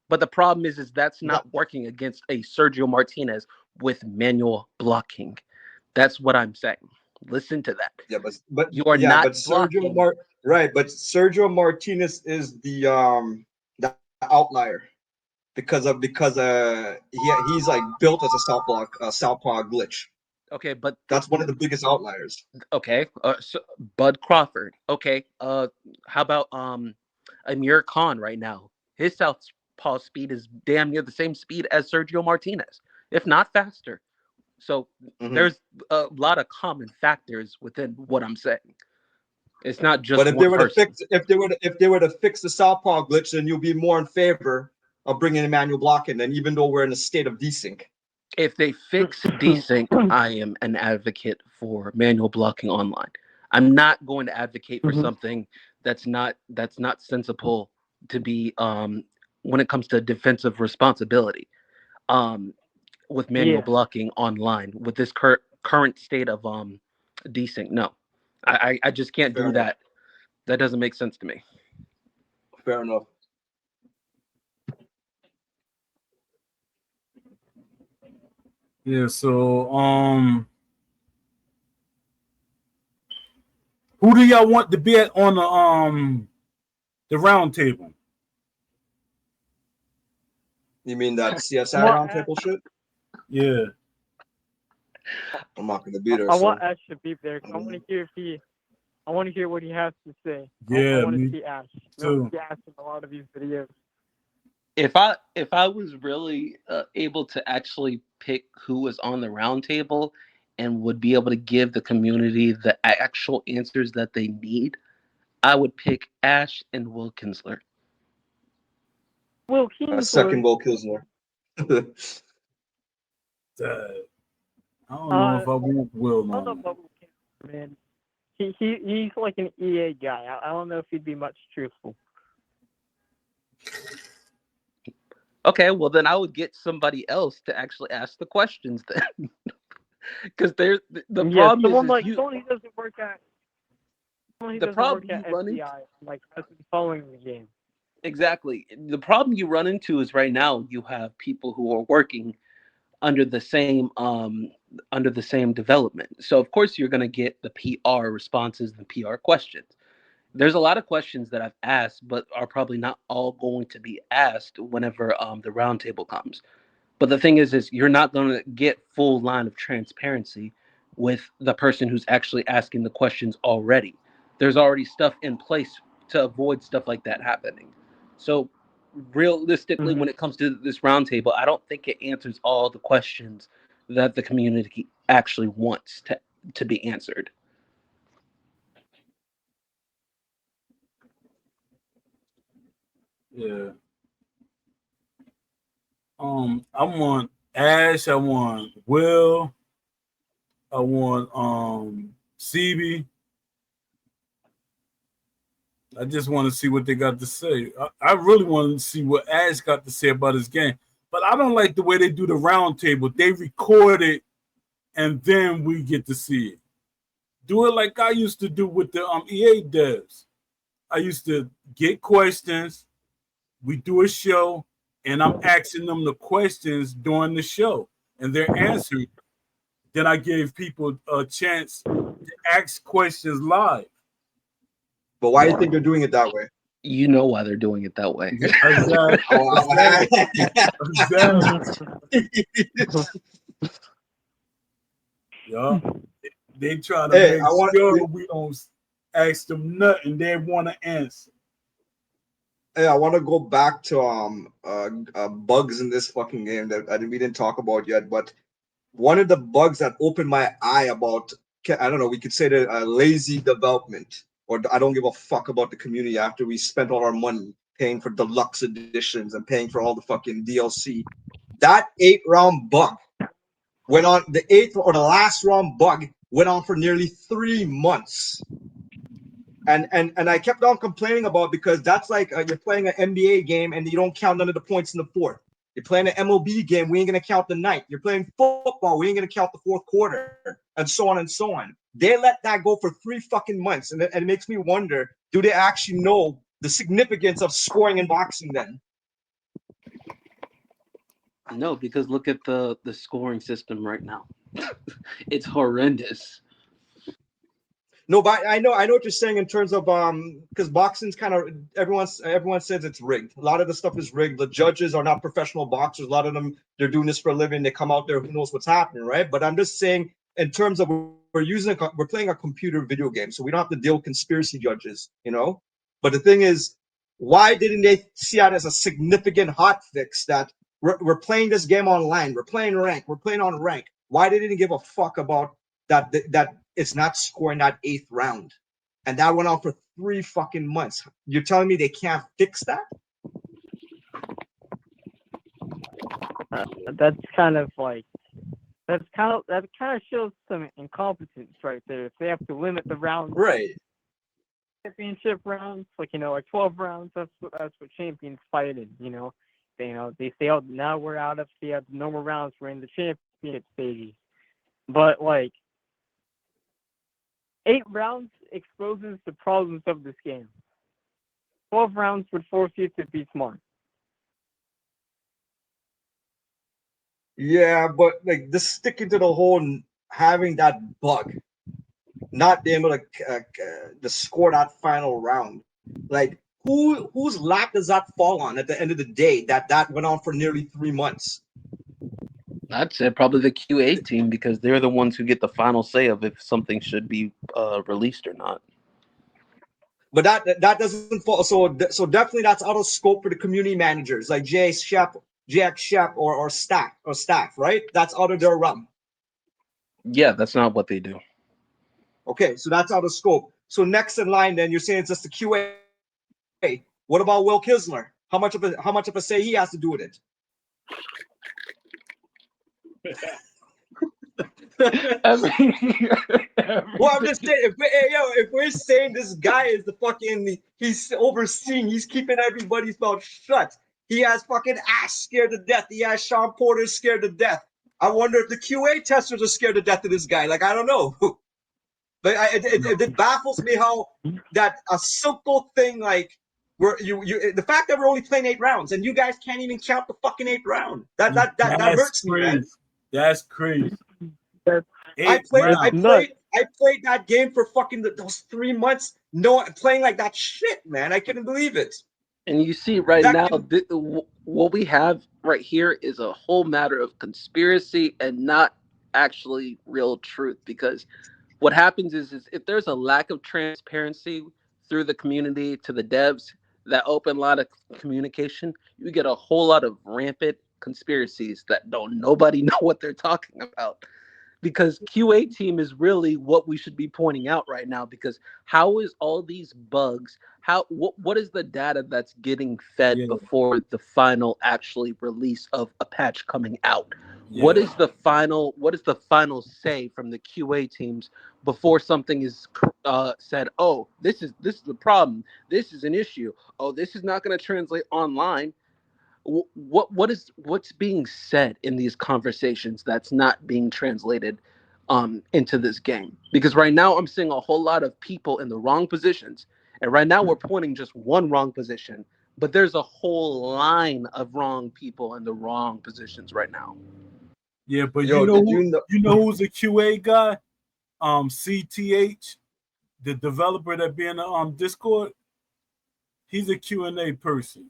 But the problem is that's That, not working against a Sergio Martinez with manual blocking. That's what I'm saying. Listen to that. yeah, You are yeah, not but blocking. right, but Sergio Martinez is the outlier because he's like built as a southpaw glitch. Okay, but That's one of the biggest outliers. okay, so Bud Crawford. Okay, how about Amir Khan right now? His southpaw speed is damn near the same speed as Sergio Martinez, if not faster. So Hmm. there's a lot of common factors within what I'm saying. It's not But just one person. if they were to fix the southpaw glitch, then you'll be more in favor of bringing in manual blocking. Then even though we're in a state of desync. If they fix desync, I am an advocate for manual blocking online. I'm not going to advocate for something that's not sensible to be when it comes to defensive responsibility with manual Yeah. blocking online with this current state of desync. No, I just can't Fair do enough. that. That doesn't make sense to me. Fair enough. Yeah, so who do y'all want to be at on the round table? You mean that I CSI want roundtable shit? Yeah. I'm not gonna be there, I want so Ash to be there. 'Cause I want to hear I want to hear what he has to say. I Yeah, want to me see Ash. I want too. to see Ash in a lot of these videos. If I was really able to actually pick who was on the round table and would be able to give the community the actual answers that they need, I would pick Ash and Will Kinsler. Will a second Kingsler. Will Kilsner. I don't know Uh, if I want Will I don't know on. about Will Kingsler, man. He's like an EA guy. I don't know if he'd be much truthful. Okay, well then I would get somebody else to actually ask the questions then, because the Yeah, problem is you someone who doesn't work at the problem you run into FBI, like has been following the game. exactly the problem you run into is right now you have people who are working under the same development. So of course you're going to get the PR responses and PR questions. There's a lot of questions that I've asked, but are probably not all going to be asked whenever the roundtable comes. But the thing is you're not going to get full line of transparency with the person who's actually asking the questions already. There's already stuff in place to avoid stuff like that happening. So realistically, when it comes to this roundtable, I don't think it answers all the questions that the community actually wants to be answered. Yeah. I want Ash. I want Will. I want CB. I just want to see what they got to say. I really want to see what Ash got to say about his game. But I don't like the way they do the round table. They record it and then we get to see it. Do it like I used to do with the EA devs. I used to get questions. We do a show, and I'm asking them the questions during the show, and they're answering. Then I gave people a chance to ask questions live. But why do you think they're doing it that way? You know why they're doing it that way. Exactly. Yeah. They try to Hey, make I want. sure we don't ask them nothing they want to answer. Hey, I want to go back to bugs in this fucking game that we didn't talk about yet. But one of the bugs that opened my eye about, I don't know, we could say that lazy development, or I don't give a fuck about the community after we spent all our money paying for deluxe editions and paying for all the fucking DLC. That 8 round bug went on, the eighth or the last round bug went on for nearly 3 months. And I kept on complaining about, because that's like you're playing an NBA game and you don't count none of the points in the fourth. You're playing an MLB game, we ain't gonna count the ninth. You're playing football, we ain't gonna count the fourth quarter, and so on and so on. They let that go for 3 fucking months, and it makes me wonder: do they actually know the significance of scoring in boxing? Then No, because look at the scoring system right now. It's horrendous. no, but I know what you're saying in terms of because boxing's kind of, everyone says it's rigged. A lot of the stuff is rigged. The judges are not professional boxers. A lot of them, they're doing this for a living. They come out there, who knows what's happening, right? But I'm just saying, in terms of, we're playing a computer video game, so we don't have to deal with conspiracy judges, you know. But the thing is, why didn't they see that as a significant hot fix? That we're playing this game online, we're playing on rank. Why didn't they give a fuck about that it's not scoring that 8th round? And that went on for 3 fucking months. You're telling me they can't fix that? That's kind of like that kind of shows some incompetence right there. If they have to limit the rounds, Right. championship rounds, like, like 12 rounds. That's what champions fight in. They say, oh, now we're out of the normal rounds. We're in the championship stages. But like 8 rounds exposes the problems of this game. 12 rounds would force you to be smart. Yeah, but like just sticking to the whole having that bug, not being able to score that final round. Like whose lap does that fall on at the end of the day? That went on for nearly 3 months. I'd say probably the QA team because they're the ones who get the final say of if something should be released or not. But that doesn't fall. So definitely that's out of scope for the community managers like Jack Shep, or staff, right? That's out of their realm. Yeah, that's not what they do. Okay, so that's out of scope. So next in line, then you're saying it's just the QA. What about Will Kisner? How much of a say he has to do with it? Well, I'm just saying, if we're saying this guy is the fucking, he's overseeing, he's keeping everybody's mouth shut. He has fucking Ash scared to death. He has Sean Porter scared to death. I wonder if the QA testers are scared to death of this guy. Like, I don't know. But it baffles me how that a simple thing like the fact that we're only playing 8 rounds and you guys can't even count the fucking 8th round. That That's hurts me, man. crazy. That's crazy. That's I played nuts. that game for fucking those 3 months. No, playing like that shit, man. I couldn't believe it. And you see right That now, can, what we have right here is a whole matter of conspiracy and not actually real truth. Because what happens is if there's a lack of transparency through the community to the devs, that open line of communication, you get a whole lot of rampant conspiracies that don't nobody know what they're talking about. Because QA team is really what we should be pointing out right now. Because how is all these bugs? What is the data that's getting fed Yeah, before the final actually release of a patch coming out? What yeah, is the final say from the QA teams before something is said? Oh, this is a problem. This is an issue. Oh, this is not going to translate online. What's being said in these conversations that's not being translated into this game? Because right now I'm seeing a whole lot of people in the wrong positions, and right now we're pointing just one wrong position, but there's a whole line of wrong people in the wrong positions right now. yeah. But yo, did you know who's a QA guy? CTH, the developer that be in the Discord. He's a Q&A person,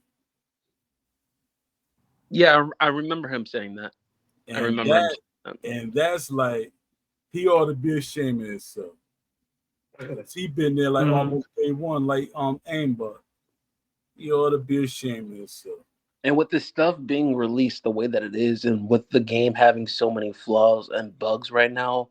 Yeah, I remember him saying that. I and remember him that saying that. and that's like he ought to be ashamed of himself. He been there like almost day one, like Amber. He ought to be ashamed of himself. And with this stuff being released the way that it is, and with the game having so many flaws and bugs right now,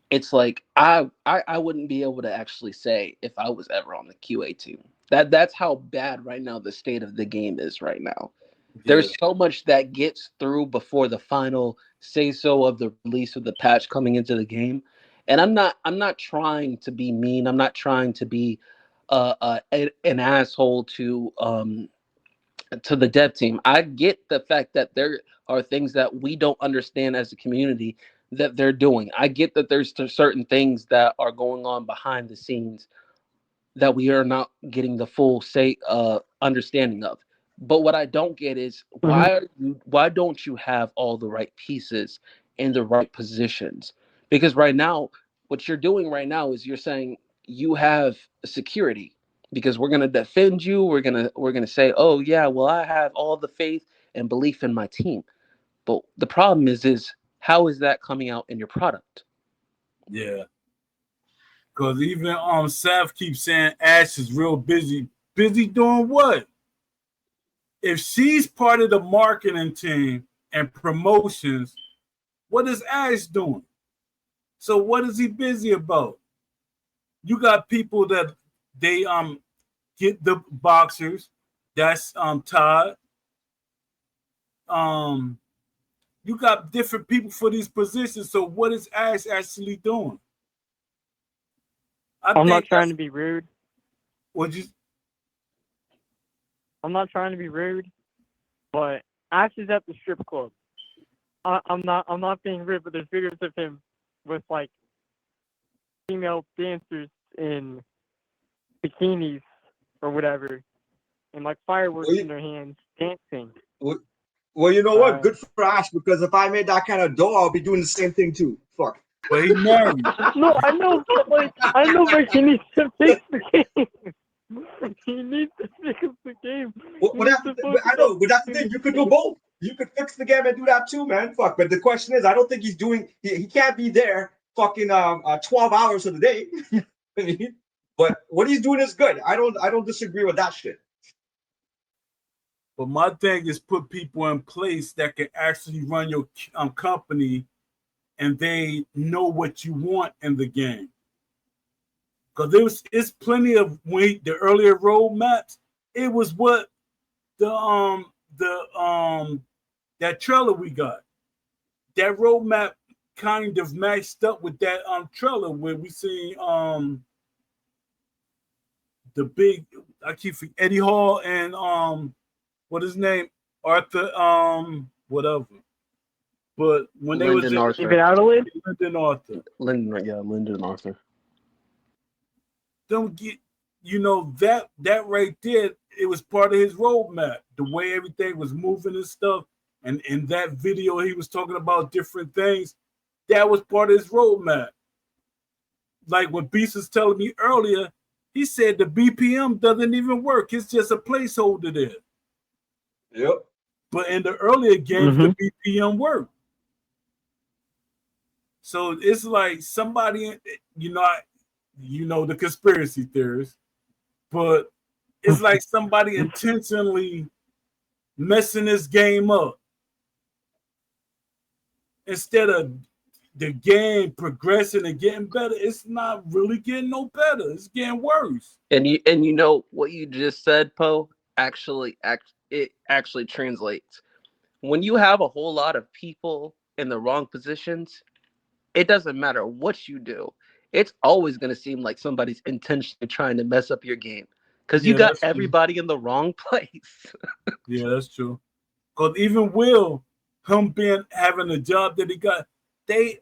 it's like I wouldn't be able to actually say if I was ever on the QA team. That's how bad right now the state of the game is right now. Yeah, There's so much that gets through before the final say so of the release of the patch coming into the game. And I'm not trying to be mean. I'm not trying to be an asshole to the dev team. I get the fact that there are things that we don't understand as a community that they're doing. I get that there's certain things that are going on behind the scenes that we are not getting the full say understanding of. But what I don't get is why don't you have all the right pieces in the right positions? Because right now, what you're doing right now is you're saying you have security because we're gonna defend you. We're gonna say, oh yeah, well I have all the faith and belief in my team. But the problem is how is that coming out in your product? yeah. Because even Saf keeps saying Ash is real busy. Busy doing what? If she's part of the marketing team and promotions, what is Ash doing? So what is he busy about? You got people that they get the boxers. That's Todd. Um, you got different people for these positions. So what is Ash actually doing? I'm not trying to be rude. What you? I'm not trying to be rude, but Ash is at the strip club. I'm not being rude, but there's videos of him with like female dancers in bikinis or whatever, and like fireworks in their hands, dancing. Well, you know what? Good for Ash, because if I made that kind of dough, I'll be doing the same thing too. Fuck. Well, he married. No, I know, but he needs to fix the game. He needs to fix the game. I know, but that's the thing. You could do both. You could fix the game and do that too, man. Fuck. But the question is, I don't think he's doing. He can't be there fucking 12 hours of the day. I mean, but what he's doing is good. I don't disagree with that shit. But my thing is put people in place that can actually run your company, and they know what you want in the game. Because it's plenty of the earlier roadmaps. It was what the that trailer we got. That roadmap kind of matched up with that trailer where we see the big I keep forgetting Eddie Hall and what his name? Arthur, whatever. But when Lyndon they was Arthur. Lyndon Arthur. Lyndon Arthur. Don't get that right there, it was part of his roadmap. The way everything was moving and stuff. And in that video he was talking about different things. That was part of his roadmap. Like when Beast was telling me earlier, he said the BPM doesn't even work. It's just a placeholder there. Yep. But in the earlier games, the BPM worked. So it's like somebody, the conspiracy theorists, but it's like somebody intentionally messing this game up instead of the game progressing and getting better. It's not really getting no better. It's getting worse. And you know what you just said, Poe, it actually translates. When you have a whole lot of people in the wrong positions, it doesn't matter what you do. It's always going to seem like somebody's intentionally trying to mess up your game because you got everybody in the wrong place. Yeah, that's true. Because even Will, having the job that he got, they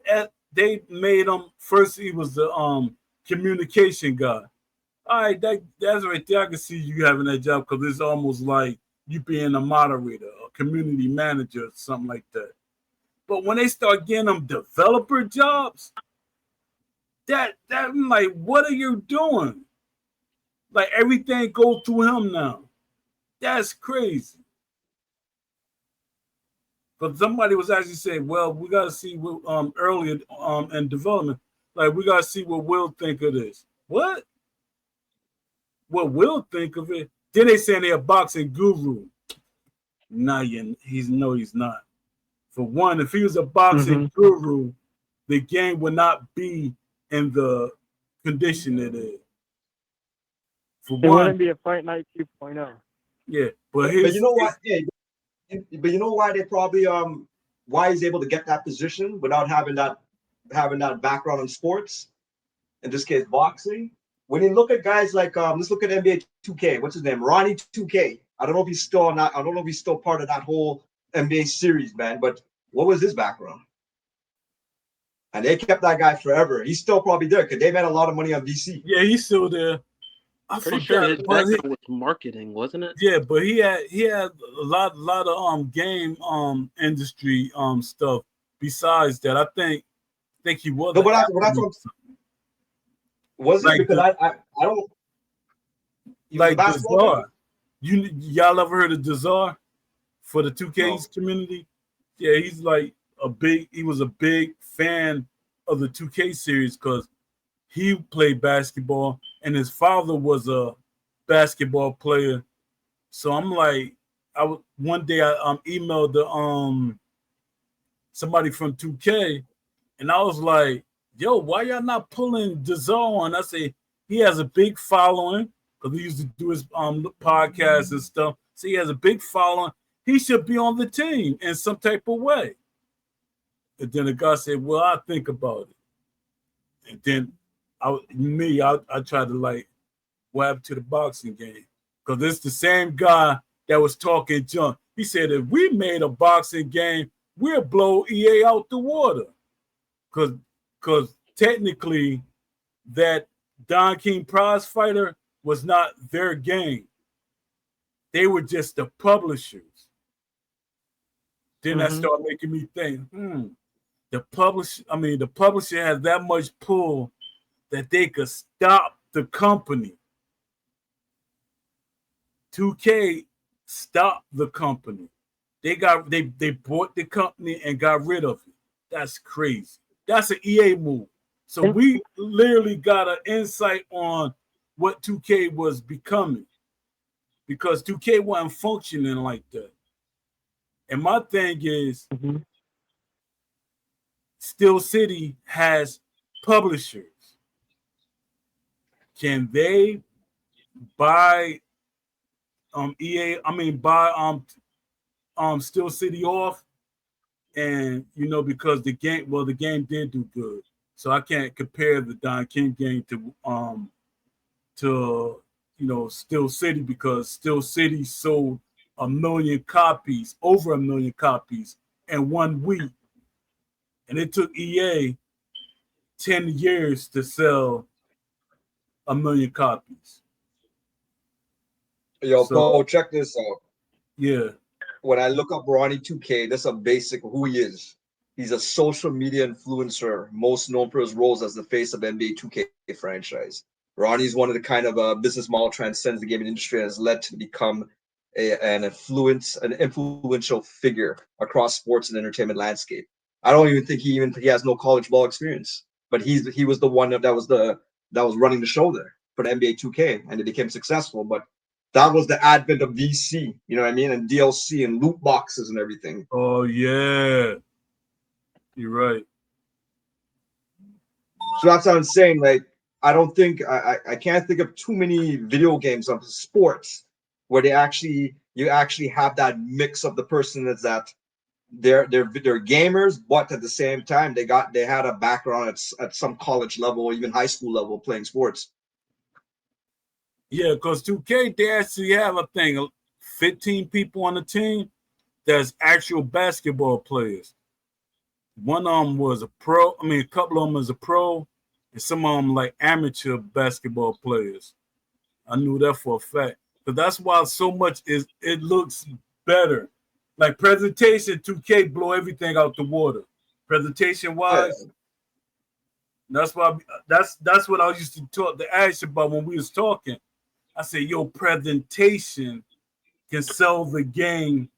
made him first. He was the communication guy. All right, that's right there. I can see you having that job because it's almost like you being a moderator, a community manager, something like that. But when they start getting them developer jobs, that I'm like, what are you doing? Like everything goes through him now. That's crazy. But somebody was actually saying, well, we got to see what earlier in development. Like, we got to see what Will think of this. What? What Will think of it? Then they saying they're a boxing guru. Nah, he's not. For one, if he was a boxing guru, the game would not be in the condition it is. For It one, wouldn't be a Fight Night 2.0. yeah, But you know what? Yeah, but you know why they probably why he's able to get that position without having that background in sports, in this case boxing. When you look at guys like let's look at NBA 2K. What's his name? Ronnie 2K. I don't know if he's still not. I don't know if he's still part of that whole NBA series, man. But what was his background? And they kept that guy forever. He's still probably there because they made a lot of money on VC. Yeah, he's still there. I Pretty forgot. sure his background was marketing, wasn't it? Yeah, but he had a lot of game industry stuff. Besides that, I think he was. No, but that's what was it? Like because I don't. Like Dazar. Y'all ever heard of Dazar for the 2K's community? Yeah, he's like he was a big fan of the 2K series because he played basketball and his father was a basketball player. So I'm like, one day I emailed somebody from 2K and I was like, yo, why y'all not pulling Dazar on? I say he has a big following because he used to do his podcasts and stuff. So he has a big following. He should be on the team in some type of way. And then the guy said, well, I'll think about it. And then I tried to like, what happened to the boxing game? Because it's the same guy that was talking junk. He said, if we made a boxing game, we'll blow EA out the water. Because technically, that Don King prize fighter was not their game. They were just the publishers. Then that started making me think, the publisher has that much pull that they could stop the company. 2K stopped the company. They bought the company and got rid of it. That's crazy. That's an EA move. So we literally got an insight on what 2K was becoming because 2K wasn't functioning like that. And my thing is, Steel City has publishers. Can they buy EA? I mean, buy Steel City off, and because the game did do good, so I can't compare the Don King game to Steel City because Steel City sold over 1 million copies in 1 week. And it took EA 10 years to sell 1 million copies. Yo, Paul, check this out. Yeah. When I look up Ronnie 2K, that's a basic who he is. He's a social media influencer, most known for his roles as the face of NBA 2K franchise. Ronnie's one of the kind of business model transcends the gaming industry and has led to become an influential figure across sports and entertainment landscape. I don't even think he has no college ball experience, but he was the one that was running the show there for the NBA 2K, and it became successful. But that was the advent of VC, you know what I mean, and DLC and loot boxes and everything. Oh yeah, you're right. So that's what I'm saying. Like, I don't think I can't think of too many video games of sports where you actually have that mix of the person that's that they're gamers, but at the same time they had a background at some college level or even high school level playing sports. Yeah, because 2K they actually have a thing, 15 people on the team that's actual basketball players. One of them was a pro. I mean, a couple of them is a pro, and some of them like amateur basketball players. I knew that for a fact. But that's why so much it looks better. Like presentation, 2K blow everything out the water. Presentation wise, that's why that's what I used to talk to Ash about when we was talking. I said, yo, presentation can sell the game,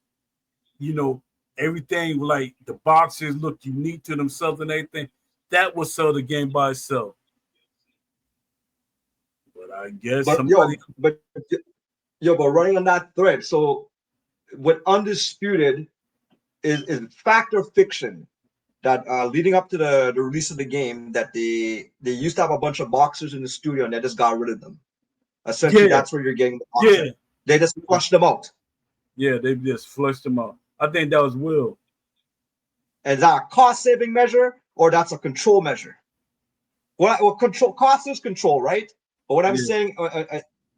everything like the boxers look unique to themselves and everything, that would sell the game by itself. But I guess But somebody, but running on that thread. So what Undisputed is fact or fiction that leading up to the release of the game that they used to have a bunch of boxers in the studio and they just got rid of them. Essentially, yeah, that's where you're getting the yeah, boxer. They just flushed them out. yeah, they just flushed them out. I think that was Will. Is that a cost saving measure or that's a control measure? Well, control cost is control, right? But what I'm Yeah, saying,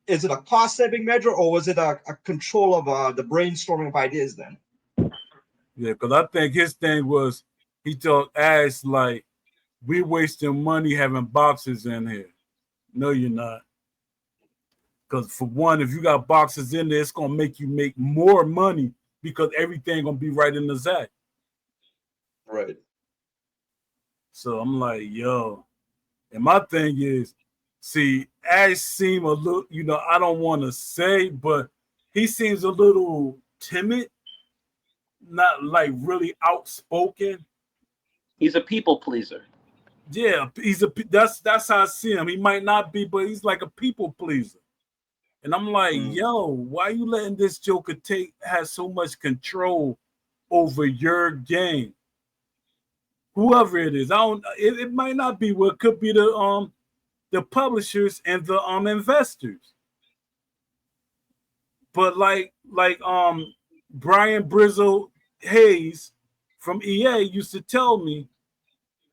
is it a cost saving measure or was it a control of the brainstorming of ideas then? yeah, because I think his thing was he told Ash like we wasting money having boxes in here. No, you're not. Because for one, if you got boxes in there, it's gonna make you make more money because everything gonna be right in the Zach. Right. So I'm like, yo. And my thing is, see, Ash seem a little, I don't want to say, but he seems a little timid, not like really outspoken. He's a people pleaser. Yeah, that's how I see him. He might not be, but he's like a people pleaser. And I'm like, Mm. yo, why you letting this Joker has so much control over your game? Whoever it is, I don't. It might not be. Well, it could be the publishers and the investors. But like Brian Brizzle Hayes from EA used to tell me,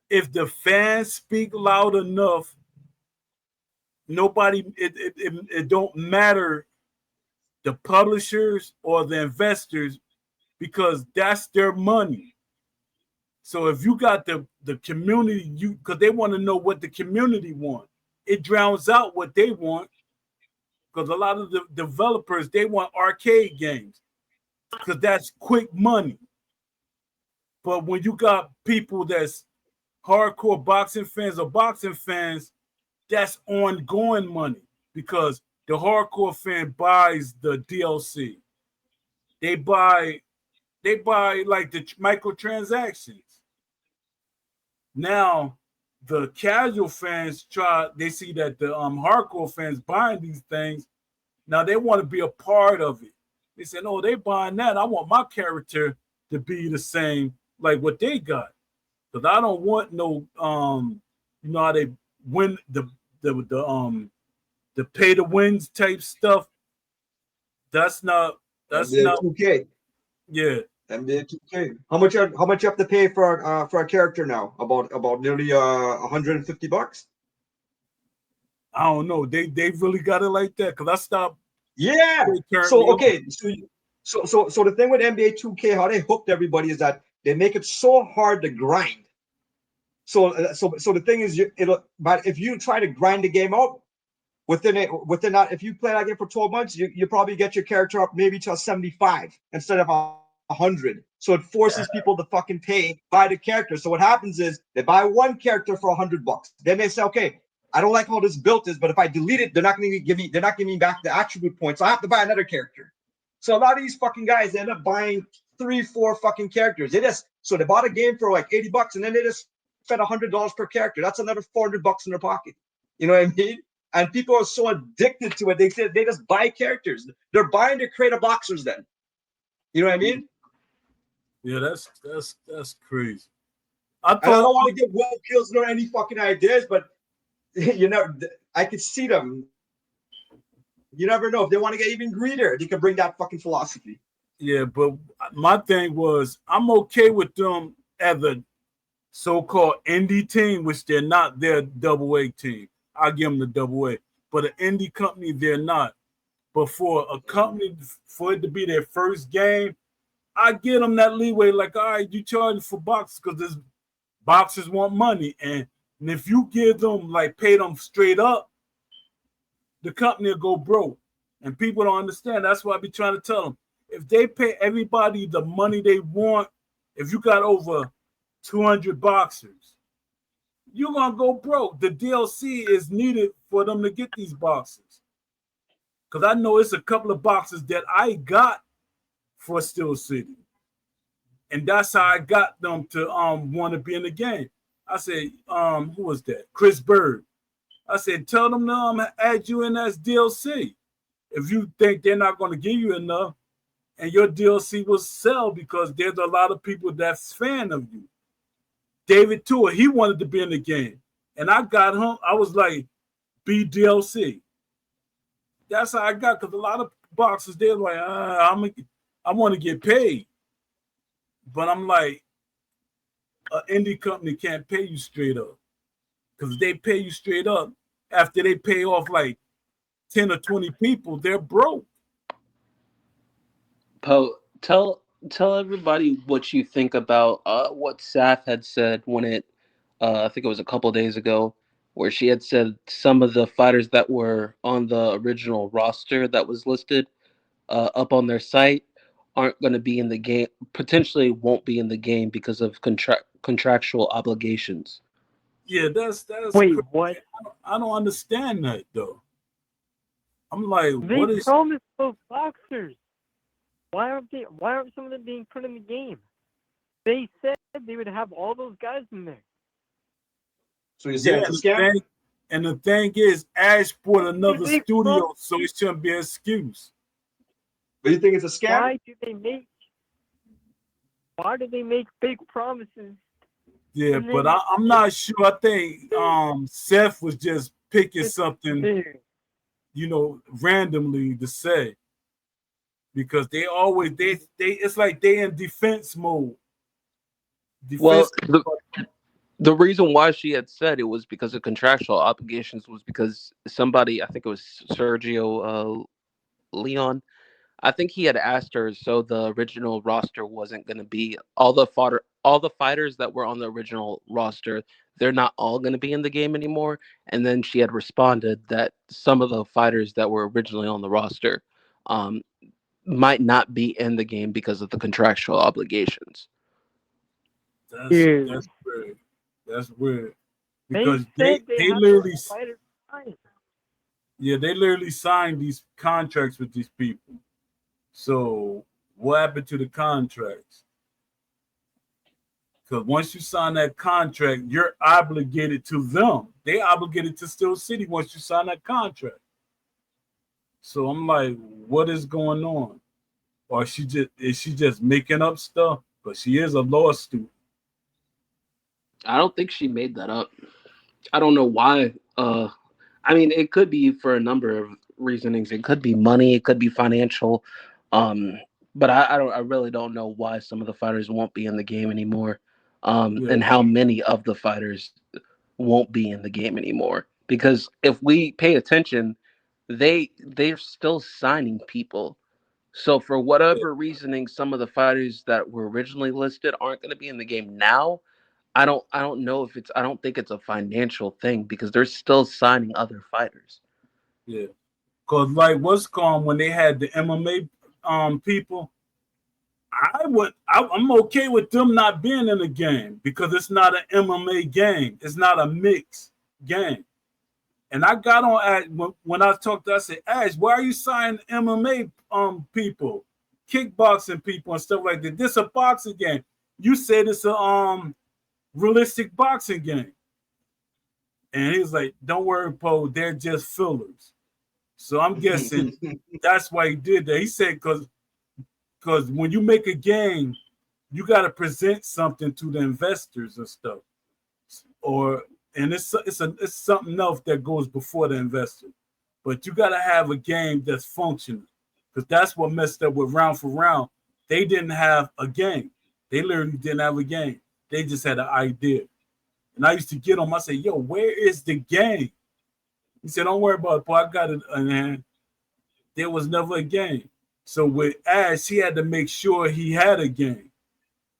if the fans speak loud enough, nobody it don't matter the publishers or the investors because that's their money. So if you got the community, you because they want to know what the community want, it drowns out what they want because a lot of the developers they want arcade games because that's quick money. But when you got people that's hardcore boxing fans or boxing fans, that's ongoing money because the hardcore fan buys the DLC. They buy like the microtransactions. Now the casual fans they see that the hardcore fans buying these things. Now they want to be a part of it. They said, "Oh, they buying that. I want my character to be the same like what they got." Because I don't want no how they win the pay to wins type stuff. That's not that's NBA not 2K. yeah. NBA 2K. How much you have to pay for a character now? About nearly $150. I don't know. They really got it like that because I stopped Yeah. So currently on. okay. So the thing with NBA 2K, how they hooked everybody is that they make it so hard to grind. So the thing is, but if you try to grind the game out within that, if you play that game for 12 months, you probably get your character up maybe to a 75 instead of 100. So it forces people to fucking buy the character. So what happens is they buy one character for $100. Then they say, okay, I don't like how this built is, but if I delete it, they're not giving me back the attribute points. So I have to buy another character. So a lot of these fucking guys end up buying 3, 4 fucking characters. So they bought a game for like $80 and then they just spent $100 per character. That's another $400 in their pocket. You know what I mean? And people are so addicted to it. They said they just buy characters. They're buying to create a boxers then. You know what I mean? Yeah, that's crazy. I And I thought don't want to give Will Kills nor any fucking ideas, but I could see them. You never know. If they want to get even greedier, they can bring that fucking philosophy. yeah, but my thing was I'm okay with them as a so-called indie team, which they're not. They're a double A team. I give them the double A, but an indie company they're not. But for a company for it to be their first game, I give them that leeway. Like, all right, you charging for boxes because this boxers want money, and if you give them like pay them straight up, the company will go broke. And people don't understand. That's why I be trying to tell them. If they pay everybody the money they want, if you got over 200 boxers, you're gonna go broke. The DLC is needed for them to get these boxes. Because I know it's a couple of boxes that I got for Steel City. And that's how I got them to want to be in the game. I said, who was that? Chris Bird. I said, tell them to add you in as DLC. If you think they're not going to give you enough, and your DLC will sell because there's a lot of people that's fan of you. David Tour, he wanted to be in the game. And I got him. I was like, be DLC. That's how I got, because a lot of boxers, they're like, I want to get paid. But I'm like, an indie company can't pay you straight up. Because if they pay you straight up, after they pay off like 10 or 20 people, they're broke. Poe, tell everybody what you think about what Saf had said when I think it was a couple days ago, where she had said some of the fighters that were on the original roster that was listed up on their site aren't going to be in the game, potentially won't be in the game because of contractual obligations. Yeah, that's Wait, crazy. what? I don't understand that though. I'm like, They what is? promised those boxers. Why aren't some of them being put in the game? They said they would have all those guys in there. So you're saying Yeah, it's a scam? and the thing is, Ash bought another They studio, so it shouldn't be an excuse. But you think it's a scam? Why do they make fake promises? Yeah, And but then- I'm not sure. I think Seth was just picking something, Dude, randomly to say, because they always they it's like they in defense mode. Well, Defense. the reason why she had said it was because of contractual obligations was because somebody, I think it was Sergio Leon, I think he had asked her, so the original roster wasn't going to be all the fighters that were on the original roster, they're not all going to be in the game anymore. And then she had responded that some of the fighters that were originally on the roster um, might not be in the game because of the contractual obligations. That's weird. That's weird. Because they said they have literally fighters signed. yeah, they literally signed these contracts with these people. So what happened to the contracts? Because once you sign that contract, you're obligated to them. They obligated to Steel City once you sign that contract. So I'm like, what is going on? Or is she just making up stuff? But she is a law student. I don't think she made that up. I don't know why. I mean, it could be for a number of reasonings. It could be money. It could be financial. Um, but I don't. I really don't know why some of the fighters won't be in the game anymore, Yeah, and how many of the fighters won't be in the game anymore. Because if we pay attention, they're still signing people. So for yeah, whatever reasoning, some of the fighters that were originally listed aren't going to be in the game now. I don't know if it's I don't think it's a financial thing because they're still signing other fighters. yeah. Cause like what's called when they had the MMA people, I'm okay with them not being in the game because it's not an MMA game. It's not a mixed game. And I got on Ash when I talked to, I said, Ash, why are you signing MMA people, kickboxing people and stuff like that? This a boxing game. You said it's a realistic boxing game. And he was like, don't worry, Poe, they're just fillers. So I'm guessing that's why he did that. He said because when you make a game, you got to present something to the investors and stuff, and it's something else that goes before the investor. But you got to have a game that's functional, because that's what messed up with Round for Round. They didn't have a game. They literally didn't have a game. They just had an idea. And I used to get on. I say, "Yo, where is the game?" He said, "Don't worry about it, boy. I got it in hand." There was never a game. So with Ash, he had to make sure he had a game,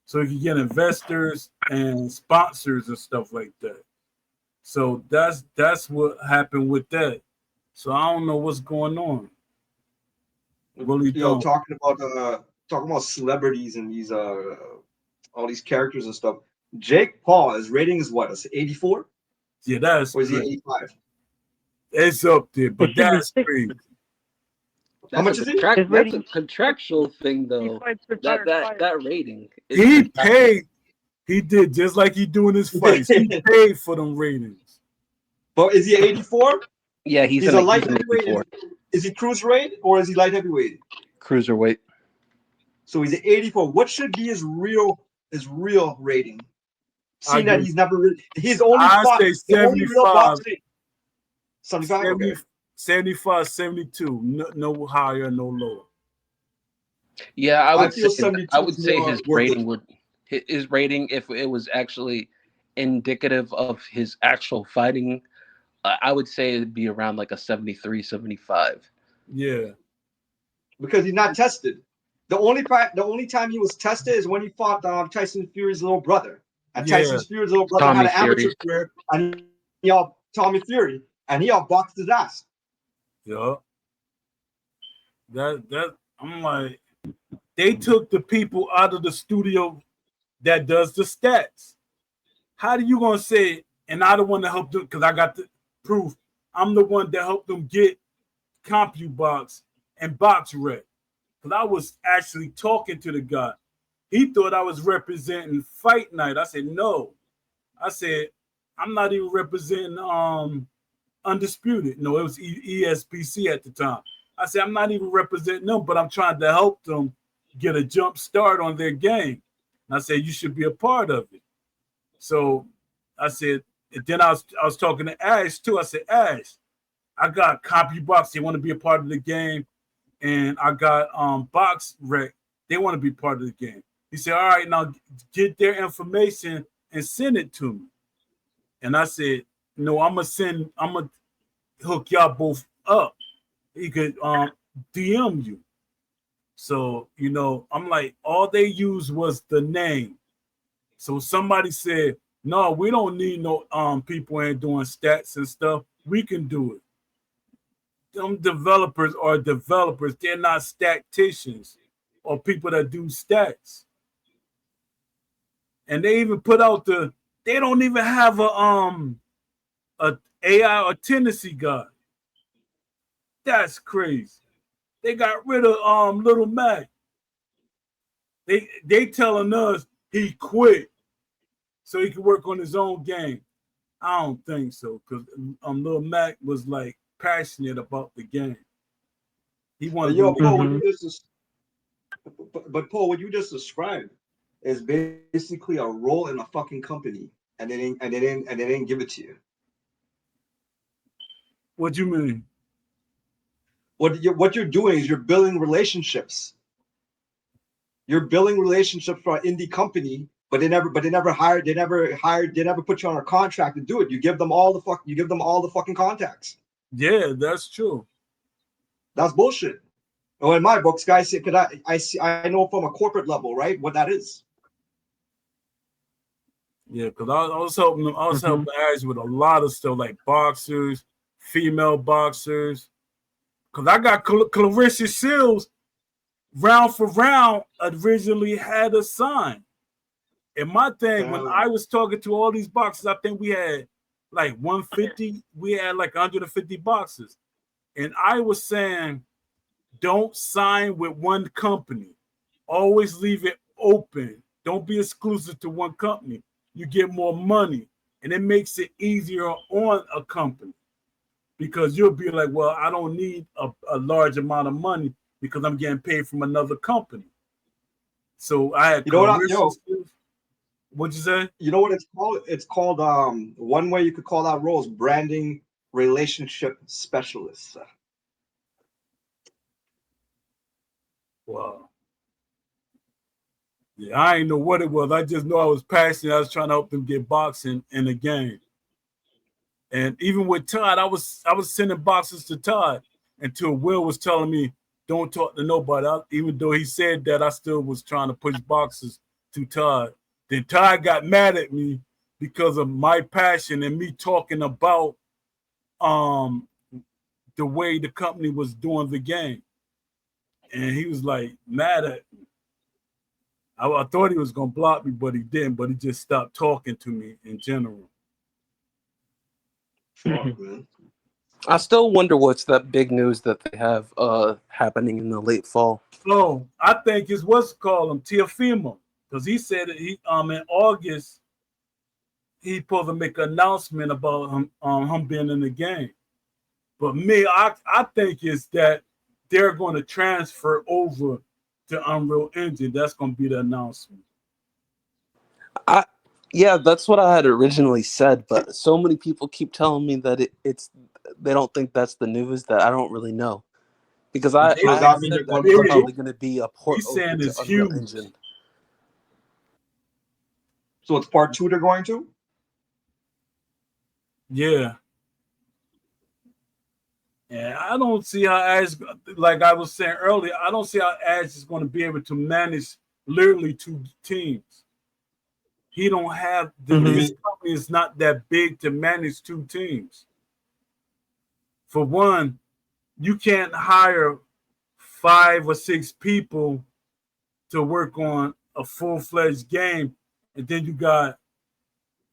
so he could get investors and sponsors and stuff like that. So that's what happened with that. So I don't know what's going on. Really Yo, don't. talking about celebrities and these all these characters and stuff. Jake Paul, his rating is what? Is 84? Yeah, that's Or is he crazy. 85? It's up there, It but should be that's 60. crazy. How much is he? His That's a rating. contractual thing, He though. fights for That Fire that Fire. that rating is He contractual. paid. He did just like he doing his fights. He paid for them ratings. But is he 84? Yeah, He's a light he's an heavyweight. 84 Is he cruiserweight or is he light heavyweight? cruiserweight. So he's an 84. What should be his real rating? I Seeing that give. he's only I fought say the only real 75, boxing. 75? 70, Okay. 75, 72. No higher, no lower. Yeah, I feel 72 I is would say more worth it. his rating, if it was actually indicative of his actual fighting, I would say it'd be around like a 73, 75. Yeah. Because he's not tested. The only time he was tested is when he fought Tyson Fury's little brother. And Tyson Yeah. Fury's little brother Tommy had an amateur Fury. career, and Tommy Fury, and he boxed his ass. Yeah. That I'm like, they took the people out of the studio that does the stats. How do you gonna say? And I the one that helped them because I got the proof. I'm the one that helped them get CompuBox and BoxRec. Because I was actually talking to the guy. He thought I was representing Fight Night. I said no. I said I'm not even representing Undisputed. No, it was ESPC at the time. I said I'm not even representing them, but I'm trying to help them get a jump start on their game. And I said you should be a part of it. So I said, and then I was talking to Ash too. I said, Ash, I got CompuBox. They want to be a part of the game, and I got BoxRec. They want to be part of the game. He said, all right, now get their information and send it to me. And I said, no, I'm gonna hook y'all both up. He could DM you. So, I'm like, all they used was the name. So somebody said, no, we don't need no people ain't doing stats and stuff. We can do it. Them developers are developers. They're not statisticians or people that do stats. And they even put out they don't even have a AI or tendency guy. That's crazy. They got rid of Little Mac. They telling us he quit so he could work on his own game. I don't think so, because Lil Mac was like passionate about the game. He wanted to Yo, make Paul, Paul, what you just described is basically a role in a fucking company, and they didn't give it to you. What you mean? What you're doing is you're building relationships. You're building relationships for an indie company, but they never put you on a contract to do it. You give them all the fucking contacts. Yeah, that's true. That's bullshit. Well, in my books, guys, because I know from a corporate level, right, what that is. Yeah, because I was helping them. I was helping Ash with a lot of stuff like boxers, female boxers. Because I got Clarissa Shields round for round originally had a sign. And my thing, when I was talking to all these boxers, I think we had like 150. We had like 150 boxers. And I was saying, don't sign with one company. Always leave it open. Don't be exclusive to one company. You get more money, and it makes it easier on a company because you'll be like, well, I don't need a large amount of money because I'm getting paid from another company. So I had what'd you say? You know what it's called? It's called one way you could call that role is branding relationship specialist. Wow. Yeah, I didn't know what it was. I just know I was passionate. I was trying to help them get boxing in the game. And even with Todd, I was sending boxes to Todd until Will was telling me, don't talk to nobody. Even though he said that, I still was trying to push boxes to Todd. Then Todd got mad at me because of my passion and me talking about the way the company was doing the game. And he was like mad at me. I thought he was gonna block me, but he didn't. But he just stopped talking to me in general. Fuck, man. I still wonder what's that big news that they have happening in the late fall. Oh, I think it's what's called him Tiafimo, because he said that he in August he supposed to make an announcement about him being in the game. But me, I think it's that they're going to transfer over to Unreal Engine. That's going to be the announcement. I Yeah, that's what I had originally said, but so many people keep telling me that it's they don't think that's the news that I don't really know. Because I, So It's does I had that mean said they're that going it's part big. probably two? going to be a port He's over saying to it's Unreal huge. Engine. So it's part two they're going to? Yeah. And I don't see how Ash, like I was saying earlier, I don't see how Ash is going to be able to manage literally two teams. He don't have You Mm-hmm. his mean company is not that big to manage two teams. For one, you can't hire 5 or 6 people to work on a full-fledged game, and then you got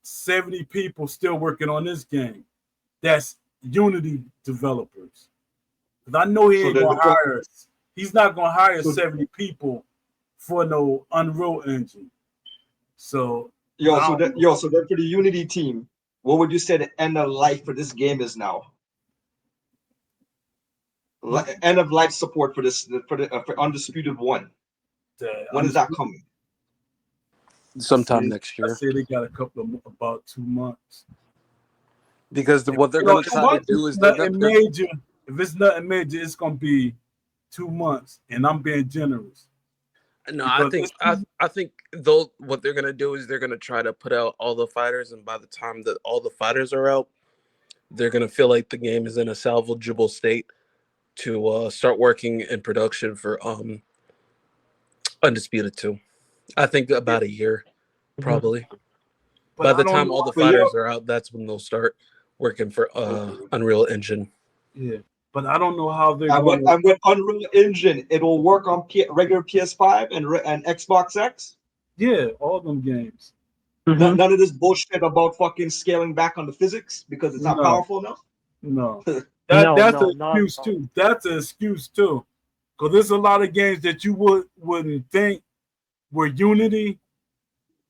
70 people still working on this game. That's Unity developers. Because I know he so ain't there's gonna a co- hire. He's not gonna hire so 70 people for no Unreal Engine. So yo, I so don't that know. yo, so then for the Unity team, what would you say the end of life for this game is now? End of life support for this for Undisputed One. When is that coming? I Sometime say next I year. say they got a couple of about 2 months. Because If, what they're you know, going to if Two try to months? do it's is nothing major, if it's nothing major, it's gonna be 2 months, and I'm being generous no, I because think it's too. I think though what they're going to do is they're going to try to put out all the fighters, and by the time that all the fighters are out, they're going to feel like the game is in a salvageable state to start working in production for Undisputed 2. I think about a year, Mm-hmm. probably. But By I the don't time know. all the But yo, fighters are out, that's when they'll start working for Unreal Engine. Yeah, but I don't know how they're and going with, to. and with Unreal Engine, it will work on regular PS5 and Xbox X. Yeah, all them games. Mm-hmm. None of this bullshit about fucking scaling back on the physics because it's not No, powerful enough. no. No, That's no, an not at excuse all. too. That's an excuse too. Because there's a lot of games that you wouldn't think were Unity.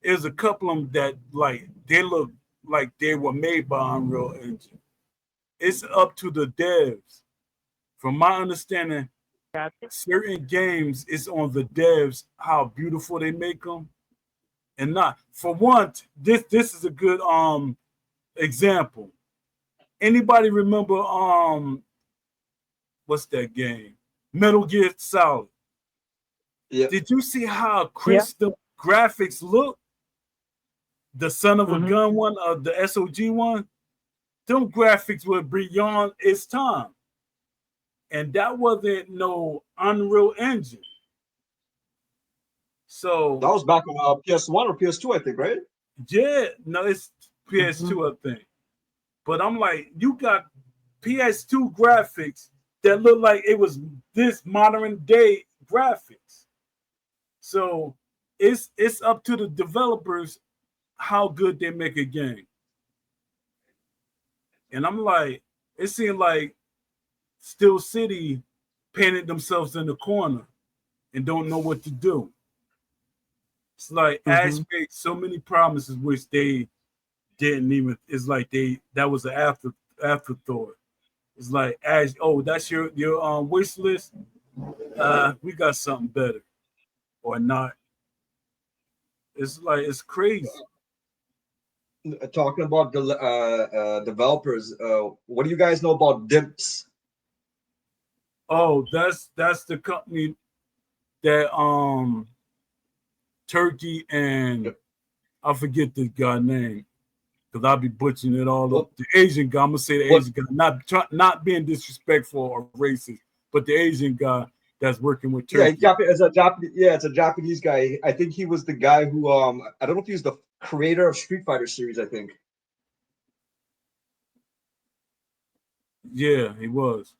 There's a couple of them that like they look like they were made by Unreal Engine. It's up to the devs. From my understanding, Gotcha. certain games it's on the devs how beautiful they make them, and not for one. This is a good example. Anybody remember what's that game? Metal Gear Solid. Yeah. Did you see how Yeah. crisp the graphics look? The son of a Mm-hmm. gun one, the SOG one, them graphics were beyond its time. And that wasn't no Unreal Engine. That So was back on PS1 or PS2, I think, right? yeah, no, it's Mm-hmm. PS2, I think. But I'm like, you got PS2 graphics that look like it was this modern day graphics. So it's up to the developers how good they make a game. And I'm like, it seemed like Steel City painted themselves in the corner and don't know what to do. It's like Ash Mm-hmm. made so many promises which they didn't even. It's like that was an afterthought. It's like Ash, oh, that's your wish list. We got something better or not. It's like it's crazy. Talking about the developers, what do you guys know about Dimps? Oh, that's the company that Turkey and I forget the guy name because I'll be butchering it all up. What? The Asian guy, I'm gonna say the What? Asian guy, not being disrespectful or racist, but the Asian guy that's working with Yeah, Turkey. It's a Japanese. Yeah, it's a Japanese guy. I think he was the guy who I don't know if he was the creator of Street Fighter series. I think. Yeah, he was.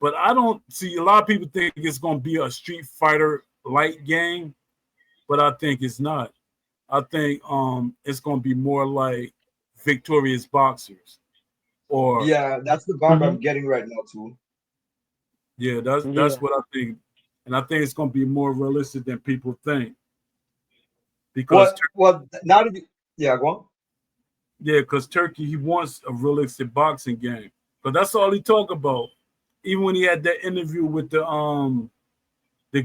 But I don't see a lot of people think it's gonna be a Street Fighter light game, but I think it's not. I think it's gonna be more like Victorious Boxers Or Yeah, that's the vibe I'm getting right now too. yeah, that's what I think, and I think it's gonna be more realistic than people think because What now that yeah, go on. yeah, because Turkey he wants a realistic boxing game, but that's all he talk about. Even when he had that interview with the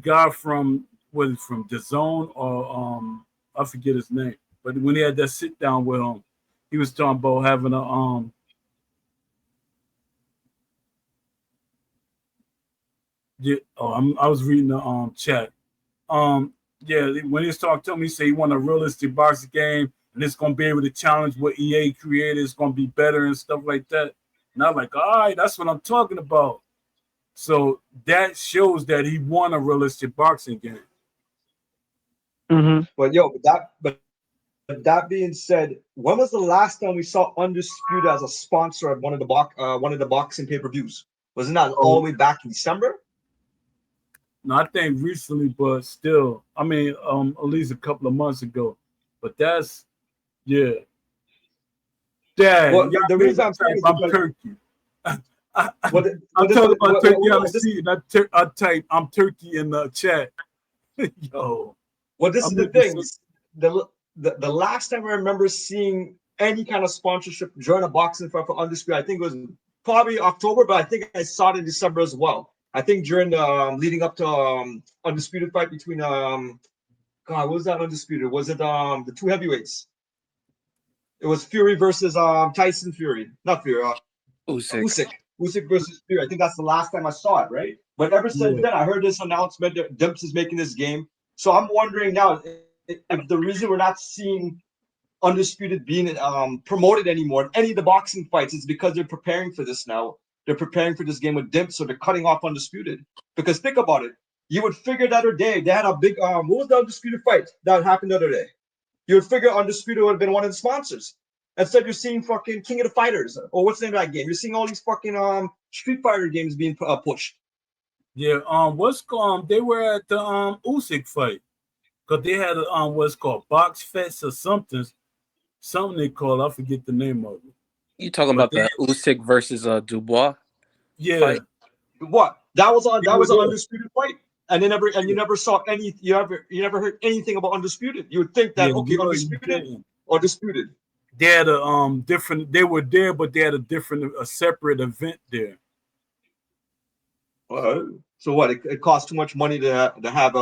guy from was it from the Zone or I forget his name, but when he had that sit down with him, he was talking about having a yeah, I was reading the chat. Yeah, when he was talking to him, he said he want a realistic boxing game and it's gonna be able to challenge what EA created, it's gonna be better and stuff like that. And I'm like, all right, that's what I'm talking about. So that shows that he won a realistic boxing game. But yo, but that being said, when was the last time we saw Undisputed as a sponsor of one of the boxing pay-per-views? Wasn't that all So the way back in December? no, I think recently, but still, I mean, at least a couple of months ago. But that's yeah, Dad, Well, y'all the made me reason I'm saying type. is I'm because Turkey. what I'm what this talking about Turkey on the what this seat, and I type I'm Turkey in the chat. Yo, well, this I'm is the making thing. some. The last time I remember seeing any kind of sponsorship during a boxing fight for Undisputed, I think it was probably October, but I think I saw it in December as well. I think during the leading up to Undisputed fight between God, what was that Undisputed? Was it the two heavyweights? It was Fury versus Tyson Fury, not Fury, Usyk. Usyk versus Fury. I think that's the last time I saw it, right? But ever since Yeah, then, I heard this announcement that Dimps is making this game. So I'm wondering now if the reason we're not seeing Undisputed being promoted anymore in any of the boxing fights is because they're preparing for this now. They're preparing for this game with Dimps, so they're cutting off Undisputed. Because think about it, you would figure the other day they had a big what was the Undisputed fight that happened the other day? You would figure Undisputed would have been one of the sponsors. Instead, you're seeing fucking King of the Fighters, or what's the name of that game? You're seeing all these fucking Street Fighter games being pushed. yeah. What's they were at the Usyk fight because they had a what's called Box Fest or something they call. I forget the name of it, You talking but about the Usyk versus Dubois yeah, fight? What? That was on. they That were was an there. Undisputed fight, and you never saw any. You never heard anything about Undisputed. You would think that Yeah, okay, you Undisputed didn't. or Disputed. They had a different. They were there, but they had a separate event there. So what? It costs too much money to have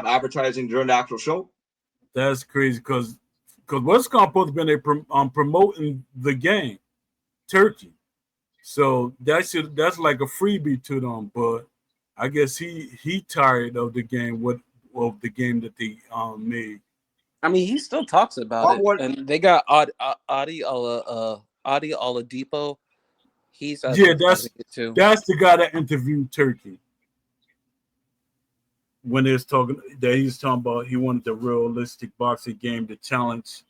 advertising during the actual show. That's crazy because what's supposed to be they promoting the game, Turkey. So that's like a freebie to them. But I guess he tired of the game. What of the game that they made. I mean, he still talks about I'm it, what? and they got Adi Oladipo. He's Yeah, advertising it too. that's the guy that interviewed Turkey when they was talking that he's talking about he wanted the realistic boxing game to challenge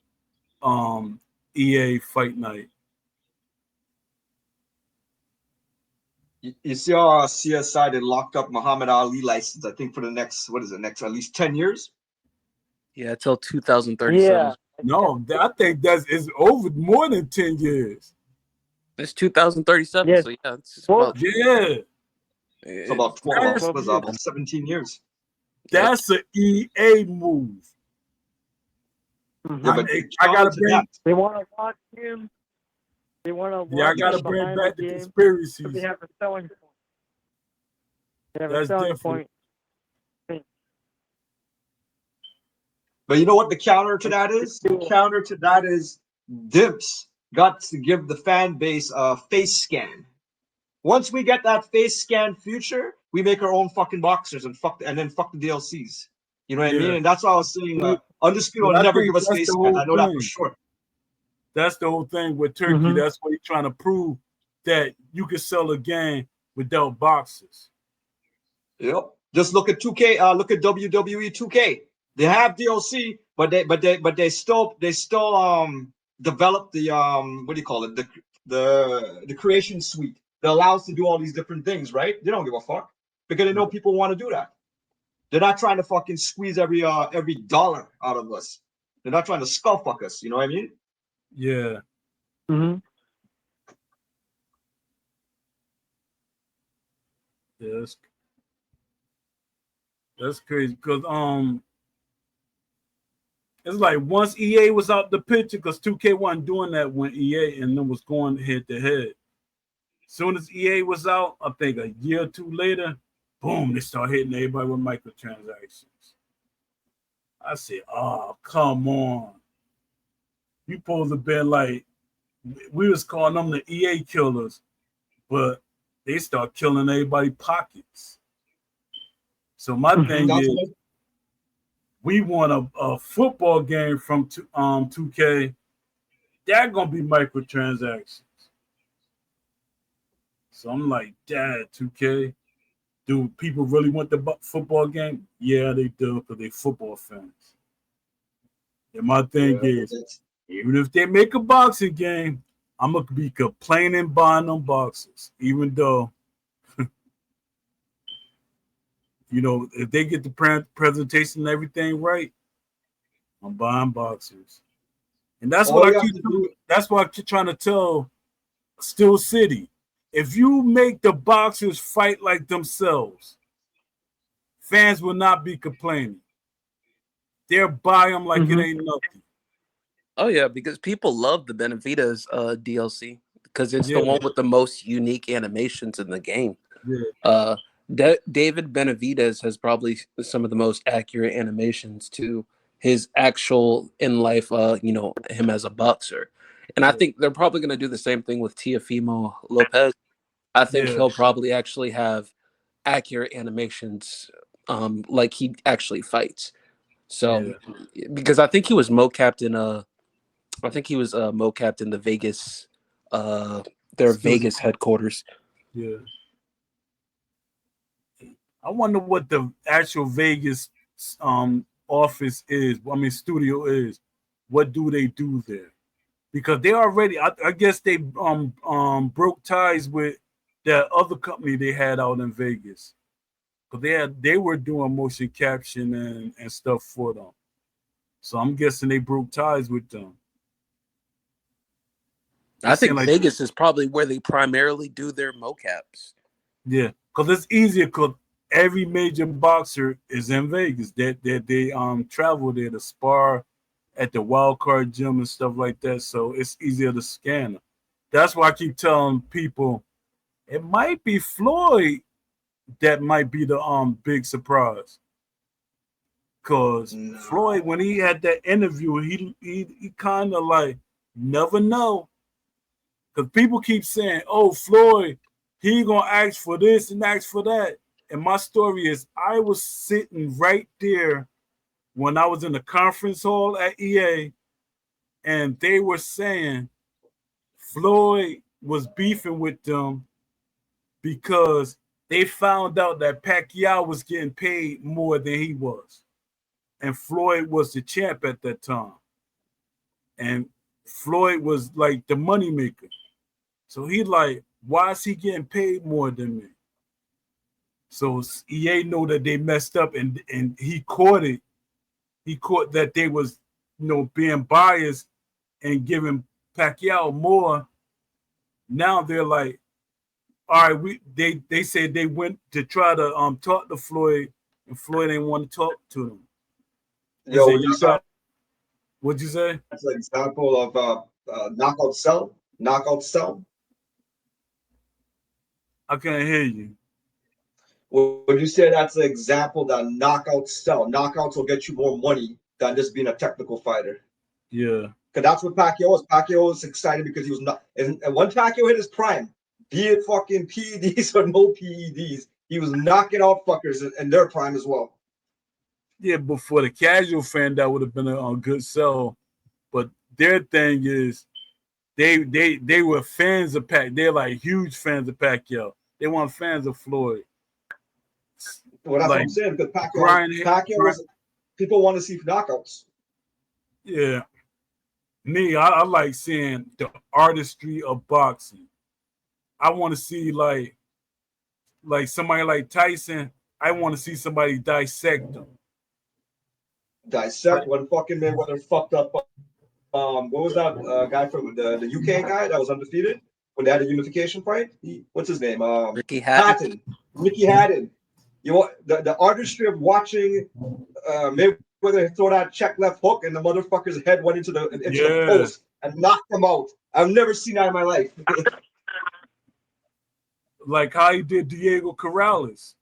um EA Fight Night. You see how CSI they locked up Muhammad Ali license? I think for the next what is it? Next at least 10 years. Yeah, till 2037. Yeah. No, I think that's it's over more than 10 years. It's 2037, Yes. so yeah, it's just Well, about Yeah, It's about it's 12, about that's about 12 was years. about 17 years. yep. that's an EA move. Yeah, Hmm. but I counter gotta to bring that, They want to launch him. They want to yeah, I launch gotta him bring behind the back the game, but they conspiracies. have a selling point. They have a That's selling different. point. Thing. but you know what the counter to And that they is? The do- counter to that is Dimps got to give the fan base a face scan. Once we get that face scan future, we make our own fucking boxers and then fuck the DLCs. You know what I mean? Yeah, And that's why I was saying but, Undisputed but will I never think give us that's the face scans. whole I know that for thing. sure. That's the whole thing with Turkey. Mhm. That's what he's trying to prove that you can sell a game without boxes. Yep. Just look at 2K. Look at WWE 2K. They have DLC, but they still develop the what do you call it the creation suite that allows to do all these different things. Right? They don't give a fuck because they know people want to do that. They're not trying to fucking squeeze every dollar out of us. They're not trying to skull fuck us. You know what I mean? Yeah, Mhm. Yeah, that's crazy. Cause it's like once EA was out the picture, because 2K wasn't doing that when EA and then was going head to head. Soon as EA was out, I think a year or two later, boom, they start hitting everybody with microtransactions. I said, oh, come on. You supposed to been like, we was calling them the EA killers, but they start killing everybody pockets. So my thing That's is, what we want a football game from 2K. That gonna be microtransactions. So I'm like, Dad, 2K. Do people really want the football game? Yeah, they do because they football fans. And my thing yeah, is, even if they make a boxing game, I'm gonna be complaining buying them boxes, even though if they get the presentation and everything right, I'm buying boxers. And that's what all I you have keep. to do. That's what I keep trying to tell Steel City. If you make the boxers fight like themselves, fans will not be complaining. They'll buy them like it Mm-hmm. ain't nothing. Oh yeah, because people love the Benavides DLC because it's the Yeah, one with the most unique animations in the game. yeah, Uh, David Benavides has probably some of the most accurate animations to his actual in life. Him as a boxer, and I yeah, think they're probably going to do the same thing with Teofimo Lopez. I think yeah, he'll probably actually have accurate animations, like he actually fights. So, yeah. because I think he was mocapped in mocapped in the Vegas, their Studio. Vegas headquarters. Yeah. I wonder what the actual Vegas office is. I mean, studio is. What do they do there? Because they already, I guess they broke ties with that other company they had out in Vegas. Because they were doing motion caption and stuff for them. So I'm guessing they broke ties with them. It I seemed think like, Vegas is probably where they primarily do their mocaps. yeah, because it's easier because every major boxer is in Vegas. They travel there to spar at the wild card gym and stuff like that. So it's easier to scan them. That's why I keep telling people it might be Floyd that might be the big surprise. Cause Floyd, when he had that interview, he kind of like never know. Cause people keep saying, "Oh, Floyd, he gonna ask for this and ask for that." And my story is, I was sitting right there when I was in the conference hall at EA, and they were saying Floyd was beefing with them because they found out that Pacquiao was getting paid more than he was, and Floyd was the champ at that time. And Floyd was like the moneymaker. So he like, why is he getting paid more than me? So EA know that they messed up, and he caught it. He caught that they was being biased and giving Pacquiao more. Now they're like, all right, they said they went to try to talk to Floyd, and Floyd didn't want to talk to them. He Yo, said, when you y'all said got, what'd you say? that's an example of knockout cell. I can't hear you. When you say that's an example that knockouts will get you more money than just being a technical fighter. Yeah, Because that's what Pacquiao was. Pacquiao was excited because he was not. And when Pacquiao hit his prime, be it fucking PEDs or no PEDs, he was knocking out fuckers in their prime as well. yeah, but for the casual fan, that would have been a good sell. But their thing is, they were fans of Pac. They're like huge fans of Pacquiao. They weren't fans of Floyd. Well, that's what Like I'm saying. Because Brian, Pacquiao was people want to see knockouts. yeah. Me, I like seeing the artistry of boxing. I want to see like somebody like Tyson. I want to see somebody dissect them. Dissect Like, when fucking Mayweather fucked up. What was that guy from the UK guy that was undefeated when they had a unification fight? What's his name? Ricky Hatton. Hatton. Mickey Haddon. You know, the artistry of watching Mayweather throw that check left hook and the motherfucker's head went into the Yeah, post and knocked him out. I've never seen that in my life. like how he did Diego Corrales.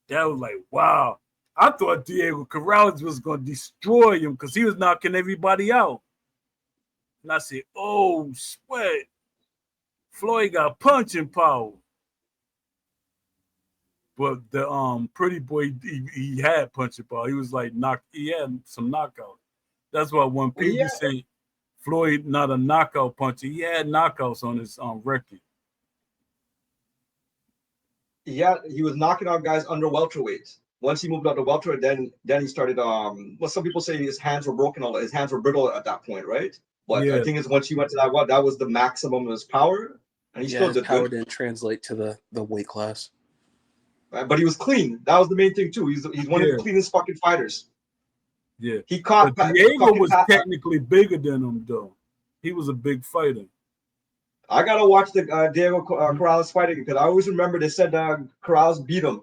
That was like, wow. I thought Diego Corrales was going to destroy him because he was knocking everybody out. And I said, oh, sweat. Floyd got punching power. But the pretty boy, he had punching power. He was like he had some knockout. That's why when people Yeah, say Floyd not a knockout puncher, he had knockouts on his record. yeah, he was knocking out guys under welterweight. Once he moved up to welterweight, then he started. Well, some people say his hands were broken. All his hands were brittle at that point, right? But I Yeah, think is once he went to that was the maximum of his power, and he Yeah, still his did power good. didn't translate to the weight class. But he was clean. That was the main thing too. He's one of the yeah, cleanest fucking fighters. yeah. He caught But Diego fucking was Pat. technically bigger than him, though. He was a big fighter. I gotta watch the Diego Corrales fighting because I always remember they said Corrales beat him.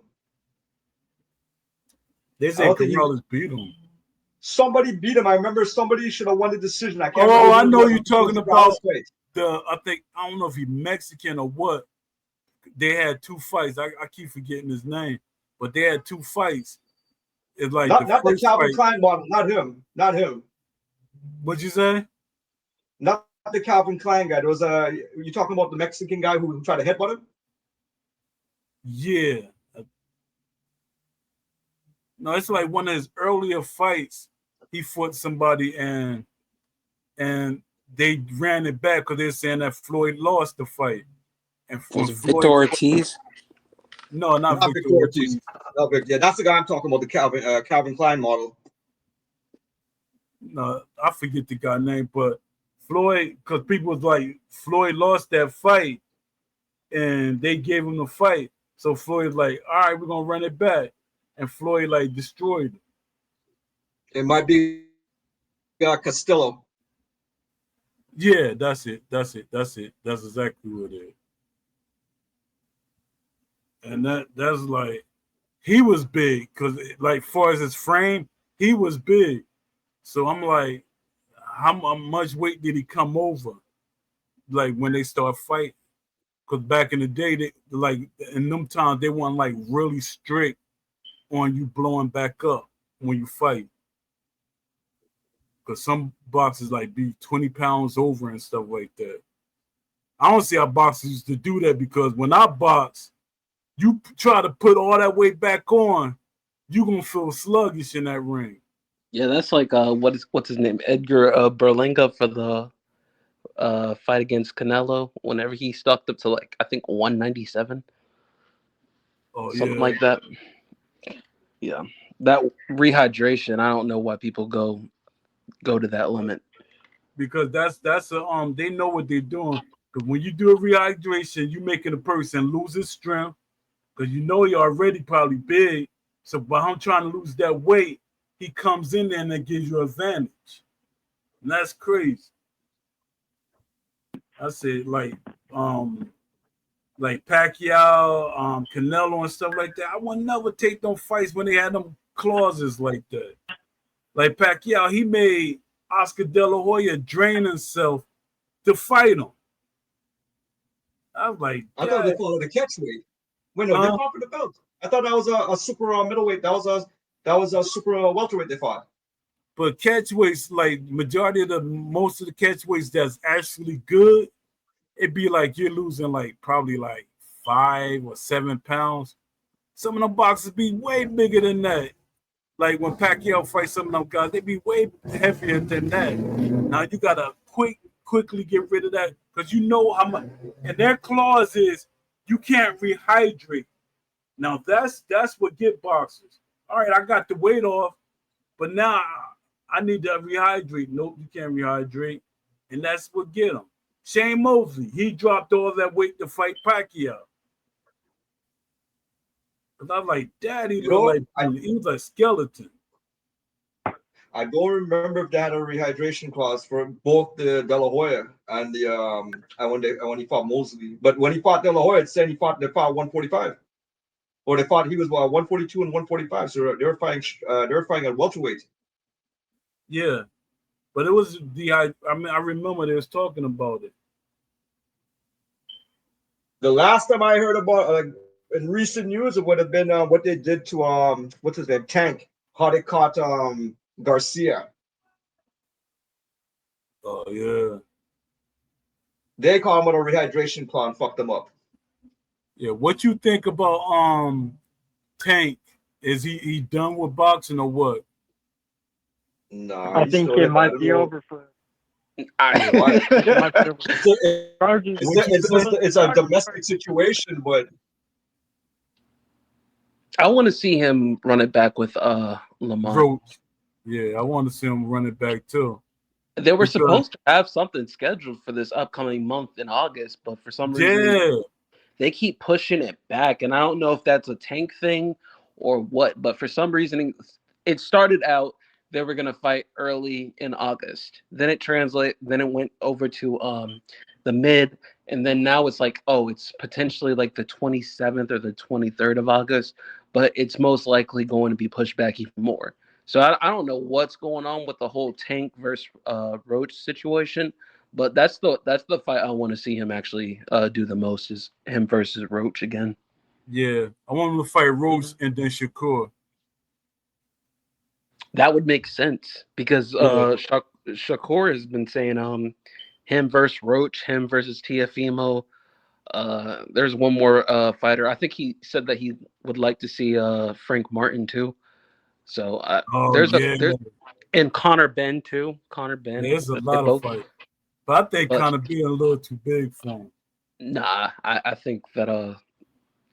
They I said don't think he. Corrales beat him. Somebody beat him. I remember somebody should have won the decision. I can't Oh, remember I who it know was. you're It was talking the about Corrales fight. I don't know if he's Mexican or what. They had two fights. I keep forgetting his name, but they had two fights. It's like the Not the first Calvin fight. Klein model. Not him. What'd you say? Not the Calvin Klein guy. There was you talking about the Mexican guy who tried to headbutt him? Yeah. No, it's like one of his earlier fights. He fought somebody and they ran it back because they're saying that Floyd lost the fight. And when Was it Victor Floyd, Ortiz? no, not Not Victor Victor Ortiz. Ortiz. No, yeah, that's the guy I'm talking about. The Calvin Klein model. No, I forget the guy name, but Floyd, because people was like Floyd lost that fight, and they gave him the fight. So Floyd like, all right, we're gonna run it back, and Floyd like destroyed him. It might be Castillo. Yeah, that's it. That's it. That's it. That's exactly what it is. And that's like he was big because like far as his frame, he was big. So I'm like, how much weight did he come over? Like when they start fighting, because back in the day, they like in them times they weren't like really strict on you blowing back up when you fight. Because some boxers like be 20 pounds over and stuff like that. I don't see how boxers used to do that because when I box, you try to put all that weight back on, you gonna feel sluggish in that ring. Yeah, that's like what's his name? Edgar Berlanga for the fight against Canelo. Whenever he stalked up to like I think 197, Oh something yeah, like that. Yeah, that rehydration. I don't know why people go to that limit. because that's a they know what they're doing. Because when you do a rehydration, you making a person lose his strength because you know you're already probably big. So while I'm trying to lose that weight, he comes in there and that gives you advantage. And that's crazy. I said like Pacquiao, Canelo and stuff like that. I would never take them fights when they had them clauses like that. Like Pacquiao, he made Oscar De La Hoya drain himself to fight him. I was like, I thought they Dad, called it a catchweight. Wait, no, they huh? fought for the belt. I thought that was a super middleweight. That was a super welterweight they fought. But catchweights, like majority of the most of the catchweights that's actually good, it'd be like you're losing like probably like 5 or 7 pounds. Some of them boxes be way bigger than that. Like when Pacquiao fights some of them guys, they be way heavier than that. Now you gotta quickly get rid of that because you know how much. And their clause is you can't rehydrate. Now that's what get boxers. All right, I got the weight off, but now I need to rehydrate. Nope, you can't rehydrate, and that's what get him. Shane Mosley, he dropped all that weight to fight Pacquiao. Cause I was like, Daddy You looked know, like he was a skeleton. I don't remember if they had a rehydration clause for both the De La Hoya and the and when he fought Mosley. But when he fought De La Hoya, it said they fought 145, or they fought he was 142 and 145. So they were fighting at welterweight. Yeah, but it was I mean, I remember they was talking about it. The last time I heard about in recent news, it would have been what they did to what's his name, Tank, how they caught Garcia. Oh yeah, They call him with a rehydration clause and fucked them up. yeah. What you think about Tank? Is he done with boxing or what? Nah, I he's think still it in. I might don't be know. over for. Why? It might be over. Charges. What you think? It's a domestic situation, but I want to see him run it back with Lamont. Roach. Yeah, I want to see him run it back too. They were Because supposed to have something scheduled for this upcoming month in August, but for some reason yeah, they keep pushing it back. And I don't know if that's a Tank thing or what, but for some reason it started out they were gonna fight early in August. Then it went over to the mid, and then now it's like, oh, it's potentially like the 27th or the 23rd of August, but it's most likely going to be pushed back even more. So I don't know what's going on with the whole Tank versus Roach situation, but that's the fight I want to see him actually do the most is him versus Roach again. yeah. I want him to fight Roach and then Shakur. That would make sense because Yeah. Shakur has been saying him versus Roach, him versus Tiafimo. There's one more fighter. I think he said that he would like to see Frank Martin too. So Oh there's yeah. and Connor Ben too. Connor Ben. There's a They lot of both. fights, but I think But kind of being a little too big for him. nah, I think that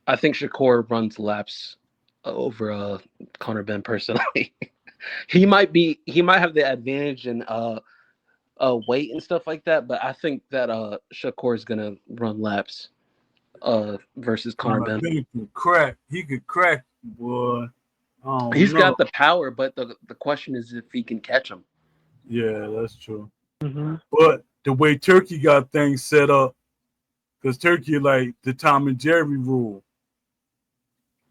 I think Shakur runs laps over Connor Ben personally. He might have the advantage in weight and stuff like that, but I think that Shakur is gonna run laps versus Connor Kind of Ben. big can crack. He could crack, boy. I don't He's know. got the power, but the question is if he can catch him. Yeah, that's true. Mm-hmm. But the way Turkey got things set up, because Turkey like the Tom and Jerry rule.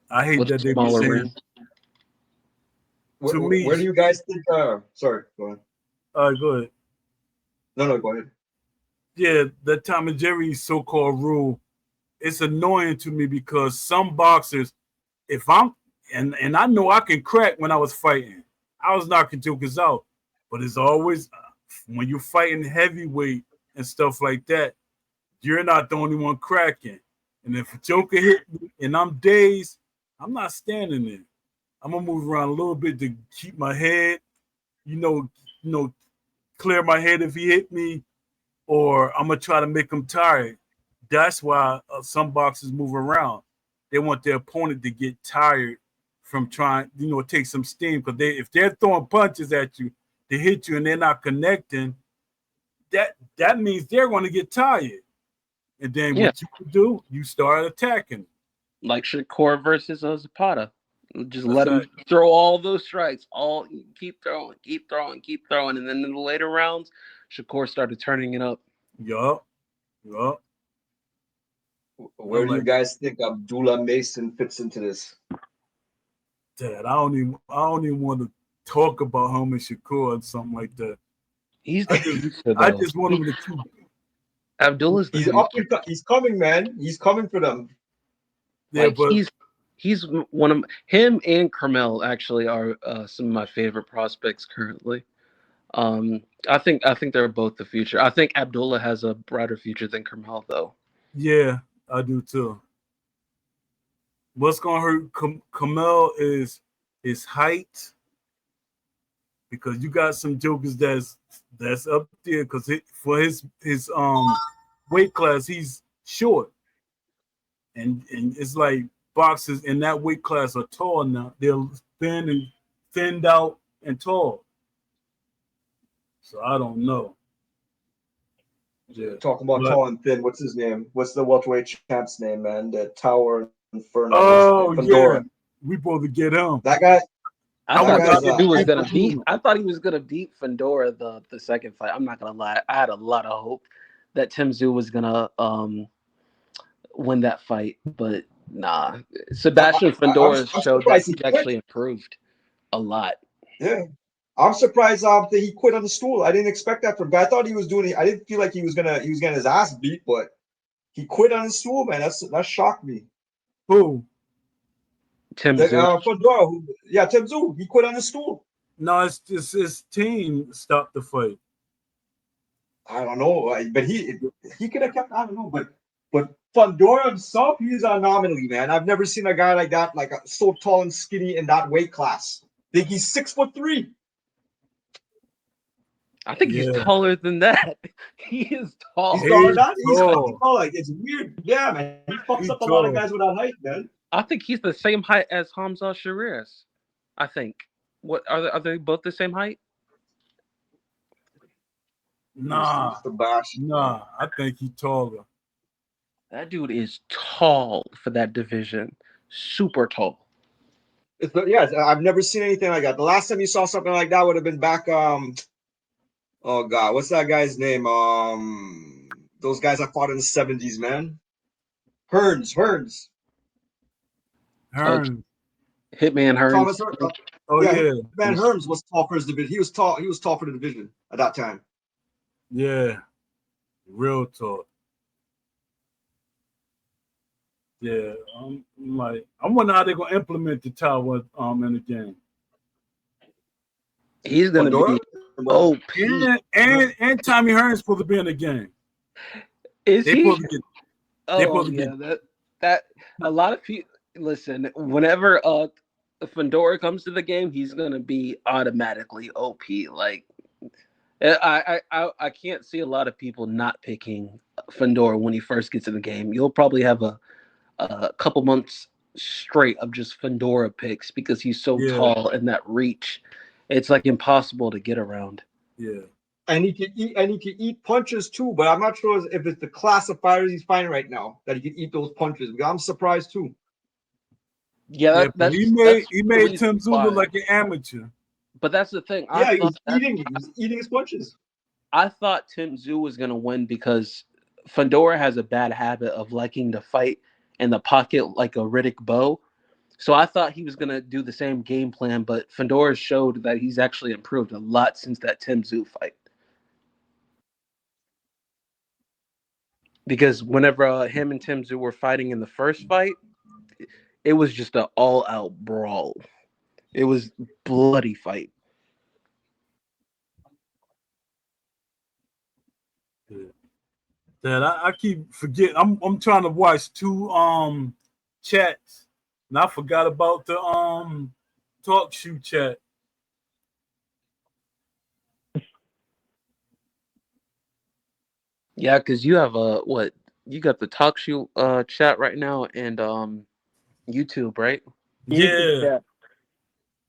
I hate With that they be smaller saying ring. to me. where do you guys think? Sorry, go ahead. Go ahead. No, go ahead. Yeah, the Tom and Jerry so-called rule. It's annoying to me because some boxers, if I'm and I know I can crack when I was fighting, I was knocking jokers out, but it's always when you're fighting heavyweight and stuff like that, you're not the only one cracking. And if a joker hit me and I'm dazed, I'm not standing there. I'm gonna move around a little bit to keep my head, you know, you know, clear my head if he hit me, or I'm gonna try to make him tired. That's why some boxers move around. They want their opponent to get tired from trying, take some steam because if they're throwing punches at you, they hit you and they're not connecting. That means they're going to get tired, and then Yeah, what you do, you start attacking. like Shakur versus Zapata. Just That's let him right. throw all those strikes. All keep throwing, keep throwing, keep throwing, and then in the later rounds, Shakur started turning it up. Yup, yup. Where I'm do you like guys think Abdullah Mason fits into this? that. I don't even want to talk about him and Shakur or something like that. He's I the just future I though. just want him to keep. Abdullah's the He's up. future. He's coming, man. He's coming for them. Yeah, Like but he's one of him and Carmel actually are some of my favorite prospects currently. I think they're both the future. I think Abdullah has a brighter future than Carmel though. yeah, I do too. What's gonna hurt Kamel is his height because you got some jokers that's up there because for his weight class he's short and it's like boxers in that weight class are tall now. They're thin and thinned out and tall. So I don't know. Yeah, Talking about but tall and thin. What's his name? What's the welterweight champ's name, man? The Tower Inferno. What's his name? oh yeah, Pandora. we supposed to get him. That guy. I I thought would guys, like Timzu was people gonna beat. too. I thought he was gonna beat Fedora the second fight. I'm not gonna lie. I had a lot of hope that Timzu was gonna win that fight, but nah. Sebastian Fedora I'm showed that surprised he he's quit. actually improved a lot. Yeah, I'm surprised that he quit on the stool. I didn't expect that from. But I thought he was doing. I didn't feel like he was getting his ass beat, but he quit on the stool, man. That shocked me. Who? The Timzu. Fedora, yeah, Tim Tszyu, he quit on the stool. No, it's just his team stopped the fight. I don't know, but he could have kept. I don't know, but Fedora himself, he's anomaly, man. I've never seen a guy like that, like so tall and skinny in that weight class. I think he's 6'3". I think he's Yeah, taller than that. He is He's tall. taller than he's that. He's fucking tall. tall. Like it's weird. Yeah, man. He fucks He's up a lot of tall. guys with that height, man. I think he's the same height as Hamza Sharias. I think. What are they both the same height? Let me see, Nah, Sebastian. nah. I think he's taller. That dude is tall for that division. Super tall. Yeah, I've never seen anything like that. The last time you saw something like that would have been back. Oh God, what's that guy's name? Those guys that fought in the '70s, man. Hearns. Oh, Hearn. Hitman Thomas Hearns. Hearns. Oh Yeah, yeah, man, Hearns was tall for his division. He was tall. He was tall for the division at that time. yeah. Real talk. Yeah. Like, I wonder how they're gonna implement the tower in the game. He's gonna Fedora? be OP. And Tommy Hearn's supposed to be in the game. Is They he? supposed to get. They Oh supposed to get. yeah, that a lot of people listen. Whenever Fedora comes to the game, he's gonna be automatically OP. Like I can't see a lot of people not picking Fedora when he first gets in the game. You'll probably have a couple months straight of just Fedora picks because he's so Yeah, tall and that reach. It's like impossible to get around. yeah. And he can eat punches too, but I'm not sure if it's the class of fighters he's fighting right now that he can eat those punches. I'm surprised too. Yeah, Yeah, but that's he the made reason Tim Tszyu look why. like an amateur. But that's the thing. Yeah, he was eating his punches. I thought Tim Tszyu was going to win because Fedora has a bad habit of liking to fight in the pocket like a Riddick bow. So I thought he was going to do the same game plan, but Fedora showed that he's actually improved a lot since that Tim Tszyu fight. Because whenever him and Tim Tszyu were fighting in the first fight, it was just an all-out brawl. It was bloody fight. That I keep forgetting. I'm trying to watch two chats, and I forgot about the talk shoe chat. Yeah, because you have what you got the talk show chat right now and YouTube, right? YouTube Yeah, chat.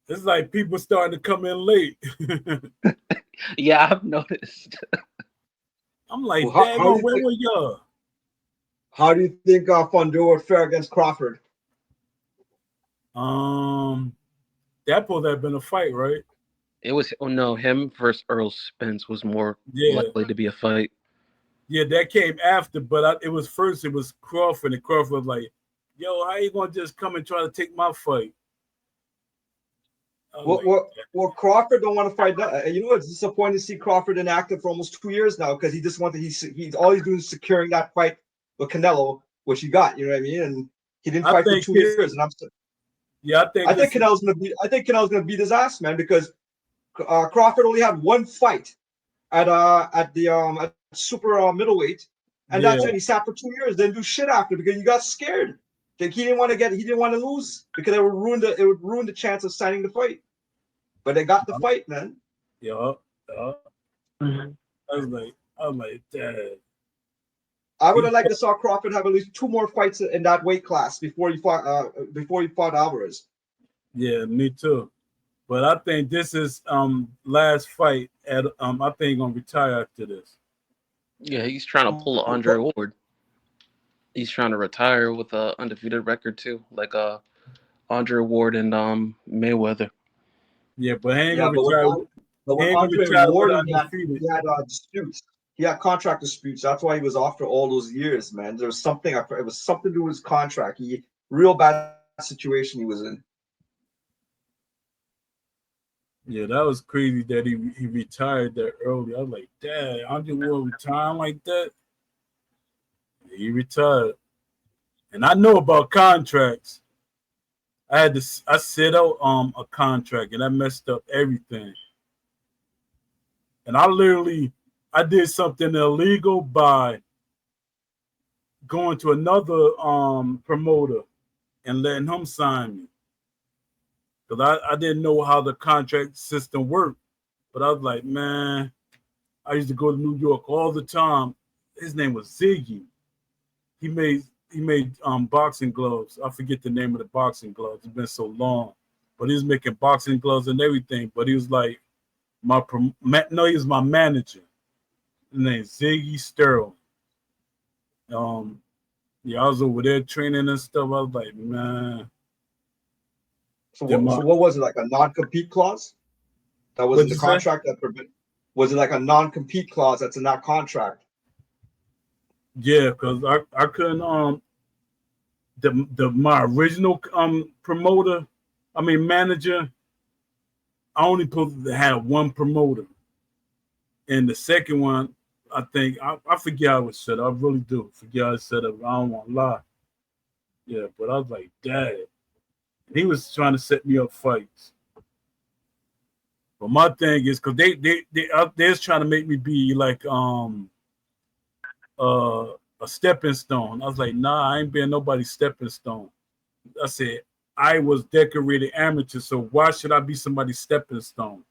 it's like people starting to come in late. Yeah, I've noticed. I'm Well, like, how do daggone, you where think? were y'all? How do you think Fedora would fare against Crawford? Um, that supposed to have been a fight, right? It was no him versus Earl Spence was more Yeah, likely to be a fight. yeah, that came after, but it was first. It was Crawford, and Crawford was like, "Yo, how you gonna just come and try to take my fight?" I was like, Well, Crawford don't want to fight. You know, it's disappointing to see Crawford inactive for almost 2 years now because he just wanted. He's all he's doing is securing that fight with Canelo, which he got. You know what I mean? And he didn't I fight for think 2 years. his, And yeah, I I think think this is, Canelo's gonna beat. I think Canelo's gonna beat his ass, man, because Crawford only had one fight at super middleweight, and yeah, that's it. He sat for 2 years, didn't do shit after because he got scared. Like he didn't want to lose because it would ruin the chance of signing the fight. But they got the fight, man. yeah, yeah. Mhm. I was like, Dad. I would He, have liked to saw Crawford have at least 2 more fights in that weight class before he fought Alvarez. yeah, me too. But I think this is last fight at I think he's gonna retire after this. Yeah, he's trying to pull an Andre Ward. He's trying to retire with a undefeated record too, like Andre Ward and Mayweather. Yeah, but he ain't Yeah, gonna retire. but He with ain't gonna Andre retire with Ward, undefeated. he had disputes. He had contract disputes. That's why he was off for all those years, man. There was something. It was something to do with his contract. He real bad situation he was in. Yeah, that was crazy that he retired that early. I was like, Dad, Andre Ward retiring like that? He retired. And I know about contracts. I set out a contract and I messed up everything. And I did something illegal by going to another promoter and letting him sign me. Because I didn't know how the contract system worked. But I was like, man, I used to go to New York all the time. His name was Ziggy. He made boxing gloves. I forget the name of the boxing gloves. It's been so long. But he was making boxing gloves and everything. But he was like he was my manager. His name Ziggy Sterling. Um, yeah, I was over there training and stuff. I was like, man, So then what? So what was it, like a non-compete clause that was in what'd the you say? contract that was it like a non-compete clause that's in that contract? Yeah, because I couldn't the my original promoter, I mean manager, I only supposed to have one promoter. And the second one, I think I forget how it was set up. I really do forget how it set up. I don't want to lie. Yeah, but I was like, Dad. And he was trying to set me up fights. But my thing is because they're trying to make me be like a stepping stone. I was like, nah, I ain't being nobody's stepping stone. I said, I was decorated amateur, so why should I be somebody's stepping stone?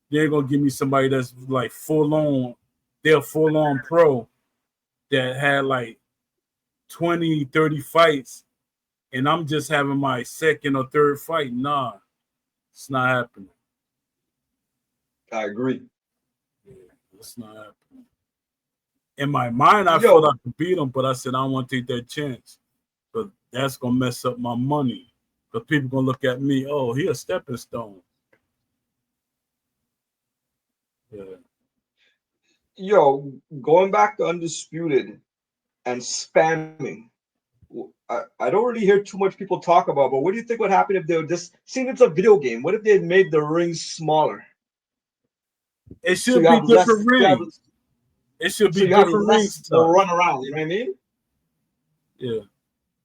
They're gonna give me somebody that's like full on, they're full on pro that had like 20, 30 fights, and I'm just having my second or third fight. Nah, it's not happening. I agree. Yeah, it's not happening. In my mind, I felt Yo, I could beat him, but I said I don't want to take that chance. But that's gonna mess up my money. Because people gonna look at me, oh, he a stepping stone. Yeah. yo, going back to Undisputed and spamming. I don't really hear too much people talk about, but what do you think would happen if they would just, seeing it's a video game, what if they had made the rings smaller? It So should you be have less, different rings. It should so be you have different ring less to size. run around, you know what I mean? Yeah.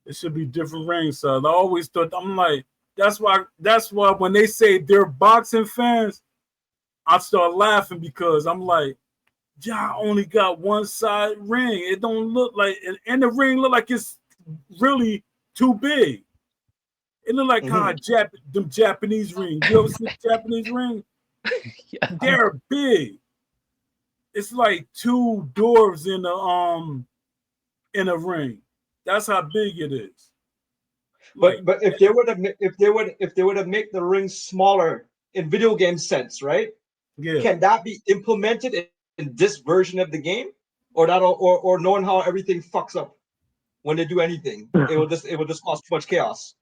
It should be different ring size. I always thought I'm like, that's why when they say they're boxing fans, I start laughing because I'm like, y'all only got one side ring. It don't look like and the ring look like it's really too big. It look like how Mm-hmm. them Japanese rings. You ever see a Japanese ring? Yeah. They're big. It's like two dwarves in a ring. That's how big it is. Like But if they would have if they would have make the rings smaller in video game sense, right? yeah. Can that be implemented in this version of the game, or that or knowing how everything fucks up when they do anything, it will just cause too much chaos.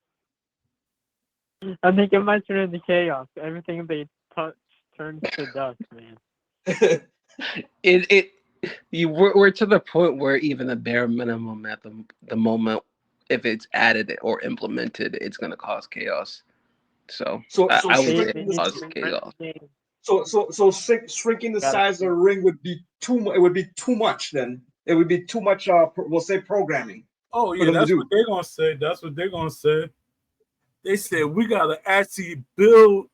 I think it might turn into chaos. Everything they touch turns to dust, man. It we're to the point where even the bare minimum at the moment, if it's added or implemented, it's gonna cause chaos. So so I, so I would They say they it shrinking need this to causes rewrite chaos. the game. shrinking the Gotta size of the ring would be it would be too much. Then it would be too much. We'll say programming Oh for yeah, them to that's what do. they're gonna say. That's what they're gonna say. They said we gotta actually build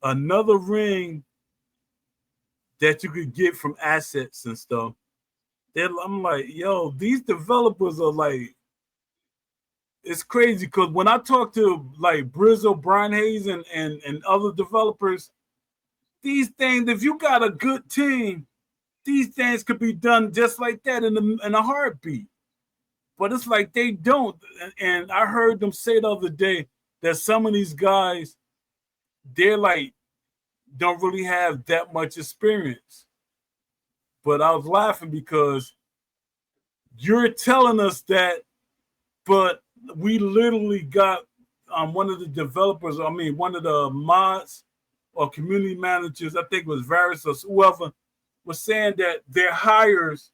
another ring that you could get from assets and stuff. I'm like, yo, these developers are like, it's crazy because when I talk to like Brizzo, Brian Hayes, and other developers, these things, if you got a good team, these things could be done just like that in a heartbeat. But it's like they don't. And I heard them say the other day that some of these guys, they're like, don't really have that much experience. But I was laughing because you're telling us that, but we literally got one of the developers, I mean, one of the mods or community managers, I think it was Varus or whoever, was saying that their hires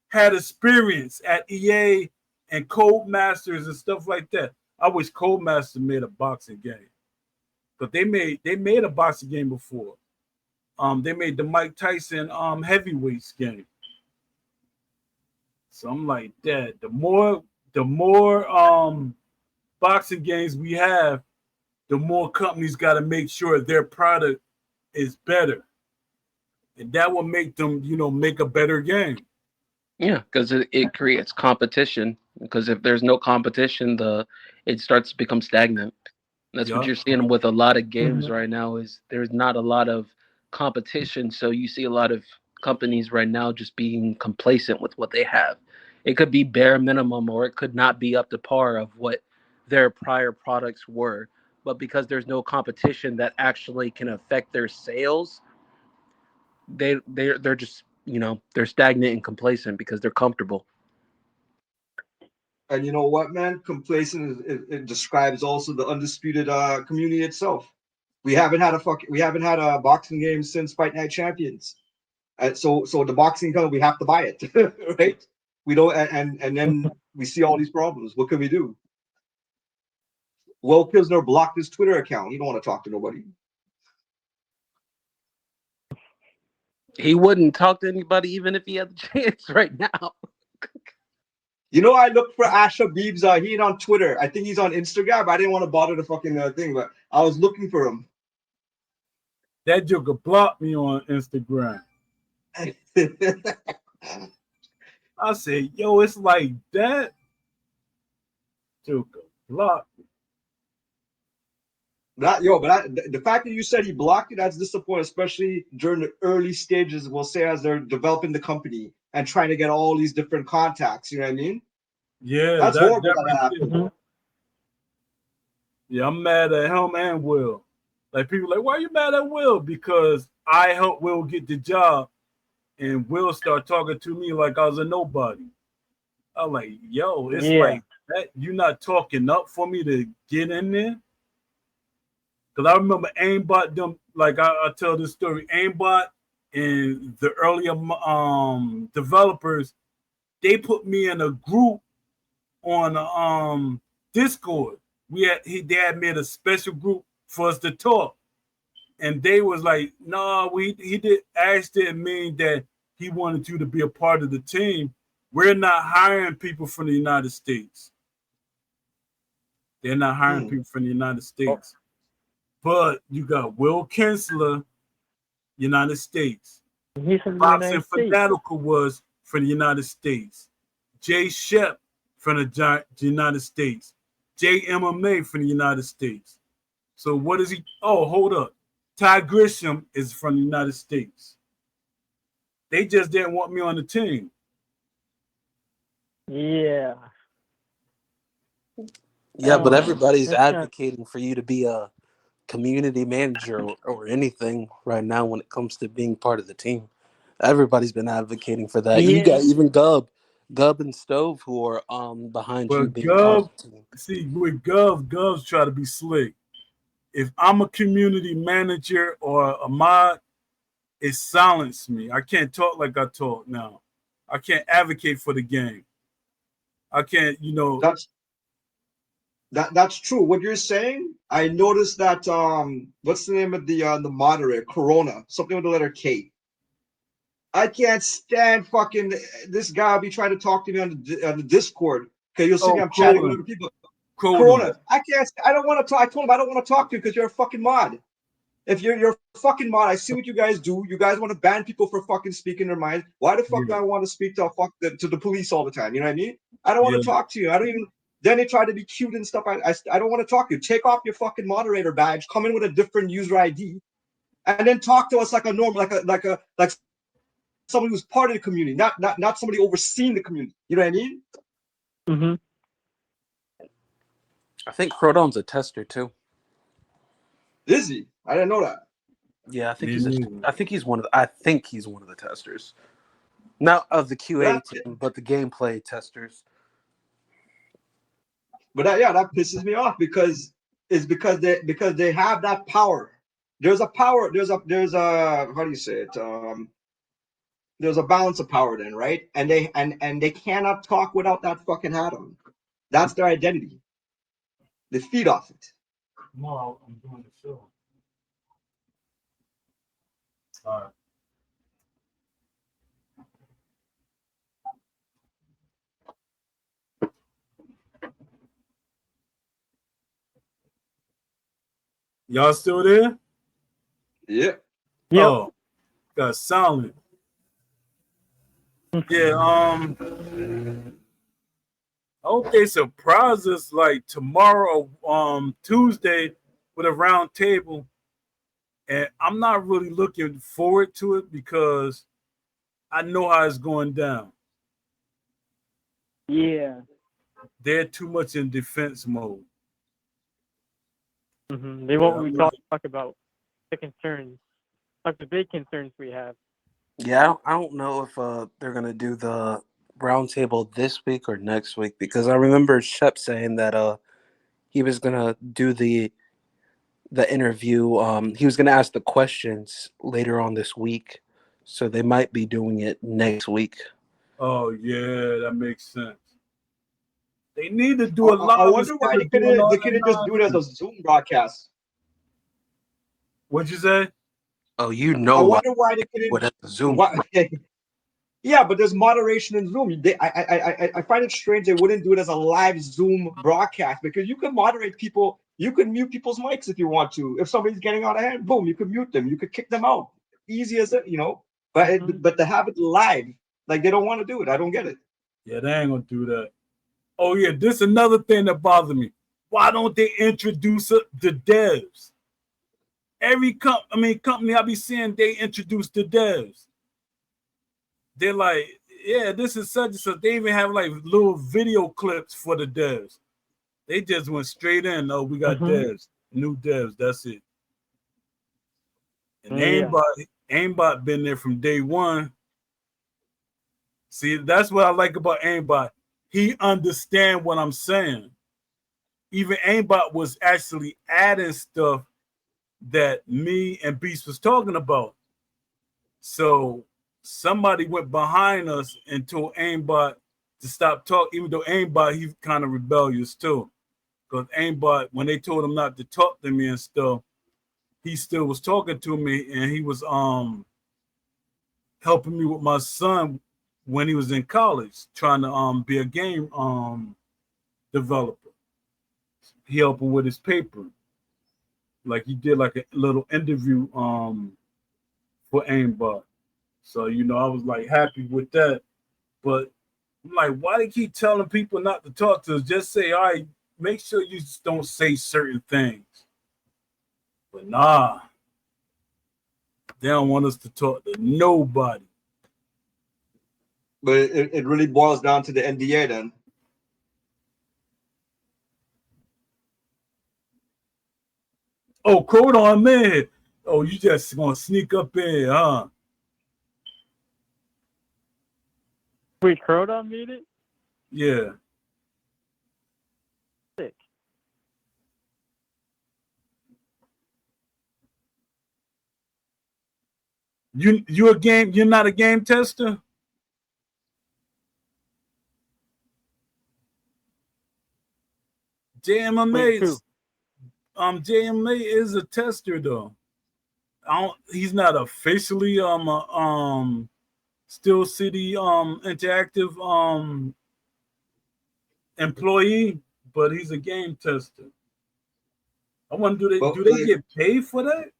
had experience at EA and Codemasters and stuff like that. I wish Codemasters made a boxing game, but they made a boxing game before. They made the Mike Tyson heavyweights game. So I'm like that. The more boxing games we have, the more companies got to make sure their product is better, and that will make them, make a better game. Yeah, because it creates competition. Because if there's no competition, it starts to become stagnant. That's what Yeah, you're seeing with a lot of games Mhm. right now. Is there's not a lot of competition, so you see a lot of companies right now just being complacent with what they have. It could be bare minimum, or it could not be up to par of what their prior products were. But because there's no competition that actually can affect their sales, they're just they're stagnant and complacent because they're comfortable. And you know what, man? Complacent it describes also the undisputed community itself. We haven't had a boxing game since Fight Night Champions. So the boxing comes, we have to buy it, right? We don't, and then we see all these problems. What can we do? Will Pilsner blocked his Twitter account. He don't want to talk to nobody. He wouldn't talk to anybody even if he had the chance right now. You know, I looked for Asha Beebs. He ain't on Twitter. I think he's on Instagram. I didn't want to bother the fucking thing, but I was looking for him. that joker blocked me on Instagram. I said, yo, it's like that. Joker blocked me. The fact that you said he blocked it, that's disappointing, especially during the early stages, we'll say, as they're developing the company and trying to get all these different contacts. You know what I mean? Yeah, That's that horrible that that right happened. there. Mhm. Yeah, I'm mad at him and Will. Like people like, why are you mad at Will? Because I helped Will get the job, and Will start talking to me like I was a nobody. I'm like, yo, it's Yeah. like that. You not talking up for me to get in there? Because I remember Aimbot them. Like I tell this story, Aimbot and the earlier developers, they put me in a group on Discord. They had made a special group for us to talk, and they was like, "No, he did. Ash didn't mean that he wanted you to be a part of the team. We're not hiring people from the United States. They're not hiring Hmm. people from the United Oh, States. But you got Will Kinsler, United States. he's from the Boxing United States. Fanatical was from the United States. Jay Shep from the United States. JMMA from the United States. So what is he? Oh, hold up. Ty Grisham is from the United States. They just didn't want me on the team. Yeah. Yeah, but everybody's That's not. advocating for you to be a community manager or anything right now when it comes to being part of the team. Everybody's been advocating for that. You got Yeah. even Gub and Stove who are behind you But being part of Gov, the team. see, with Gov's try to be slick. If I'm a community manager or a mod, it silenced me. I can't talk like I talk now. I can't advocate for the game. I can't, That's that's true. What you're saying, I noticed that what's the name of the moderator? Corona, something with the letter K. I can't stand fucking this guy be trying to talk to me on the Discord. Okay, you'll see me, oh, I'm chatting with Cronin, other people. Cronin. Corona, I don't want to talk. I told him I don't want to talk to you because you're a fucking mod. If you're a fucking mod, I see what you guys do. You guys want to ban people for fucking speaking their mind. Why the fuck do Yeah, I want to speak to the police all the time? You know what I mean? I don't want yeah, to talk to you. I don't even. Then they try to be cute and stuff. I don't want to talk to you. Take off your fucking moderator badge. Come in with a different user ID, and then talk to us like a normal, like somebody who's part of the community, not somebody overseeing the community. You know what I mean? Mhm. I think Croton's a tester too. Is he? I didn't know that. Yeah, me neither. I think he's one of the, I think he's one of the testers. Not of the QA But team, but the gameplay testers. yeah, that pisses me off because is because they have that power. There's a power. There's a how do you say it? There's a balance of power then, right? And they cannot talk without that fucking hat on. That's their identity. They feed off it. No, I'm doing the show. All right. Y'all still there? Yeah. Yep. Oh, got silent. Yeah, I hope they surprise us like tomorrow, Tuesday, with a round table. And I'm not really looking forward to it because I know how it's going down. Yeah. They're too much in defense mode. They Yeah, won't really talk about the concerns, like the big concerns we have. Yeah, I don't know if they're gonna do the roundtable this week or next week because I remember Shep saying that he was gonna do the interview. He was gonna ask the questions later on this week, so they might be doing it next week. Oh yeah, that makes sense. They need to I, do a I live wonder instead why of doing all they that couldn't just do it as a nonsense. Zoom broadcast. What'd you say? Oh, you I know why? wonder why they couldn't. What at the Zoom? Why, yeah, but there's moderation in Zoom. I find it strange they wouldn't do it as a live Zoom broadcast because you can moderate people. You can mute people's mics if you want to. If somebody's getting out of hand, boom, you could mute them. You could kick them out. Easy as it, you know. But to have it live, like they don't want to do it. I don't get it. Yeah, they ain't gonna do that. Oh yeah, this is another thing that bothers me. Why don't they introduce the devs? Every company I be seeing, they introduce the devs. They're like, yeah, this is such and such. They even have like little video clips for the devs. They just went straight in. Oh, we got devs, new devs. That's it. And aimbot been there from day one. See, that's what I like about aimbot. He understand what I'm saying. Even aimbot was actually adding stuff that me and Beast was talking about. So somebody went behind us and told aimbot to stop talking, even though aimbot, he's kind of rebellious too. Because aimbot, when they told him not to talk to me and stuff, he still was talking to me, and he was helping me with my son when he was in college, trying to be a game developer. He helped him with his paper. Like he did like a little interview for aimbot. So I was like happy with that. But I'm like, why they keep telling people not to talk to us? Just say, all right, make sure you just don't say certain things. But nah, they don't want us to talk to nobody. But it really boils down to the NDA then. Oh, quote on man. Oh, you just gonna sneak up in, huh? Wait, Crowdon made it? Yeah. Sick. You're not a game tester? Wait, who? JMA is a tester though. He's not officially Steel City Interactive employee, but he's a game tester. I wonder, But do they get paid for that?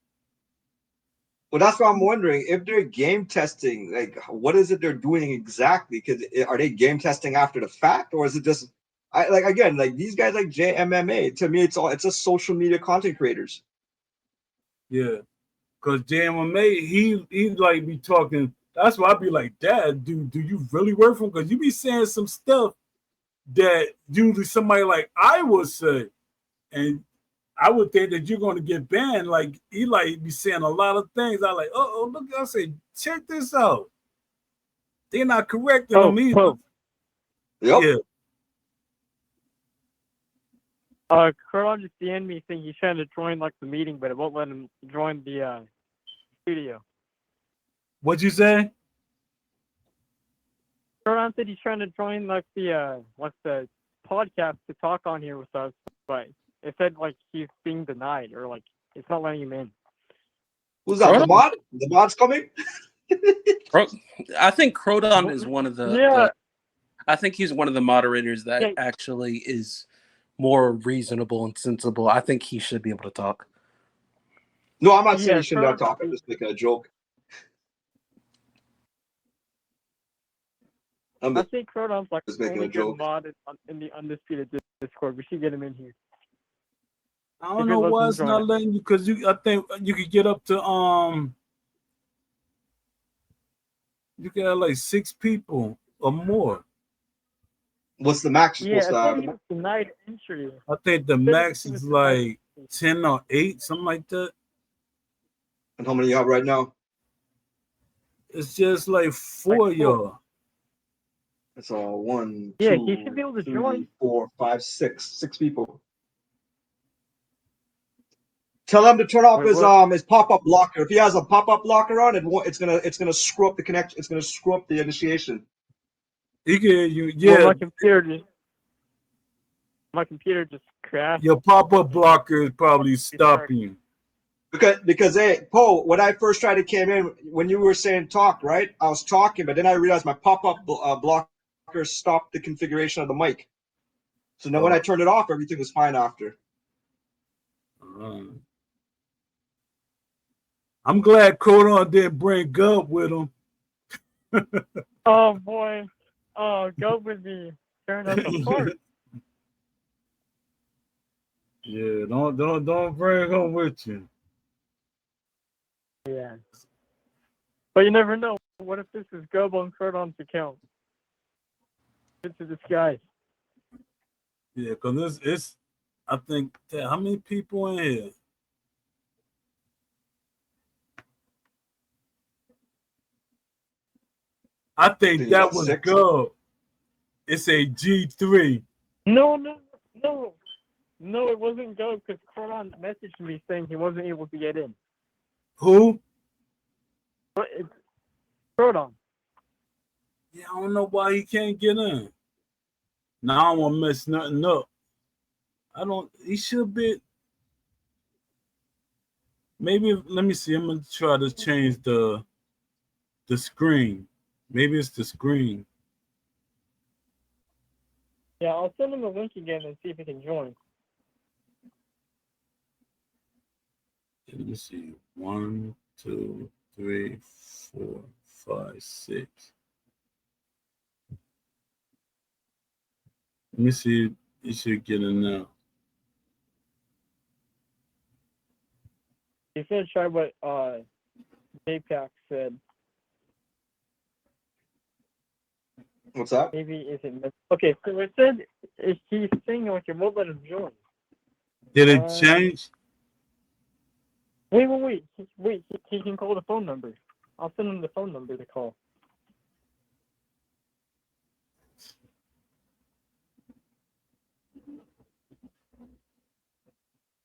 well, that's what I'm wondering. If they're game testing, like what is it they're doing exactly? Because are they game testing after the fact, or is it just like again, like these guys like JMMA? To me, it's just social media content creators. Yeah, because JMA, he like be talking. That's why I be like, Dad, do you really work for him? Because you be saying some stuff that usually somebody like I would say, and I would think that you're going to get banned. Like he like be saying a lot of things. I like, oh look, I say, check this out. They're not correcting Oh, him either. Yep. Yeah, Croton just DM'd me saying he's trying to join like the meeting, but it won't let him join the studio. What'd you say? Croton said he's trying to join like the podcast to talk on here with us, but it said like he's being denied or like it's not letting him in. Who's that? The mod? The mod's coming? I think Croton is one of Yeah. I think he's one of the moderators that actually is more reasonable and sensible. I think he should be able to talk. No, I'm not saying he should not talk. I'm just making a joke. I think Croton's like the only good mod in the Undisputed Discord. We should get him in here. I don't know why it's not letting you, because I think you could get up to you got like 6 people or more. What's the max you're supposed to have? Denied entry. I think the max is like 10 or 8, something like that. And how many you have right now? It's just like 4 y'all. It's all 1, 2, yeah, he should be able to 3, join. 4, 5, 6 people. Tell him to turn off his pop-up blocker. If he has a pop-up blocker on, it's gonna screw up the connection. It's gonna screw up the initiation. He can yeah. Well, my computer just crashed. Your pop-up blocker is probably stopping you. Because hey, Poe, when I first tried to came in, when you were saying talk, right? I was talking, but then I realized my pop-up blocker stopped the configuration of the mic. So then when I turned it off, everything was fine after. I'm glad Croton didn't bring Gub with him. Oh boy. Oh, Gub would be tearing us apart. Yeah, don't bring him with you. Yeah. But you never know. What if this is Gub on Croton's account? It's a disguise. Yeah, because it's I think how many people in here? I think that was Gub. It's a G3. No, it wasn't Gub because Croton messaged me saying he wasn't able to get in. Who? But it's Croton. Yeah, I don't know why he can't get in. Now I don't want to mess nothing up. He should be. Maybe, let me see. I'm going to try to change the screen. Maybe it's the screen. Yeah, I'll send him the link again and see if he can join. Let me see. 1, 2, 3, 4, 5, 6. Let me see. You should get in now. He said try what JPAC said. What's that? Maybe isn't. Okay, so it said he's saying like it won't let him join. Did it change? Wait. He can call the phone number. I'll send him the phone number to call.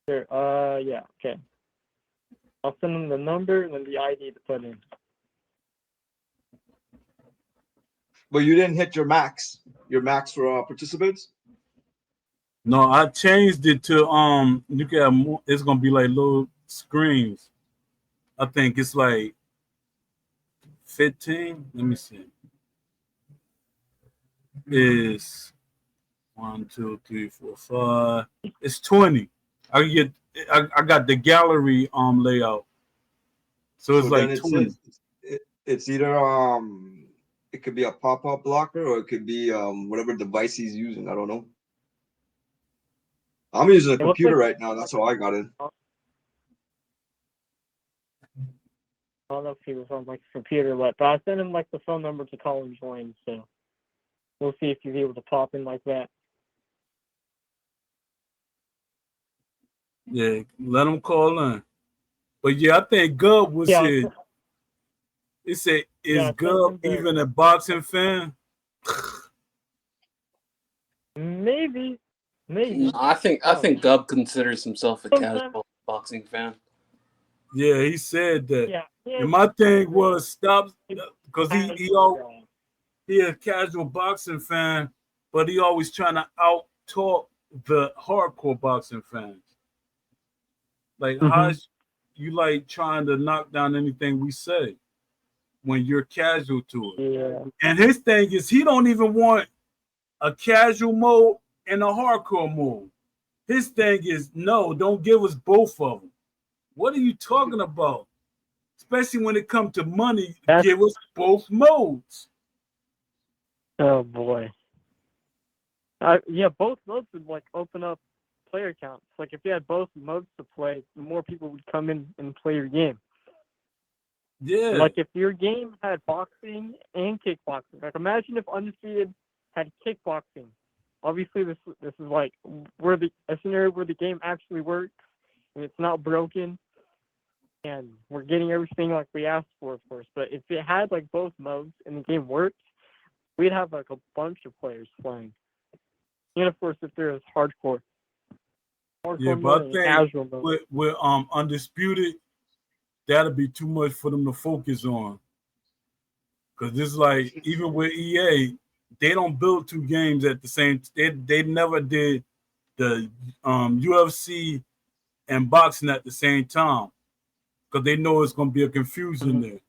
Sure. Yeah. Okay. I'll send him the number and then the ID to put in. But you didn't hit your max for participants? No, I changed it to you can have more, it's gonna be like little screens. I think it's like 15. Let me see. It's 1, 2, 3, 4, 5. It's 20. I got the gallery layout. So it's like 20. It's either it could be a pop-up blocker or it could be whatever device he's using. I don't know. I'm using a computer right now. That's how I got in. I don't know if he was on like a computer, but I sent him like the phone number to call and join. So we'll see if he's able to pop in like that. Yeah, let him call in. But yeah, I think Gub was here. It said, is Gub even a boxing fan? Maybe. Maybe. I think Gub considers himself a casual boxing fan. Yeah, he said that. Yeah. And my thing was stop because he a casual boxing fan, but he always trying to out talk the hardcore boxing fans. Like, how's you like trying to knock down anything we say when you're casual to it? Yeah. And his thing is he don't even want a casual mode and a hardcore mode. His thing is no, don't give us both of them. What are you talking about? Especially when it comes to money, give us both modes. Oh boy. Yeah, both modes would like open up player counts. Like if you had both modes to play, more people would come in and play your game. Yeah. Like if your game had boxing and kickboxing. Like imagine if Undefeated had kickboxing. Obviously, this is like where a scenario where the game actually works and it's not broken, and we're getting everything like we asked for, of course. But if it had like both modes and the game worked, we'd have like a bunch of players playing. And of course, if there's hardcore Yeah, but I think casual mode. with Undisputed, that'll be too much for them to focus on. Because it's like even with EA, they don't build two games at the same. They never did the UFC and boxing at the same time because they know it's gonna be a confusion there.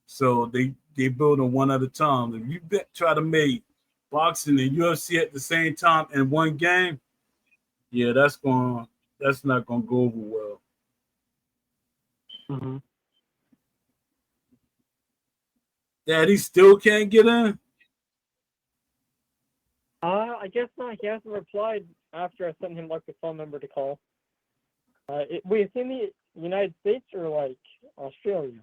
So they build them one at a time. If you try to make boxing and UFC at the same time in one game, yeah, that's not gonna go over well. Mm-hmm. Daddy still can't get in. I guess not. He hasn't replied after I sent him like the phone number to call. Wait, it's in the United States or like Australia?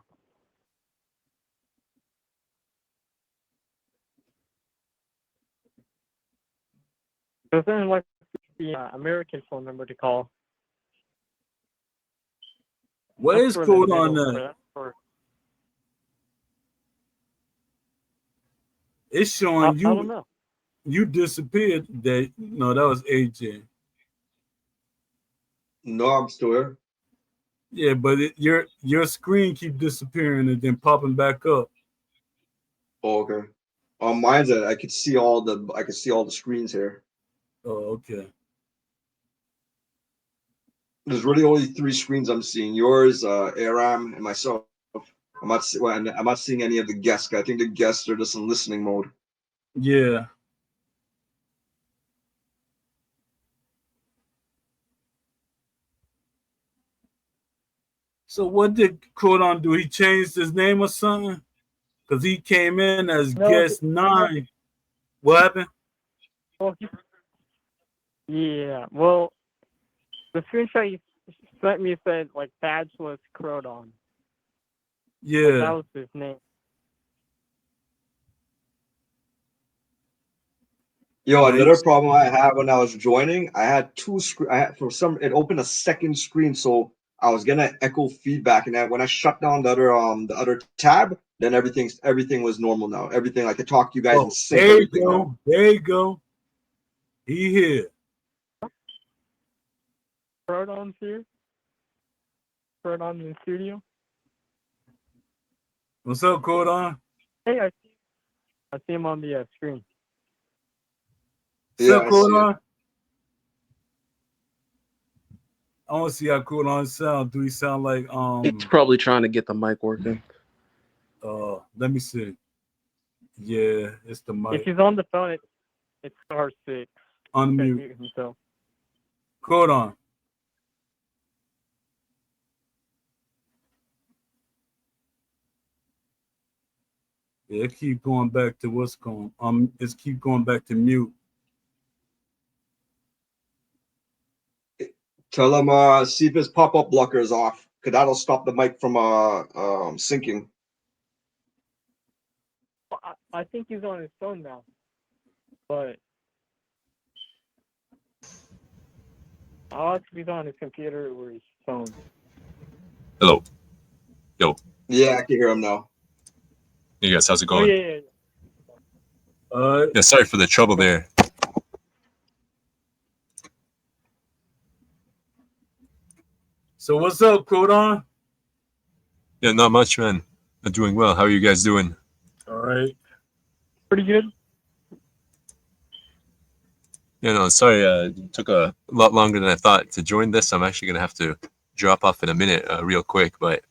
So then like the American phone number to call. What is code on that? It's showing I don't know. You disappeared. That was AJ. No, I'm still here. Yeah, but your screen keep disappearing and then popping back up. Oh, okay. On mine's I can see all the screens here. Oh, okay. There's really only 3 screens I'm seeing. Yours, Aram, and myself. I'm not seeing any of the guests. I think the guests are just in listening mode. Yeah. So what did Codon do? He changed his name or something? Because he came in as guest 9. What happened? Well, yeah. Well, the screenshot you sent me said like badgeless Crodon. Yeah. Like, that was his name. Yo, another problem I had when I was joining, I had 2 screens. It opened a second screen, so I was gonna echo feedback, and then when I shut down the other tab, then everything was normal now. Everything I could talk to you guys and sync everything now. There you go. He here. Crodon's here. Crodon in the studio. What's up, Codon? Hey, I see him on the screen. What's up, Codon? I want to see how Codon sound. Do he sound like He's probably trying to get the mic working. Let me see. Yeah, it's the mic. If he's on the phone, it's star 6. Unmute himself. Codon. Yeah, it keep going back to what's going. It's keep going back to mute. Tell him see if his pop-up blocker is off, because that'll stop the mic from syncing. I think he's on his phone now, but I'll ask if he's on his computer or his phone. Hello. Yo. Yeah, I can hear him now. Hey guys, how's it going? Oh, yeah. Yeah, sorry for the trouble there. So what's up, Codon? Yeah, not much, man. I'm doing well. How are you guys doing? All right. Pretty good. Yeah, no, sorry. It took a lot longer than I thought to join this. I'm actually gonna have to drop off in a minute, real quick. But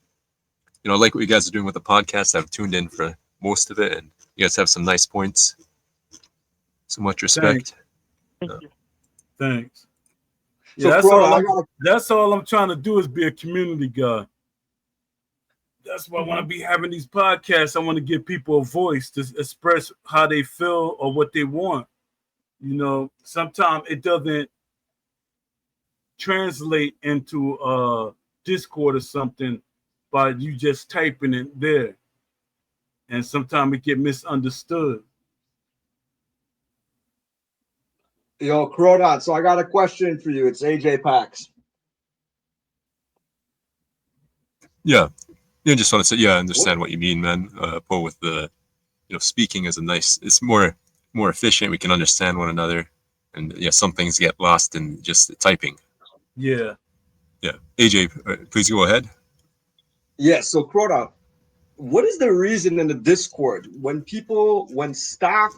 I like what you guys are doing with the podcast. I've tuned in for most of it, and you guys have some nice points. So much respect. Thank you. Thanks. So, Yeah, Crota, that's all I'm trying to do is be a community guy. That's why I want to Mhm. be having these podcasts. I want to give people a voice to express how they feel or what they want. Sometimes it doesn't translate into Discord or something by you just typing it there. And sometimes it get misunderstood. Yo, Crodon, so I got a question for you. It's AJ Pax. Yeah, just want to say, yeah, I understand what you mean, man. But with the, speaking is it's more efficient. We can understand one another, and yeah, some things get lost in just typing. Yeah. Yeah, AJ, please go ahead. Yes, so Crota, what is the reason in the Discord when staff,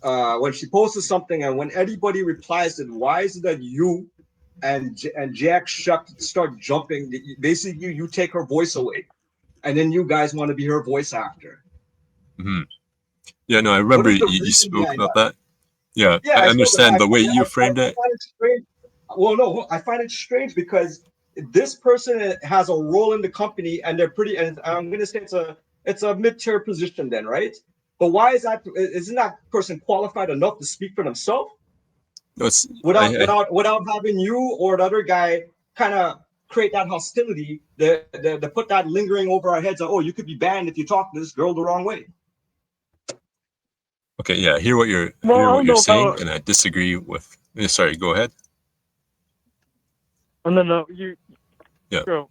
when she posts something and when anybody replies, then why is it that you and Jack Shuck start jumping? Basically, you take her voice away, and then you guys want to be her voice actor. Mm-hmm. Yeah, no, I remember you spoke about that. Yeah, Yeah, I I spoke understand about. the way you I framed it. find it strange. Well, no, I find it strange because this person has a role in the company, and they're pretty. And I'm going to say it's a mid-tier position, then, right? But why is that? Isn't that person qualified enough to speak for themselves No, it's without having you or the other guy kind of create that hostility, to put that lingering over our heads? Of, oh, you could be banned if you talk to this girl the wrong way. Okay, yeah, I hear what you're Well, I don't know saying, about. and I disagree with. Sorry, go ahead. Oh, no, you. Yeah. Go.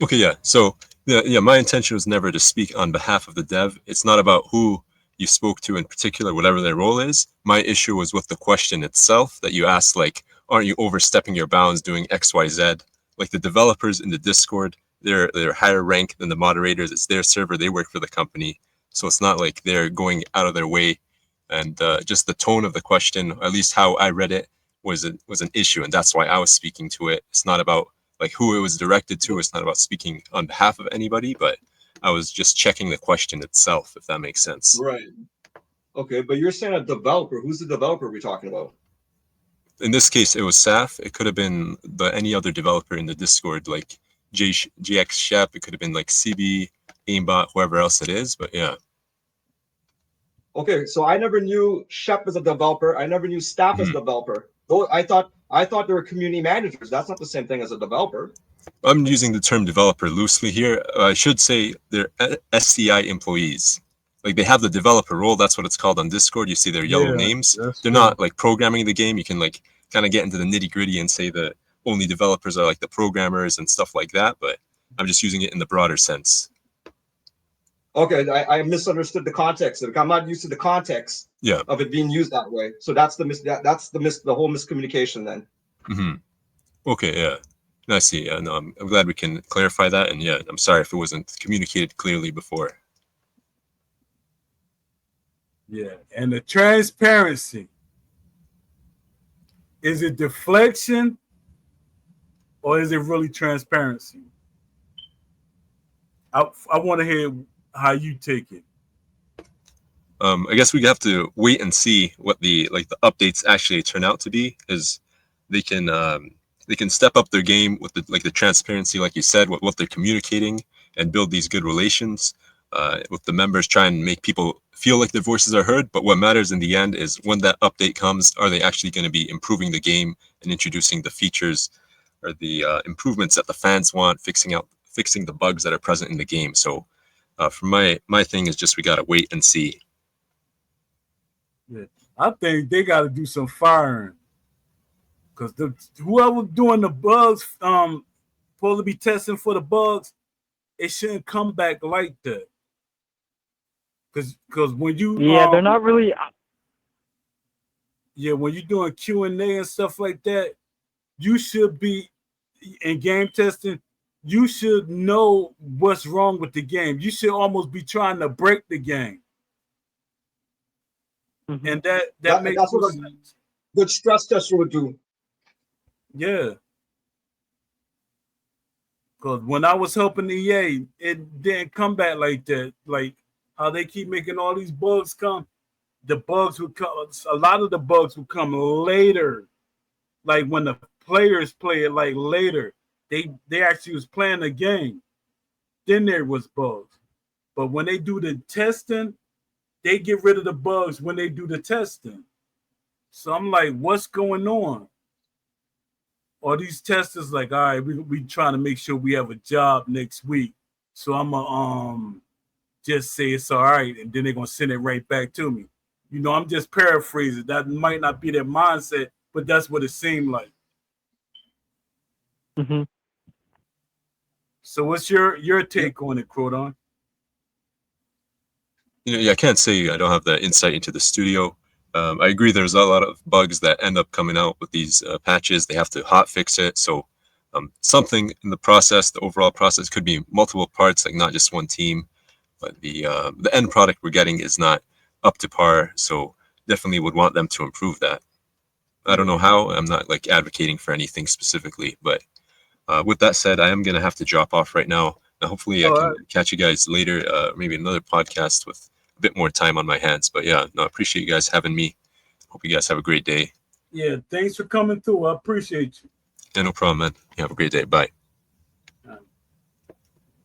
Okay, yeah. So, yeah, my intention was never to speak on behalf of the dev. It's not about who you spoke to in particular, whatever their role is. My issue was with the question itself that you asked, like, aren't you overstepping your bounds doing X, Y, Z? Like the developers in the Discord, they're higher rank than the moderators. It's their server. They work for the company, so it's not like they're going out of their way. And just the tone of the question, at least how I read it, was an issue, and that's why I was speaking to it. It's not about like who it was directed to. It's not about speaking on behalf of anybody, but I was just checking the question itself, if that makes sense. Right. Okay, but you're saying a developer. Who's the developer we're talking about? In this case, it was SAF. It could have been any other developer in the Discord, like GX Shep. It could have been like CB, Aimbot, whoever else it is. But yeah. Okay, so I never knew Shep as a developer. I never knew staff as a developer. Though I thought they were community managers. That's not the same thing as a developer. I'm using the term developer loosely here. I should say they're SCI employees. Like they have the developer role. That's what it's called on Discord. You see their yellow names. They're not like programming the game. You can like kind of get into the nitty gritty and say that only developers are like the programmers and stuff like that. But I'm just using it in the broader sense. Okay, I misunderstood the context. I'm not used to the context of it being used that way. So that's the whole miscommunication then. Mm-hmm. Okay, yeah. I see. Yeah, no, I'm glad we can clarify that. And yeah, I'm sorry if it wasn't communicated clearly before. Yeah, and the transparency. Is it deflection or is it really transparency? I want to hear how you take it. I guess we have to wait and see what the updates actually turn out to be, is they can step up their game with the transparency, like you said, what they're communicating, and build these good relations with the members, try and make people feel like their voices are heard. But what matters in the end is when that update comes, are they actually going to be improving the game and introducing the features or the improvements that the fans want, fixing the bugs that are present in the game. So for my thing is just we got to wait and see. Yeah, I think they got to do some firing because whoever doing the bugs, supposed to be testing for the bugs, it shouldn't come back like that. Because when you they're not really. Yeah, when you're doing Q&A and stuff like that, you should be in game testing, you should know what's wrong with the game. You should almost be trying to break the game, and that makes That's no what a sense. good stress tester would do. Yeah, because when I was helping EA, it didn't come back like that. Like how they keep making all these bugs come. The bugs would come. A lot of the bugs would come later. Like when the players play it, like later, they actually was playing the game. Then there was bugs. But when they do the testing, they get rid of the bugs when they do the testing. So I'm like, what's going on? Or these testers like, all right, we trying to make sure we have a job next week. So I'm gonna just say it's all right, and then they're gonna send it right back to me. I'm just paraphrasing. That might not be their mindset, but that's what it seemed like. Mm-hmm. So what's your take on it, Crodon? Yeah, I can't say I don't have that insight into the studio. I agree. There's a lot of bugs that end up coming out with these patches. They have to hot fix it. So something in the process, the overall process, could be multiple parts, like not just one team. But the end product we're getting is not up to par. So definitely would want them to improve that. I don't know how. I'm not like advocating for anything specifically, but with that said, I am gonna have to drop off right now. Hopefully, I All can right. catch you guys later. Maybe another podcast with a bit more time on my hands. But yeah, no, I appreciate you guys having me. Hope you guys have a great day. Yeah, thanks for coming through. I appreciate you. Yeah, no problem, man. You have a great day. Bye.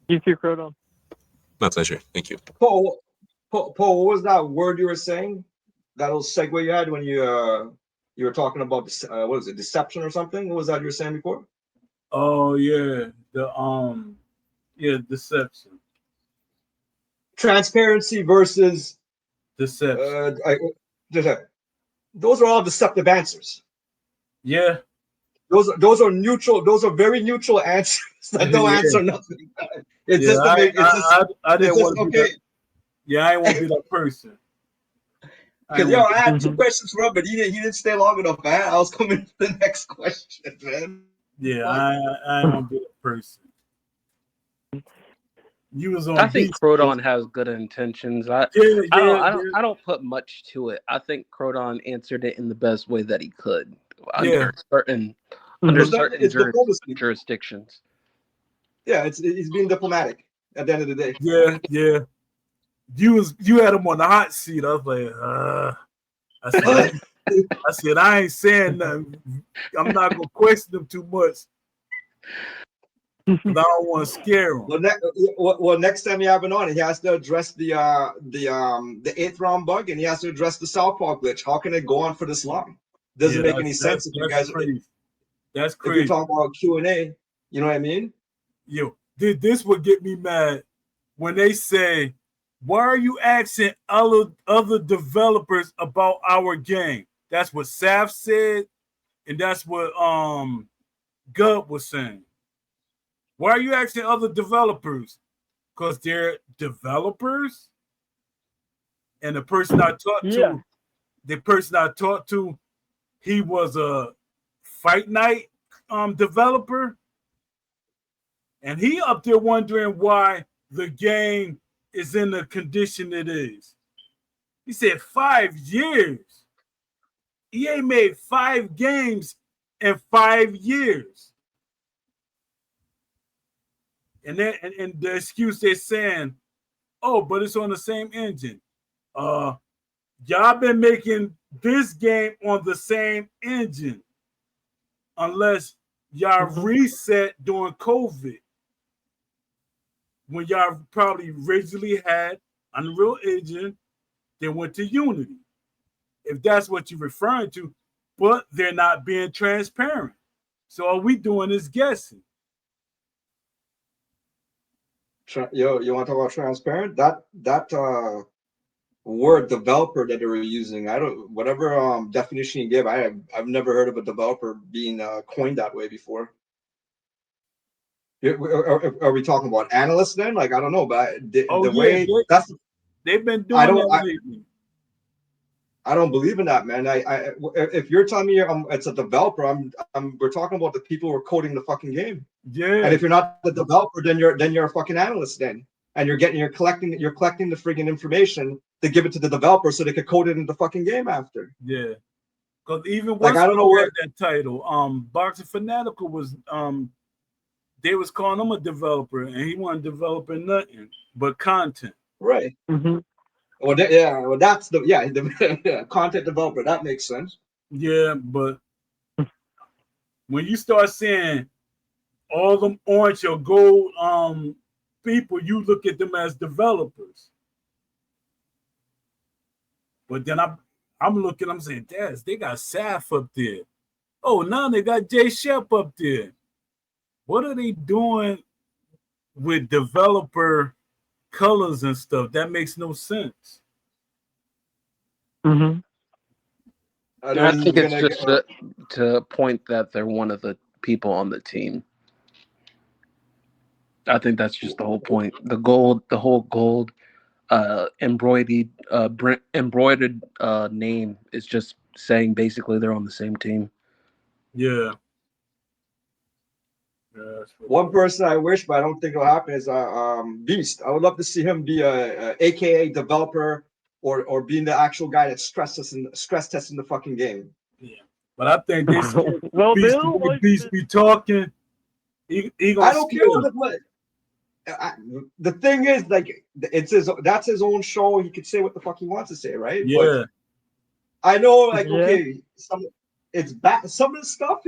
You too, Crodon. My pleasure. Thank you. Paul, what was that word you were saying? That little segue you had when you were talking about what is it, deception or something? What was that you were saying before? Oh yeah, deception, Transparency versus deception. those are all deceptive answers. Yeah, Those are neutral. Those are very neutral answers that don't yeah, answer nothing. It's yeah. just to make. I It's didn't just want to be okay. that. Yeah, I didn't want to be that person. I Because didn't want to I be. had two questions for him, but he didn't stay long enough, man. I was coming to the next question, man. Yeah, Fuck. I didn't want to be that person. You was I on think beat. Crodon has good intentions. I, Yeah, I don't, yeah, I don't, yeah, I don't put much to it. I think Crodon answered it in the best way that he could yeah. under certain under It's Mm-hmm. not. certain It's diplomacy. jurisdictions. Yeah, he's being diplomatic at the end of the day. Yeah, yeah. You had him on the hot seat. I was like, I said, I ain't saying nothing. I'm not gonna question him too much because I don't want to scare him. Next time you have it on, he has to address the eighth round bug, and he has to address the southpaw glitch. How can it go on for this long? Doesn't Yeah, make any sense if you that's guys crazy. That's if you're crazy. talking about Q&A. You know what I mean? Yo, this would get me mad when they say, "Why are you asking other developers about our game?" That's what Saf said, and that's what Gub was saying. Why are you asking other developers? Because they're developers, and Yeah. the person I talked to, he was a Fight Night developer, and he up there wondering why the game is in the condition it is. He said 5 years. EA made 5 games in 5 years. And the excuse they're saying, oh, but it's on the same engine. Y'all been making this game on the same engine unless y'all Mm-hmm. reset during COVID when y'all probably originally had Unreal Engine, then went to Unity. If that's what you're referring to, but they're not being transparent. So all we doing is guessing. You want to talk about transparent? That word developer that they were using, I don't whatever definition you give, I've never heard of a developer being coined that way before. Are we talking about analysts then? Like I don't know, but Oh the yeah, way that's they've been I doing don't that lately. I don't believe in that, man. If you're telling me it's a developer, we're talking about the people who are coding the fucking game. Yeah. And if you're not the developer, then you're a fucking analyst then. And you're collecting the friggin' information to give it to the developer so they could code it in the fucking game after. Yeah. Because even like, I don't know where that title, Boxing Fanatical was they was calling him a developer, and he wasn't developing nothing but content. Right. Mm-hmm. Well, that's the content developer. That makes sense. Yeah, but when you start seeing all them orange or gold people, you look at them as developers. But then I'm looking, I'm saying, Daz, they got Saf up there. Oh, now they got Jay Shep up there. What are they doing with developer colors and stuff? That makes no sense. Mm-hmm. I think it's just to point that they're one of the people on the team. I think that's just the whole point. The whole gold embroidered name is just saying basically they're on the same team. Yeah. One person I wish, but I don't think it'll happen, is Beast. I would love to see him be a AKA developer or being the actual guy that stress testing the fucking game. Yeah, but I think this well, Beast be talking. He gonna I don't care. The thing is, like, that's his own show. He could say what the fuck he wants to say, right? Yeah. But I know, like, okay, it's bad. Some of the stuff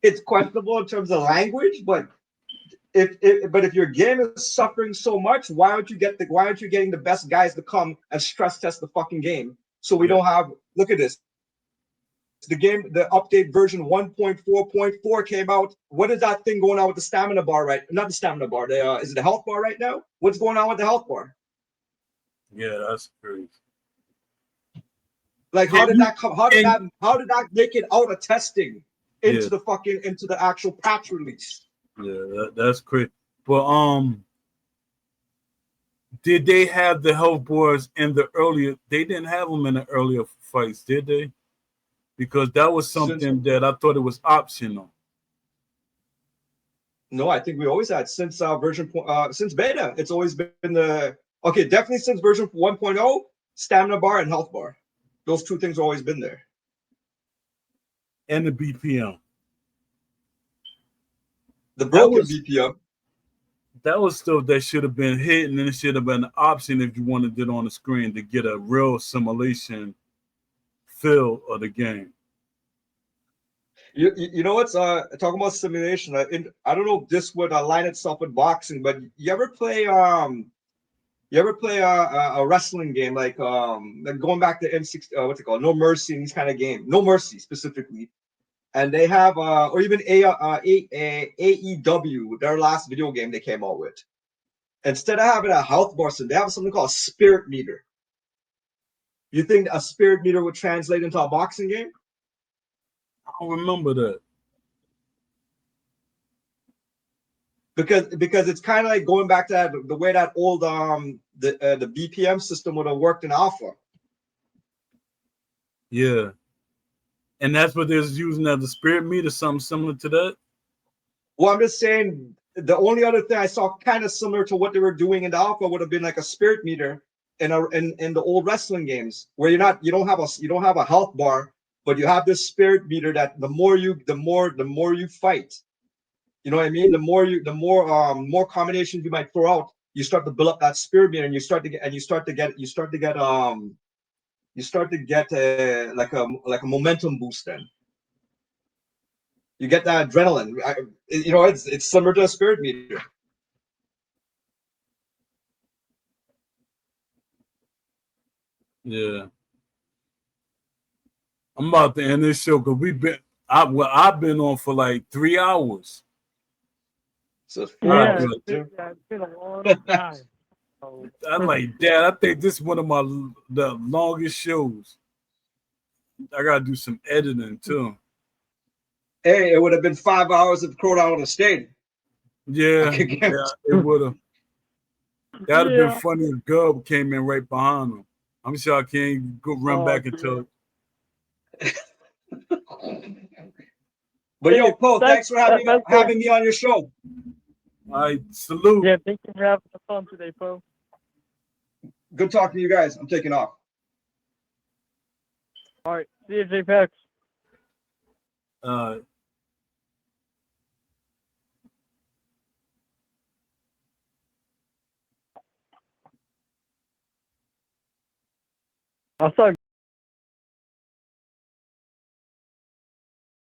it's questionable in terms of language, but if your game is suffering so much, why aren't you getting the best guys to come and stress test the fucking game? So we don't have. Look at this. The update version 1.4.4 came out. What is that thing going on with the stamina bar, right? Not the stamina bar. Is it the health bar right now? What's going on with the health bar? Yeah, that's crazy. Like, how did that make it out of testing into the actual patch release? Yeah, that's crazy. But did they have the health bars in the earlier? They didn't have them in the earlier fights, did they? Because that was something that I thought it was optional. No, I think we always had since since beta. It's always been definitely since version 1.0, stamina bar and health bar. Those two things have always been there. And the BPM. The broken BPM. That was stuff that should have been hidden, and it should have been an option if you wanted it on the screen to get a real simulation feel of the game. You know what's talking about simulation? I don't know if this would align itself with boxing, but you ever play a wrestling game like going back to M60, what's it called? No Mercy and these kind of game. No Mercy specifically. And they have or even AEW, their last video game they came out with. Instead of having a health bar, they have something called a spirit meter. You think a spirit meter would translate into a boxing game? I don't remember that. Because it's kind of like going back to the way that old the BPM system would have worked in alpha. Yeah. And that's what they're using as the spirit meter, something similar to that? Well, I'm just saying the only other thing I saw kind of similar to what they were doing in the alpha would have been like a spirit meter in the old wrestling games where you don't have a health bar, but you have this spirit meter that the more you fight, you know what I mean? The more combinations you might throw out, you start to build up that spirit meter, and you start to get like a momentum boost. Then you get that adrenaline. It's similar to a spirit meter. Yeah. I'm about to end this show because I've been on for like 3 hours. So it's been a long time. I'm like, Dad, I think this is one of the longest shows. I gotta do some editing too. Hey, it would have been 5 hours if Crowdown would have stayed. Yeah, it would have. That'd have been funny if Gub came in right behind him. I'm sure I can't go run back and tell. But yo, Poe, thanks for having that's me on your show. I salute. Yeah, thank you for having us on today, Poe. Good talking to you guys. I'm taking off. All right, see you, JPEX. I'll start